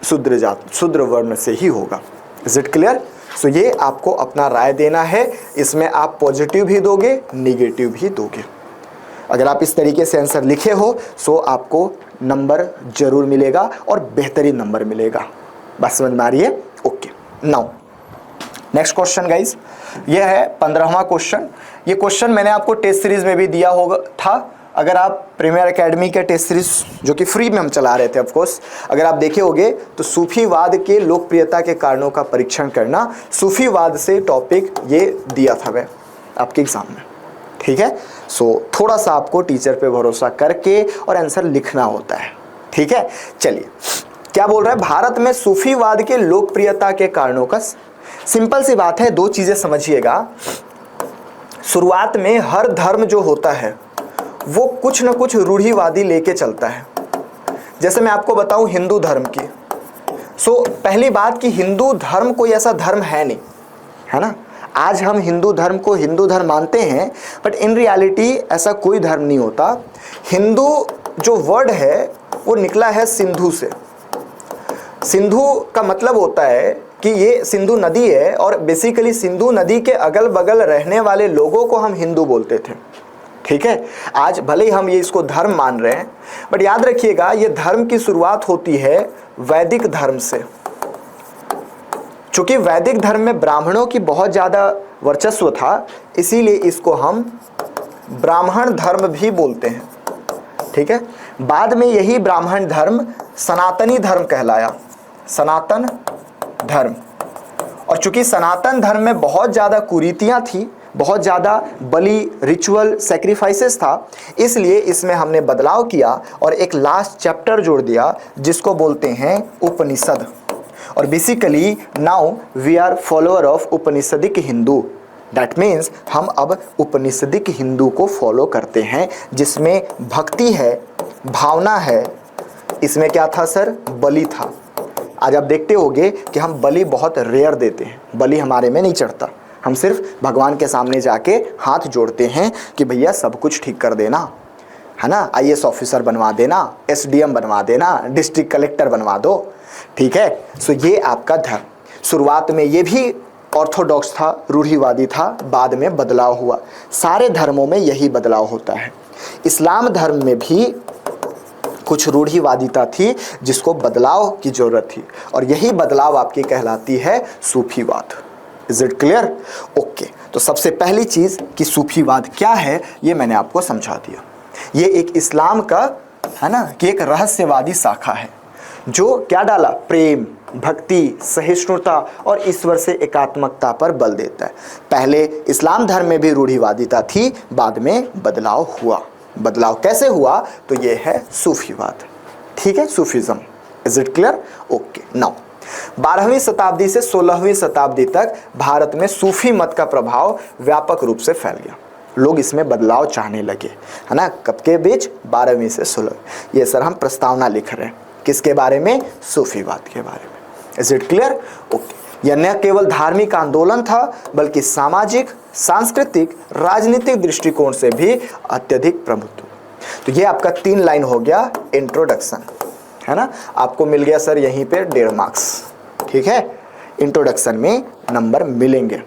शूद्र वर्ण से ही होगा। Is it clear? सो ये आपको अपना राय देना है, इसमें आप पॉजिटिव भी दोगे, निगेटिव भी दोगे। अगर आप इस तरीके से आंसर लिखे हो सो आपको नंबर जरूर मिलेगा और बेहतरीन नंबर मिलेगा। बस समझ में आ रही है? Okay, now next question guys, ये है 15वां क्वेश्चन। ये क्वेश्चन मैंने आपको टेस्ट सीरीज में भी दिया होगा था। अगर आप प्रीमियर एकेडमी के टेस्ट सीरीज जो कि फ्री में हम चला रहे थे ऑफ कोर्स, अगर आप देखे होगे तो सूफीवाद के लोकप्रियता के कारणों का परीक्षण करना, सूफीवाद से टॉपिक ये दिया था वह आपके एग्जाम में। ठीक है, सो थोड़ा सा आपको टीचर पे भरोसा करके और आंसर लिखना होता है। ठीक है, चलिए क्या बोल रहा है, भारत में सूफीवाद के लोकप्रियता के कारणों का। सिंपल सी बात है, दो चीजें समझिएगा। शुरुआत में हर धर्म जो होता है वो कुछ न कुछ रूढ़िवादी लेके चलता है। जैसे मैं आपको बताऊं हिंदू धर्म की, पहली बात कि हिंदू धर्म कोई ऐसा धर्म है नहीं, है ना। आज हम हिंदू धर्म को हिंदू धर्म मानते हैं, बट इन रियलिटी ऐसा कोई धर्म नहीं होता। हिंदू जो वर्ड है वो निकला है सिंधु से। सिंधु का मतलब होता है कि ये सिंधु नदी है, और बेसिकली सिंधु नदी के अगल बगल रहने वाले लोगों को हम हिंदू बोलते थे। ठीक है, आज भले ही हम ये इसको धर्म मान रहे हैं, बट याद रखिएगा ये धर्म की शुरुआत होती है वैदिक धर्म से। चूंकि वैदिक धर्म में ब्राह्मणों की बहुत ज़्यादा वर्चस्व था, इसीलिए इसको हम ब्राह्मण धर्म भी बोलते हैं। ठीक है, बाद में यही ब्राह्मण धर्म सनातनी धर्म कहलाया, सनातन धर्म। और चूंकि सनातन धर्म में बहुत ज़्यादा कुरीतियाँ थी, बहुत ज़्यादा बलि, रिचुअल, सेक्रीफाइसेस था, इसलिए इसमें हमने बदलाव किया और एक लास्ट चैप्टर जोड़ दिया जिसको बोलते हैं उपनिषद। और basically now we are follower of Upanishadic Hindu. That means हम अब उपनिषदिक हिंदू को फॉलो करते हैं, जिसमें भक्ति है, भावना है। इसमें क्या था सर? बलि था। आज आप देखते होंगे कि हम बलि बहुत रेयर देते हैं, बलि हमारे में नहीं चढ़ता। हम सिर्फ भगवान के सामने जाके हाथ जोड़ते हैं कि भैया सब कुछ ठीक कर देना, है ना, IAS ऑफिसर बनवा देना, SDM बनवा देना, डिस्ट्रिक्ट कलेक्टर बनवा दो। ठीक है, सो ये आपका धर्म शुरुआत में ये भी ऑर्थोडॉक्स था, रूढ़िवादी था, बाद में बदलाव हुआ। सारे धर्मों में यही बदलाव होता है। इस्लाम धर्म में भी कुछ रूढ़िवादिता थी जिसको बदलाव की जरूरत थी, और यही बदलाव आपकी कहलाती है सूफीवाद। Is it clear? ओके, तो सबसे पहली चीज कि सूफीवाद क्या है ये मैंने आपको समझा दिया। ये एक इस्लाम का, है ना, कि एक रहस्यवादी शाखा है जो क्या डाला? प्रेम, भक्ति, सहिष्णुता और ईश्वर से एकात्मकता पर बल देता है। पहले इस्लाम धर्म में भी रूढ़िवादिता थी, बाद में बदलाव हुआ। बदलाव कैसे हुआ? तो ये है सूफीवाद। ठीक है, Sufism. Is it clear? Okay, now 12वीं शताब्दी से 16वीं शताब्दी तक भारत में सूफी मत का प्रभाव व्यापक रूप से फैल गया। लोग इसमें बदलाव चाहने लगे, है ना। कब के बीच? 12वीं से 16वीं। ये सर हम प्रस्तावना लिख रहे हैं, किसके बारे में? सूफीवाद के बारे में। Is it clear? ओके, यह न केवल धार्मिक आंदोलन था बल्कि सामाजिक, सांस्कृतिक, राजनीतिक दृष्टिकोण से भी अत्यधिक प्रमुख। तो ये आपका 3 लाइन हो गया इंट्रोडक्शन, है ना। आपको मिल गया सर यहीं पे 1.5 मार्क्स। ठीक है, इंट्रोडक्शन में नंबर मिलेंगे।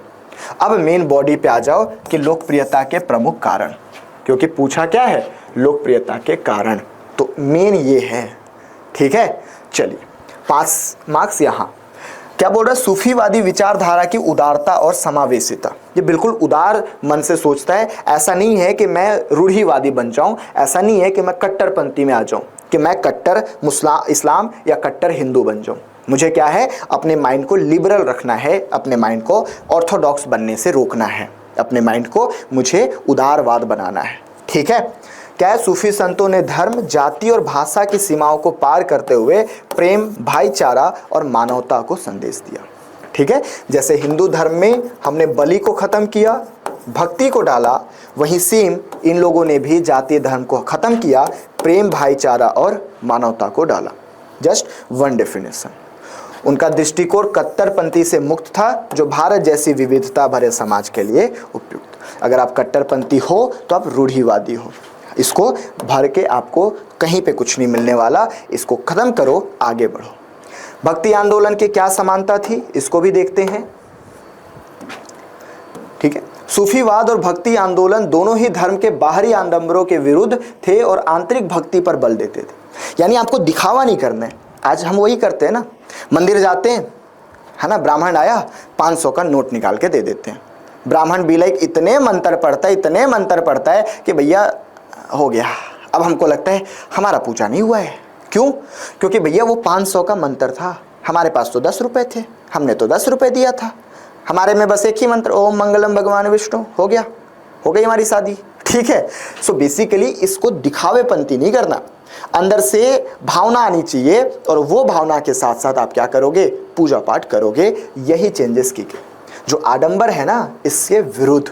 अब मेन बॉडी पे आ जाओ कि लोकप्रियता के प्रमुख कारण, क्योंकि पूछा क्या है? लोकप्रियता के कारण, तो मेन ये है। ठीक है, चलिए 5 मार्क्स यहाँ। क्या बोल रहा है? सूफीवादी विचारधारा की उदारता और समावेशिता। ये बिल्कुल उदार मन से सोचता है। ऐसा नहीं है कि मैं रूढ़िवादी बन जाऊं, ऐसा नहीं है कि मैं कट्टरपंथी में आ जाऊं, कि मैं कट्टर इस्लाम या कट्टर हिंदू बन जाऊं। मुझे क्या है? अपने माइंड को लिबरल रखना है, अपने माइंड को ऑर्थोडॉक्स बनने से रोकना है। अपने माइंड को, मुझे उदारवाद बनाना है। ठीक है, क्या है, सूफी संतों ने धर्म, जाति और भाषा की सीमाओं को पार करते हुए प्रेम, भाईचारा और मानवता को संदेश दिया। ठीक है, जैसे हिंदू धर्म में हमने बलि को खत्म किया, भक्ति को डाला, वहीं सेम इन लोगों ने भी जातीय धर्म को खत्म किया, प्रेम, भाईचारा और मानवता को डाला। Just one definition. उनका दृष्टिकोण कट्टरपंथी से मुक्त था, जो भारत जैसी विविधता भरे समाज के लिए उपयुक्त। अगर आप कट्टरपंथी हो तो आप रूढ़िवादी हो। इसको भर के आपको कहीं पे कुछ नहीं मिलने वाला, इसको खत्म करो, आगे बढ़ो। भक्ति आंदोलन की क्या समानता थी, इसको भी देखते हैं। ठीक है, सूफीवाद और भक्ति आंदोलन दोनों ही धर्म के बाहरी आडंबरों के विरुद्ध थे और आंतरिक भक्ति पर बल देते थे। यानी आपको दिखावा नहीं करना है। आज हम वही करते हैं ना, मंदिर जाते हैं, है ना, ब्राह्मण आया 500 का नोट निकाल के दे देते हैं। ब्राह्मण भी लाइक इतने मंत्र पढ़ता है, इतने मंत्र पढ़ता है कि भैया हो गया। अब हमको लगता है हमारा पूजा नहीं हुआ है। क्यों? क्योंकि भैया वो 500 का मंत्र था, हमारे पास तो 10 रुपए थे, हमने तो 10 रुपए दिया था। हमारे में बस एक ही मंत्र, ओम मंगलम भगवान विष्णु, हो गया, हो गई हमारी शादी। ठीक है, सो बेसिकली इसको दिखावेपंती नहीं करना, अंदर से भावना आनी चाहिए, और वो भावना के साथ साथ आप क्या करोगे, पूजा पाठ करोगे। यही चेंजेस की गए। जो आडंबर है ना, इसके विरुद्ध।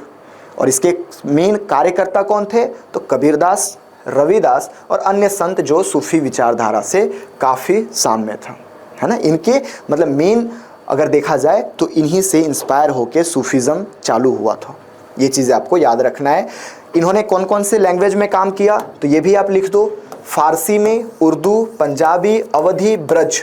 और इसके मेन कार्यकर्ता कौन थे, तो कबीरदास, रविदास और अन्य संत जो सूफी विचारधारा से काफ़ी साम्य था, है ना। इनके मतलब मेन अगर देखा जाए तो इन्हीं से इंस्पायर होके सूफीज़म चालू हुआ था। ये चीज़ें आपको याद रखना है। इन्होंने कौन कौन से लैंग्वेज में काम किया, तो ये भी आप लिख दो। फारसी में, उर्दू, पंजाबी, अवधी, ब्रज,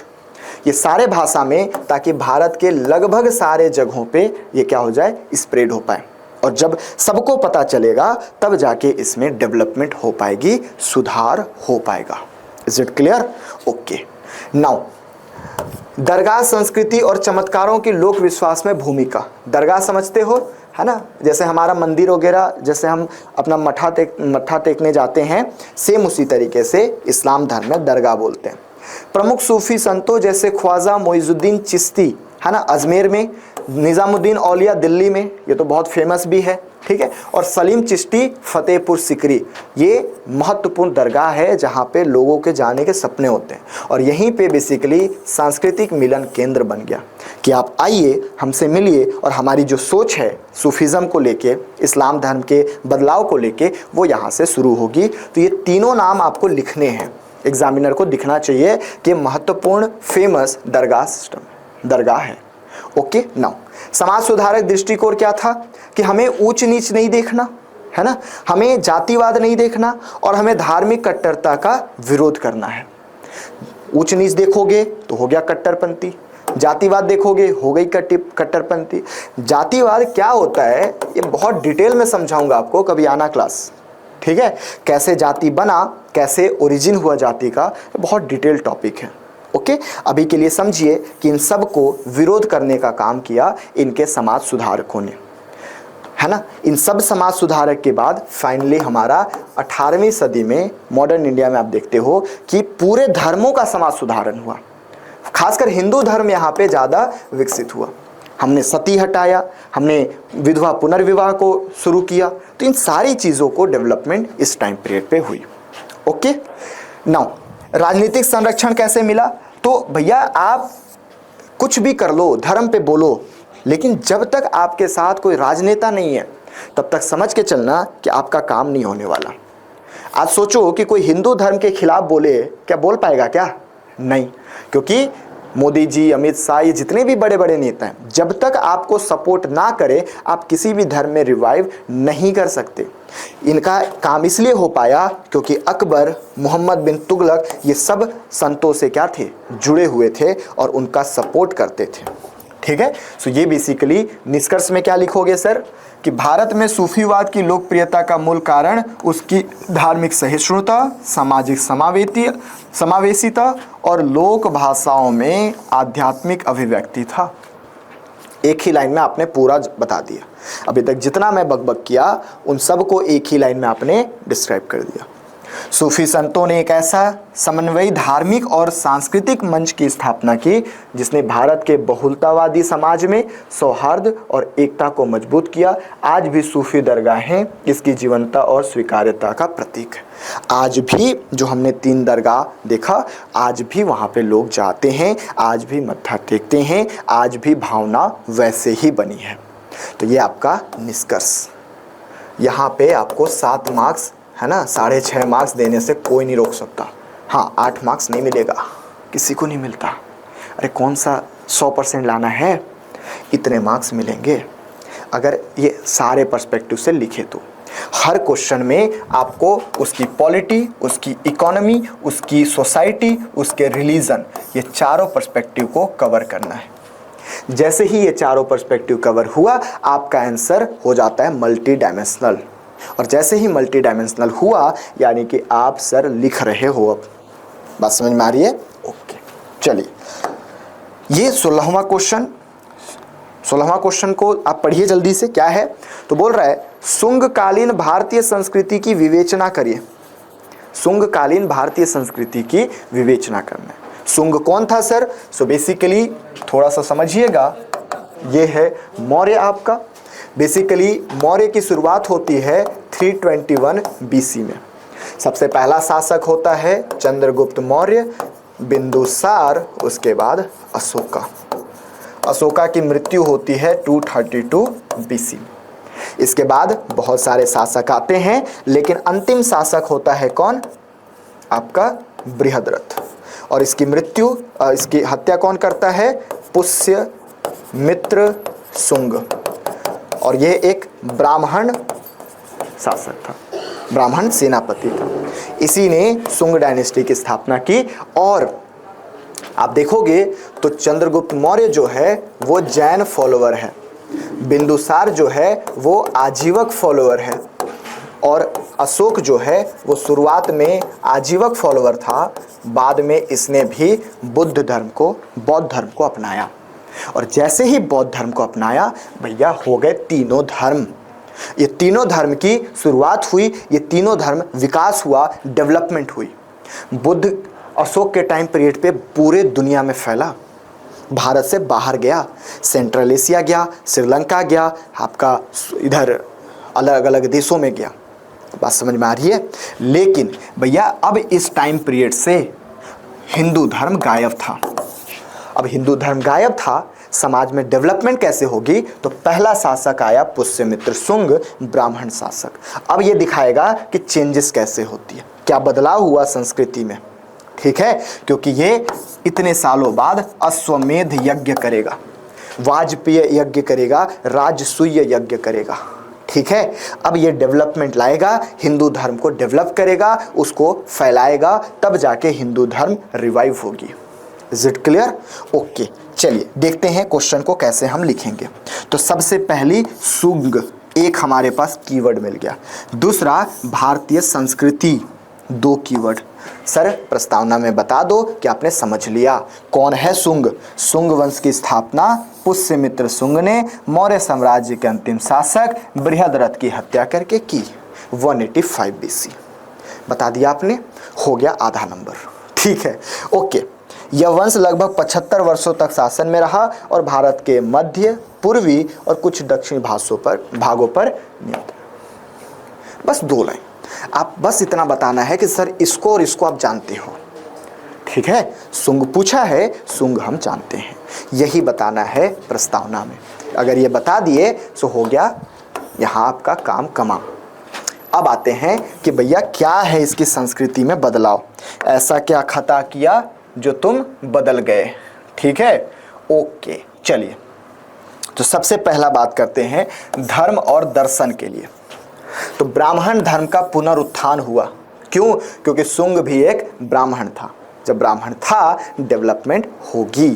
ये सारे भाषा में, ताकि भारत के लगभग सारे जगहों पे ये क्या हो जाए, स्प्रेड हो पाए। और जब सबको पता चलेगा तब जाके इसमें डेवलपमेंट हो पाएगी, सुधार हो पाएगा। Is it clear? Okay. Now दरगाह संस्कृति और चमत्कारों की लोक विश्वास में भूमिका। दरगाह समझते हो, है ना, जैसे हमारा मंदिर वगैरह, जैसे हम अपना मत्था टेकने जाते हैं, सेम उसी तरीके से इस्लाम धर्म में दरगाह बोलते हैं। प्रमुख सूफी संतों जैसे ख्वाजा मोइजुद्दीन चिश्ती, है ना, अजमेर में, निज़ामुद्दीन औलिया दिल्ली में, ये तो बहुत फेमस भी है। ठीक है, और सलीम चिश्ती फतेहपुर सिकरी, ये महत्वपूर्ण दरगाह है जहाँ पे लोगों के जाने के सपने होते हैं। और यहीं पे बेसिकली सांस्कृतिक मिलन केंद्र बन गया कि आप आइए, हमसे मिलिए, और हमारी जो सोच है सूफीज़म को लेके, इस्लाम धर्म के बदलाव को लेके, वो यहाँ से शुरू होगी। तो ये तीनों नाम आपको लिखने हैं, एग्जामिनर को दिखना चाहिए कि महत्वपूर्ण फेमस दरगाह सिस्टम दरगाह है। ओके। नाउ समाज सुधारक दृष्टिकोण क्या था कि हमें ऊंच नीच नहीं देखना, है ना, हमें जातिवाद नहीं देखना, और हमें धार्मिक कट्टरता का विरोध करना है। ऊंच नीच देखोगे तो हो गया कट्टरपंथी, जातिवाद देखोगे हो गई कट्टरपंथी। जातिवाद क्या होता है ये बहुत डिटेल में समझाऊंगा आपको, कभी आना क्लास। ठीक है, कैसे जाति बना, कैसे ओरिजिन हुआ जाति का, बहुत डिटेल टॉपिक है। ओके, अभी के लिए समझिए कि इन सब को विरोध करने का काम किया इनके समाज सुधारकों ने, है ना। इन सब समाज सुधारक के बाद फाइनली हमारा 18वीं सदी में मॉडर्न इंडिया में आप देखते हो कि पूरे धर्मों का समाज सुधारण हुआ। खासकर हिंदू धर्म यहाँ पे ज़्यादा विकसित हुआ। हमने सती हटाया, हमने विधवा पुनर्विवाह को शुरू किया। तो इन सारी चीज़ों को डेवलपमेंट इस टाइम पीरियड पे हुई। ओके। नाउ राजनीतिक संरक्षण कैसे मिला, तो भैया आप कुछ भी कर लो, धर्म पे बोलो, लेकिन जब तक आपके साथ कोई राजनेता नहीं है तब तक समझ के चलना कि आपका काम नहीं होने वाला। आज सोचो कि कोई हिंदू धर्म के खिलाफ बोले, क्या बोल पाएगा क्या? नहीं, क्योंकि मोदी जी, अमित शाह, ये जितने भी बड़े बड़े नेता हैं, जब तक आपको सपोर्ट ना करे आप किसी भी धर्म में रिवाइव नहीं कर सकते। इनका काम इसलिए हो पाया क्योंकि अकबर, मोहम्मद बिन तुगलक, ये सब संतों से क्या थे, जुड़े हुए थे और उनका सपोर्ट करते थे। ठीक है, सो ये बेसिकली निष्कर्ष में क्या लिखोगे सर, कि भारत में सूफीवाद की लोकप्रियता का मूल कारण उसकी धार्मिक सहिष्णुता, सामाजिक समावेशिता और लोक भाषाओं में आध्यात्मिक अभिव्यक्ति था। एक ही लाइन में आपने पूरा बता दिया। अभी तक जितना मैं बकबक किया उन सब को एक ही लाइन में आपने डिस्क्राइब कर दिया। सूफी संतों ने एक ऐसा समन्वयी धार्मिक और सांस्कृतिक मंच की स्थापना की जिसने भारत के बहुलतावादी समाज में सौहार्द और एकता को मजबूत किया। आज भी सूफी दरगाहें इसकी जीवंतता और स्वीकार्यता का प्रतीक है। आज भी जो हमने 3 दरगाह देखा, आज भी वहाँ पे लोग जाते हैं, आज भी मत्था टेकते हैं, आज भी भावना वैसे ही बनी है। तो ये आपका निष्कर्ष। यहाँ पे आपको 7 मार्क्स है ना, 6.5 मार्क्स देने से कोई नहीं रोक सकता। हाँ, 8 मार्क्स नहीं मिलेगा, किसी को नहीं मिलता। अरे कौन सा 100% लाना है, इतने मार्क्स मिलेंगे अगर ये सारे पर्सपेक्टिव से लिखे तो। हर क्वेश्चन में आपको उसकी पॉलिटी, उसकी इकोनॉमी, उसकी सोसाइटी, उसके रिलीजन, ये चारों पर्सपेक्टिव को कवर करना है। जैसे ही ये चारों पर्सपेक्टिव कवर हुआ, आपका आंसर हो जाता है मल्टी डायमेंशनल। और जैसे ही मल्टी डायमेंशनल हुआ, यानी कि आप सर लिख रहे हो। अब बात समझ में आ रही है? ओके, चलिए ये 16वां क्वेश्चन को आप पढ़िए जल्दी से। क्या है? तो बोल रहा है शुंगकालीन भारतीय संस्कृति की विवेचना करिए। शुंगकालीन भारतीय संस्कृति की विवेचना करना है। शुंग कौन था सर? सो बेसिकली थोड़ा सा समझिएगा, ये है मौर्य आपका। बेसिकली मौर्य की शुरुआत होती है 321 बीसी में। सबसे पहला शासक होता है चंद्रगुप्त मौर्य, बिंदुसार, उसके बाद अशोका। अशोका की मृत्यु होती है 232 बीसी में। इसके बाद बहुत सारे शासक आते हैं, लेकिन अंतिम शासक होता है कौन? आपका बृहद्रथ। और इसकी हत्या कौन करता है? पुष्यमित्र शुंग। और यह एक ब्राह्मण शासक था, ब्राह्मण सेनापति था। इसी ने शुंग डायनेस्टी की स्थापना की। और आप देखोगे तो चंद्रगुप्त मौर्य जो है वो जैन फॉलोअर है, बिंदुसार जो है वो आजीवक फॉलोअर है, और अशोक जो है वो शुरुआत में आजीवक फॉलोअर था, बाद में इसने भी बौद्ध धर्म को अपनाया। और जैसे ही बौद्ध धर्म को अपनाया, भैया हो गए तीनों धर्म। ये तीनों धर्म की शुरुआत हुई, ये तीनों धर्म विकास हुआ, डेवलपमेंट हुई। बुद्ध अशोक के टाइम पीरियड पे पूरे दुनिया में फैला, भारत से बाहर गया, सेंट्रल एशिया गया, श्रीलंका गया, आपका इधर अलग अलग देशों में गया। बात समझ में आ रही है? लेकिन भैया अब इस टाइम पीरियड से हिंदू धर्म गायब था। अब हिंदू धर्म गायब था, समाज में डेवलपमेंट कैसे होगी? तो पहला शासक आया पुष्यमित्र शुंग, ब्राह्मण शासक। अब ये दिखाएगा कि चेंजेस कैसे होती है, क्या बदलाव हुआ संस्कृति में। ठीक है, क्योंकि ये इतने सालों बाद अश्वमेध यज्ञ करेगा, वाजपेय यज्ञ करेगा, राजसूय यज्ञ करेगा। ठीक है, अब ये डेवलपमेंट लाएगा, हिंदू धर्म को डेवलप करेगा, उसको फैलाएगा, तब जाके हिंदू धर्म रिवाइव होगी। Is it clear? ओके, चलिए देखते हैं क्वेश्चन को कैसे हम लिखेंगे। तो सबसे पहली शुंग, एक हमारे पास कीवर्ड मिल गया। दूसरा भारतीय संस्कृति, 2 कीवर्ड। सर प्रस्तावना में बता दो कि आपने समझ लिया। कौन है शुंग? शुंग वंश की स्थापना पुष्यमित्र शुंग ने मौर्य साम्राज्य के अंतिम शासक बृहद्रथ की हत्या करके की, 185 बीसी। बता दिया आपने, हो गया आधा नंबर। ठीक है, ओके। यह वंश लगभग 75 वर्षों तक शासन में रहा और भारत के मध्य, पूर्वी और कुछ दक्षिणी भागों पर नियंत्रण। बस 2 लाइन, आप बस इतना बताना है कि सर इसको और इसको आप जानते हो। ठीक है, शुंग पूछा है, शुंग हम जानते हैं, यही बताना है प्रस्तावना में। अगर ये बता दिए तो हो गया यहाँ आपका काम कमा। अब आते हैं कि भैया क्या है इसकी संस्कृति में बदलाव, ऐसा क्या खता किया जो तुम बदल गए। ठीक है, ओके, चलिए तो सबसे पहला बात करते हैं धर्म और दर्शन के लिए। तो ब्राह्मण धर्म का पुनरुत्थान हुआ। क्यों? क्योंकि शुंग भी एक ब्राह्मण था। जब ब्राह्मण था, डेवलपमेंट होगी।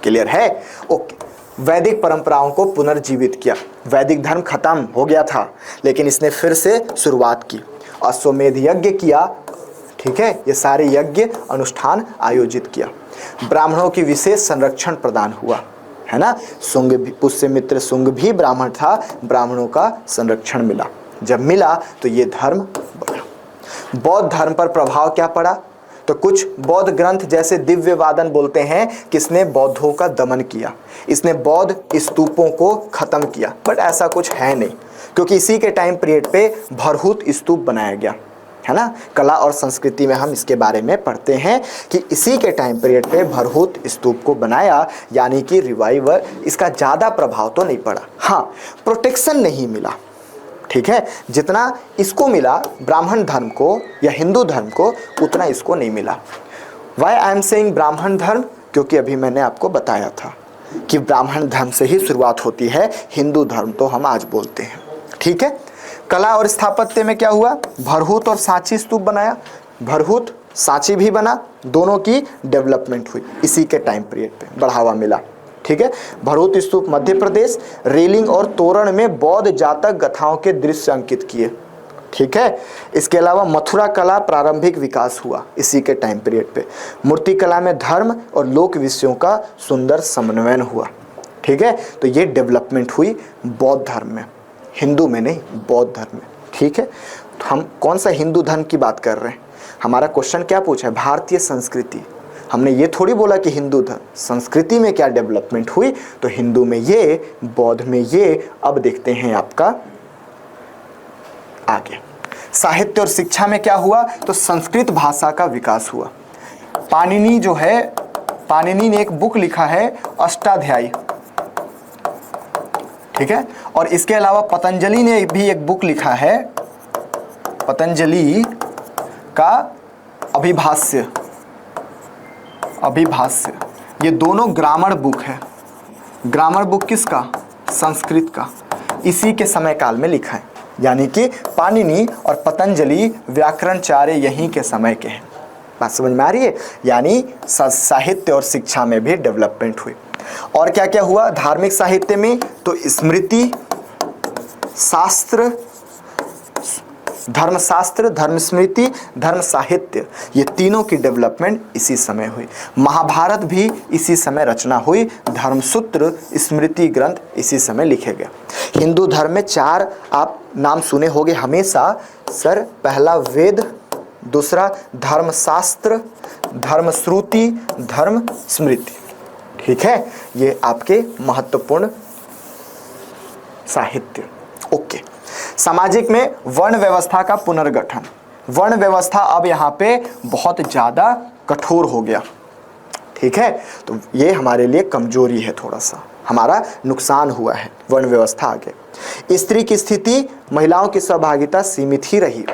क्लियर है? ओके। वैदिक परंपराओं को पुनर्जीवित किया। वैदिक धर्म खत्म हो गया था, लेकिन इसने फिर से शुरुआत की, अश्वमेध यज्ञ किया। ठीक है, ये सारे यज्ञ अनुष्ठान आयोजित किया। ब्राह्मणों की विशेष संरक्षण प्रदान हुआ, है ना। शुंग भी, पुष्यमित्र शुंग भी ब्राह्मण था, ब्राह्मणों का संरक्षण मिला। जब मिला तो ये धर्म बढ़ा। बौद्ध धर्म पर प्रभाव क्या पड़ा? तो कुछ बौद्ध ग्रंथ जैसे दिव्य वादन बोलते हैं किसने बौद्धों का दमन किया, इसने बौद्ध स्तूपों को खत्म किया, बट ऐसा कुछ है नहीं, क्योंकि इसी के टाइम पीरियड पे भरहुत स्तूप बनाया गया है ना। कला और संस्कृति में हम इसके बारे में पढ़ते हैं कि इसी के टाइम पीरियड पे भरहुत स्तूप को बनाया, यानी कि रिवाइवल, इसका ज़्यादा प्रभाव तो नहीं पड़ा। हाँ, प्रोटेक्शन नहीं मिला, ठीक है, जितना इसको मिला ब्राह्मण धर्म को या हिंदू धर्म को उतना इसको नहीं मिला। वाई आई एम सेइंग ब्राह्मण धर्म? क्योंकि अभी मैंने आपको बताया था कि ब्राह्मण धर्म से ही शुरुआत होती है, हिंदू धर्म तो हम आज बोलते हैं, ठीक है। कला और स्थापत्य में क्या हुआ? भरहुत और सांची स्तूप बनाया, भरहुत सांची भी बना, दोनों की डेवलपमेंट हुई, इसी के टाइम पीरियड पे बढ़ावा मिला, ठीक है। भरहुत स्तूप मध्य प्रदेश, रेलिंग और तोरण में बौद्ध जातक गाथाओं के दृश्य अंकित किए, ठीक है। इसके अलावा मथुरा कला प्रारंभिक विकास हुआ इसी के टाइम पीरियड पे। मूर्ति कला में धर्म और लोक विषयों का सुंदर समन्वयन हुआ, ठीक है। तो ये डेवलपमेंट हुई बौद्ध धर्म में, हिंदू में नहीं, बौद्ध धर्म में, ठीक है। तो हम कौन सा हिंदू धर्म की बात कर रहे हैं? हमारा क्वेश्चन क्या पूछा है? भारतीय संस्कृति। हमने ये थोड़ी बोला कि हिंदू धर्म, संस्कृति में क्या डेवलपमेंट हुई, तो हिंदू में ये, बौद्ध में ये। अब देखते हैं आपका आगे साहित्य और शिक्षा में क्या हुआ, तो संस्कृत भाषा का विकास हुआ। पाणिनि जो है, पाणिनि ने एक बुक लिखा है अष्टाध्यायी, ठीक है। और इसके अलावा पतंजलि ने भी एक बुक लिखा है, पतंजलि का अभिभाष्य, अभिभाष्य। ये दोनों ग्रामर बुक है। ग्रामर बुक किसका? संस्कृत का। इसी के समय काल में लिखा है, यानी कि पाणिनि और पतंजलि व्याकरणाचार्य यहीं के समय के हैं। बात समझ में आ रही है? यानी साहित्य और शिक्षा में भी डेवलपमेंट हुई। और क्या क्या हुआ धार्मिक साहित्य में? तो स्मृति शास्त्र, धर्मशास्त्र, धर्म स्मृति, धर्म साहित्य, ये तीनों की डेवलपमेंट इसी समय हुई। महाभारत भी इसी समय रचना हुई, धर्मसूत्र, स्मृति ग्रंथ इसी समय लिखे गए। हिंदू धर्म में 4 आप नाम सुने होंगे हमेशा सर, पहला वेद, दूसरा धर्मशास्त्र, धर्मश्रुति, धर्म स्मृति, ठीक है। ये आपके महत्वपूर्ण साहित्य। ओके, सामाजिक में वर्ण व्यवस्था का पुनर्गठन। वर्ण व्यवस्था अब यहाँ पे बहुत ज़्यादा कठोर हो गया, ठीक है। तो ये हमारे लिए कमजोरी है, थोड़ा सा हमारा नुकसान हुआ है वर्ण व्यवस्था आगे। स्त्री की स्थिति, महिलाओं की सहभागिता सीमित ही रही,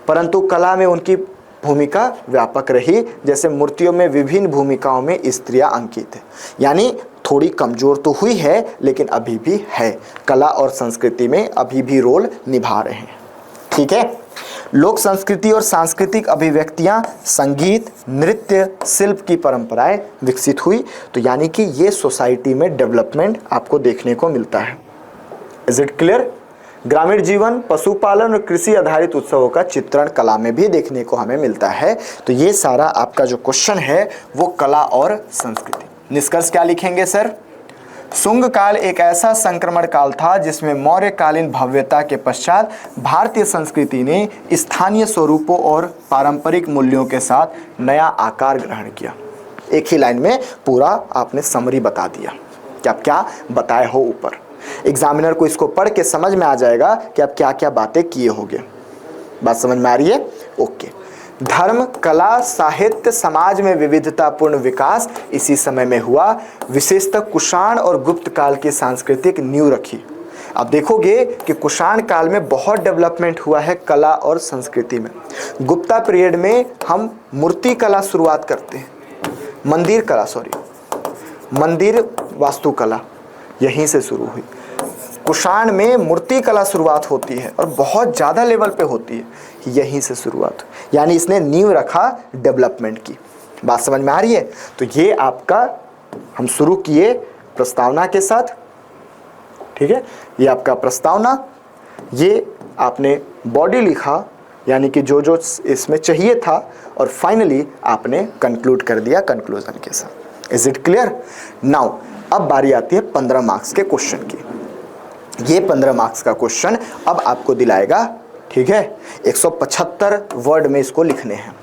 परंतु कला में उनकी भूमिका व्यापक रही। जैसे मूर्तियों में विभिन्न भूमिकाओं में स्त्रियां अंकित है, यानी थोड़ी कमजोर तो हुई है लेकिन अभी भी है, कला और संस्कृति में अभी भी रोल निभा रहे हैं, ठीक है। लोक संस्कृति और सांस्कृतिक अभिव्यक्तियां, संगीत, नृत्य, शिल्प की परंपराएं विकसित हुई। तो यानी कि ये सोसाइटी में डेवलपमेंट आपको देखने को मिलता है। Is it clear? ग्रामीण जीवन, पशुपालन और कृषि आधारित उत्सवों का चित्रण कला में भी देखने को हमें मिलता है। तो ये सारा आपका जो क्वेश्चन है वो कला और संस्कृति। निष्कर्ष क्या लिखेंगे सर? शुंग काल एक ऐसा संक्रमण काल था जिसमें मौर्यकालीन भव्यता के पश्चात भारतीय संस्कृति ने स्थानीय स्वरूपों और पारंपरिक मूल्यों के साथ नया आकार ग्रहण किया। एक ही लाइन में पूरा आपने समरी बता दिया कि आप क्या बताए हो ऊपर। एग्जामिनर को इसको पढ़ के समझ में आ जाएगा कि आप क्या क्या बातें किए होंगे। बात समझ में आ रही है? ओके। धर्म, कला, साहित्य, समाज में विविधतापूर्ण विकास इसी समय में हुआ। विशेषतः कुषाण और गुप्त काल की सांस्कृतिक नींव रखी। अब देखोगे कि कुषाण काल में बहुत डेवलपमेंट हुआ है कला और संस्कृति में। गुप्ता पीरियड में हम मूर्ति कला शुरुआत करते हैं, मंदिर कला, मंदिर वास्तुकला यहीं से शुरू हुई। कुषाण में मूर्ति कला शुरुआत होती है और बहुत ज़्यादा लेवल पे होती है, यहीं से शुरुआत, यानी इसने नींव रखा डेवलपमेंट की। बात समझ में आ रही है? तो ये आपका हम शुरू किए प्रस्तावना के साथ, ठीक है। ये आपका प्रस्तावना, ये आपने बॉडी लिखा, यानी कि जो जो इसमें चाहिए था, और फाइनली आपने कंक्लूड कर दिया कंक्लूजन के साथ। Is it clear? नाउ अब बारी आती है 15 मार्क्स के क्वेश्चन की। ये 15 मार्क्स का क्वेश्चन अब आपको दिलाएगा ठीक है, 175 वर्ड में इसको लिखने हैं।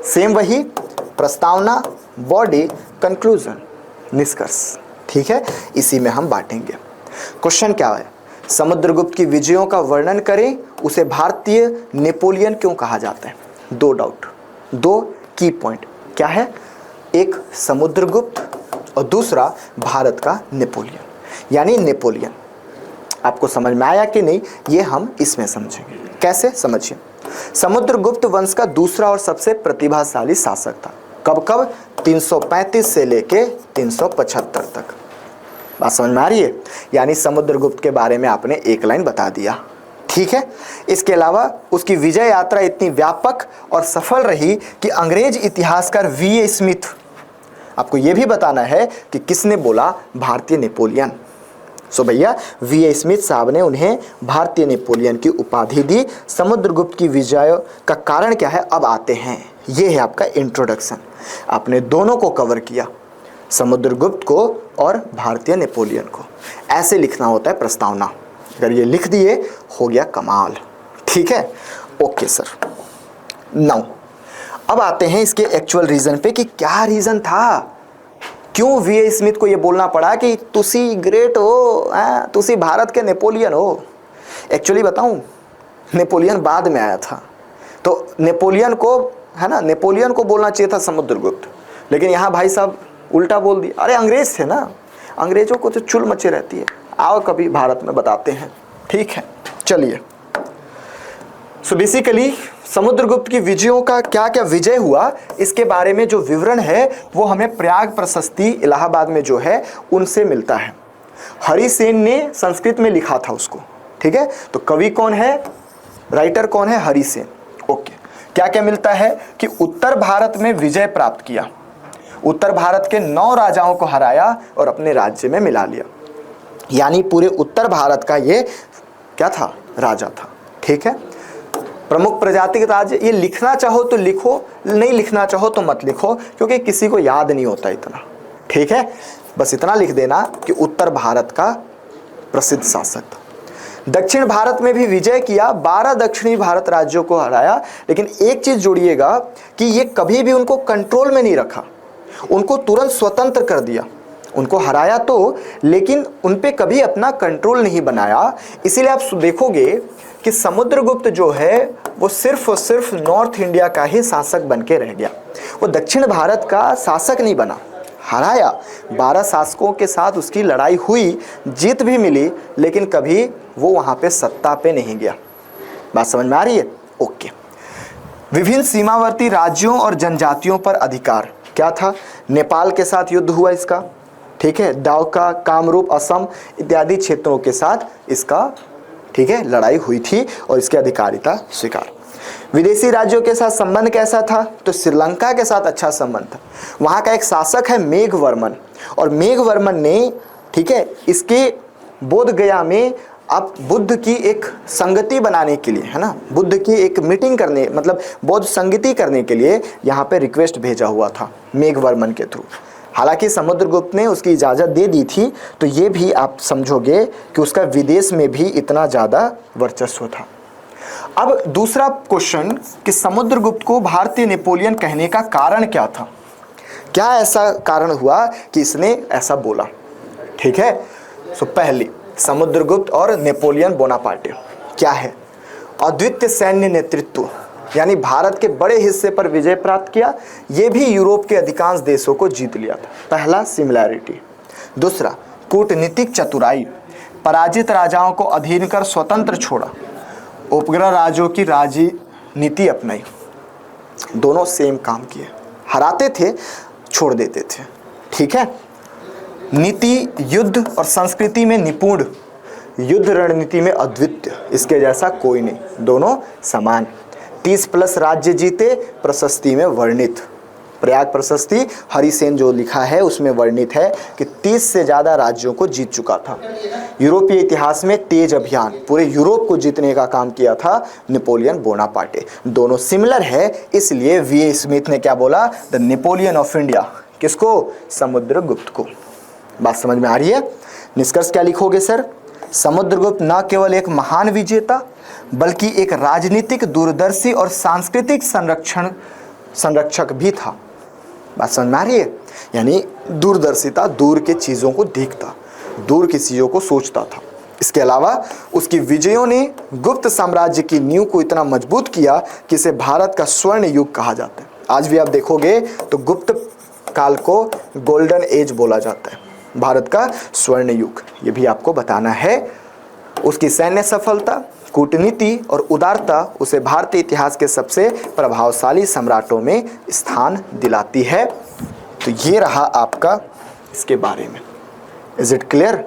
सेम वही प्रस्तावना, बॉडी, कंक्लूजन, निष्कर्ष, ठीक है, इसी में हम बांटेंगे। क्वेश्चन क्या है, समुद्रगुप्त की विजयों का वर्णन करें, उसे भारतीय नेपोलियन क्यों कहा जाता है? दो डाउट, दो की पॉइंट क्या है, एक समुद्रगुप्त और दूसरा भारत का नेपोलियन यानी नेपोलियन। आपको समझ में आया कि नहीं, ये हम इसमें समझेंगे। कैसे समझिए, समुद्रगुप्त वंश का दूसरा और सबसे प्रतिभाशाली शासक था। कब कब? 335 से लेके 375 तक। बात समझ में आ रही है? यानी समुद्रगुप्त के बारे में आपने एक लाइन बता दिया, ठीक है। इसके अलावा उसकी विजय यात्रा इतनी व्यापक और सफल रही कि अंग्रेज इतिहासकार वी.ए. स्मिथ, आपको यह भी बताना है कि किसने बोला भारतीय नेपोलियन। सो भैया वी.ए. स्मिथ साहब ने उन्हें भारतीय नेपोलियन की उपाधि दी। समुद्रगुप्त की विजय का कारण क्या है, अब आते हैं। यह है आपका इंट्रोडक्शन। आपने दोनों को कवर किया, समुद्रगुप्त को और भारतीय नेपोलियन को। ऐसे लिखना होता है प्रस्तावना। अगर ये लिख दिए हो गया कमाल, ठीक है। ओके सर, नाउ अब आते हैं इसके एक्चुअल रीजन पे कि क्या रीजन था, क्यों वी.ए. स्मिथ को ये बोलना पड़ा कि तुसी ग्रेट हो, तुसी भारत के नेपोलियन हो। एक्चुअली बताऊं, नेपोलियन बाद में आया था, तो नेपोलियन को, है ना, नेपोलियन को बोलना चाहिए था समुद्रगुप्त, लेकिन यहाँ भाई साहब उल्टा बोल दिया। अरे अंग्रेज थे ना, अंग्रेजों को तो चुल मची रहती है। आओ कभी भारत में बताते हैं, ठीक है। चलिए, सो बेसिकली समुद्रगुप्त की विजयों का क्या क्या विजय हुआ, इसके बारे में जो विवरण है वो हमें प्रयाग प्रशस्ति इलाहाबाद में जो है उनसे मिलता है। हरिसेन ने संस्कृत में लिखा था उसको, ठीक है। तो कवि कौन है, राइटर कौन है, हरिसेन। ओके, क्या क्या मिलता है कि उत्तर भारत में विजय प्राप्त किया, उत्तर भारत के 9 राजाओं को हराया और अपने राज्य में मिला लिया। यानी पूरे उत्तर भारत का ये क्या था, राजा था, ठीक है। प्रमुख प्रजाति के राज्य, ये लिखना चाहो तो लिखो, नहीं लिखना चाहो तो मत लिखो, क्योंकि किसी को याद नहीं होता इतना, ठीक है। बस इतना लिख देना कि उत्तर भारत का प्रसिद्ध शासक था। दक्षिण भारत में भी विजय किया, 12 दक्षिणी भारत राज्यों को हराया। लेकिन एक चीज जोड़िएगा कि ये कभी भी उनको कंट्रोल में नहीं रखा, उनको तुरंत स्वतंत्र कर दिया। उनको हराया तो, लेकिन उन पे कभी अपना कंट्रोल नहीं बनाया। इसीलिए आप देखोगे कि समुद्रगुप्त जो है वो सिर्फ और सिर्फ नॉर्थ इंडिया का ही शासक बन के रह गया, वो दक्षिण भारत का शासक नहीं बना। हराया, 12 शासकों के साथ उसकी लड़ाई हुई, जीत भी मिली, लेकिन कभी वो वहाँ पे सत्ता पे नहीं गया। बात समझ में आ रही है? ओके। विभिन्न सीमावर्ती राज्यों और जनजातियों पर अधिकार क्या था, नेपाल के साथ युद्ध हुआ इसका, ठीक है। दावका, कामरूप, असम इत्यादि क्षेत्रों के साथ इसका, ठीक है, लड़ाई हुई थी और इसकी अधिकारिता स्वीकार। विदेशी राज्यों के साथ संबंध कैसा था, तो श्रीलंका के साथ अच्छा संबंध था। वहाँ का एक शासक है मेघवर्मन, और मेघवर्मन ने, ठीक है, इसके बोध गया में अब बुद्ध की एक संगति बनाने के लिए, है ना, बुद्ध की एक मीटिंग करने, मतलब बौद्ध संगति करने के लिए यहाँ पे रिक्वेस्ट भेजा हुआ था मेघवर्मन के थ्रू। हालांकि समुद्रगुप्त ने उसकी इजाज़त दे दी थी, तो ये भी आप समझोगे कि उसका विदेश में भी इतना ज़्यादा वर्चस्व था। अब दूसरा क्वेश्चन कि समुद्रगुप्त को भारतीय नेपोलियन कहने का कारण क्या था, क्या ऐसा कारण हुआ कि इसने ऐसा बोला, ठीक है। सो पहली, समुद्रगुप्त और नेपोलियन बोनापार्टे क्या है, अद्वितीय सैन्य नेतृत्व, यानी भारत के बड़े हिस्से पर विजय प्राप्त किया, ये भी यूरोप के अधिकांश देशों को जीत लिया था। पहला सिमिलैरिटी। दूसरा, कूटनीतिक चतुराई, पराजित राजाओं को अधीन कर स्वतंत्र छोड़ा, उपग्रह राज्यों की राजनीति अपनाई। दोनों सेम काम किए, हराते थे छोड़ देते थे, ठीक है। नीति, युद्ध और संस्कृति में निपुण, युद्ध रणनीति में अद्वितीय, इसके जैसा कोई नहीं, दोनों समान। 30+ राज्य जीते, प्रशस्ति में वर्णित। प्रयाग प्रशस्ति हरिसेन जो लिखा है उसमें वर्णित है कि 30 से ज़्यादा राज्यों को जीत चुका था। यूरोपीय इतिहास में तेज अभियान, पूरे यूरोप को जीतने का काम किया था नेपोलियन बोनापार्टे। दोनों सिमिलर है, इसलिए वी.ए. स्मिथ ने क्या बोला, द नेपोलियन ऑफ इंडिया। किसको? समुद्रगुप्त को। बात समझ में आ रही है? निष्कर्ष क्या लिखोगे सर? समुद्रगुप्त न केवल एक महान विजेता बल्कि एक राजनीतिक दूरदर्शी और सांस्कृतिक संरक्षक भी था। बात समझ में आ रही है? यानी दूरदर्शिता, दूर के चीज़ों को देखता, दूर की चीज़ों को सोचता था। इसके अलावा उसकी विजयों ने गुप्त साम्राज्य की नींव को इतना मजबूत किया कि इसे भारत का स्वर्ण युग कहा जाता है। आज भी आप देखोगे तो गुप्त काल को गोल्डन एज बोला जाता है, भारत का स्वर्ण युग। ये भी आपको बताना है। उसकी सैन्य सफलता, कूटनीति और उदारता उसे भारतीय इतिहास के सबसे प्रभावशाली सम्राटों में स्थान दिलाती है। तो ये रहा आपका इसके बारे में। Is it clear?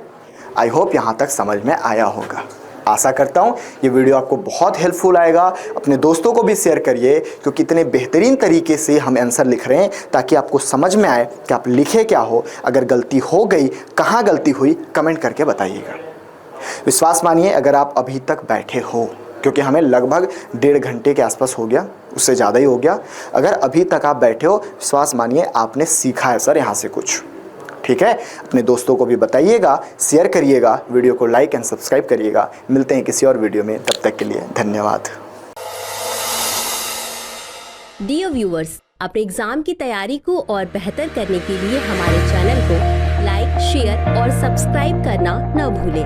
I hope यहाँ तक समझ में आया होगा। आशा करता हूँ ये वीडियो आपको बहुत हेल्पफुल आएगा। अपने दोस्तों को भी शेयर करिए, क्योंकि इतने बेहतरीन तरीके से हम आंसर लिख रहे हैं ताकि आपको समझ में आए कि आप लिखे क्या हो। अगर गलती हो गई, कहाँ गलती हुई, कमेंट करके बताइएगा। विश्वास मानिए अगर आप अभी तक बैठे हो, क्योंकि हमें लगभग 1.5 घंटे के आसपास हो गया, उससे ज़्यादा ही हो गया। अगर अभी तक आप बैठे हो, विश्वास मानिए आपने सीखा है सर यहाँ से कुछ। ठीक है, अपने दोस्तों को भी बताइएगा, शेयर करिएगा, वीडियो को लाइक एंड सब्सक्राइब करिएगा। मिलते हैं किसी और वीडियो में, तब तक के लिए धन्यवाद। डियर व्यूअर्स, अपने एग्जाम की तैयारी को और बेहतर करने के लिए हमारे चैनल को लाइक, शेयर और सब्सक्राइब करना न भूलें।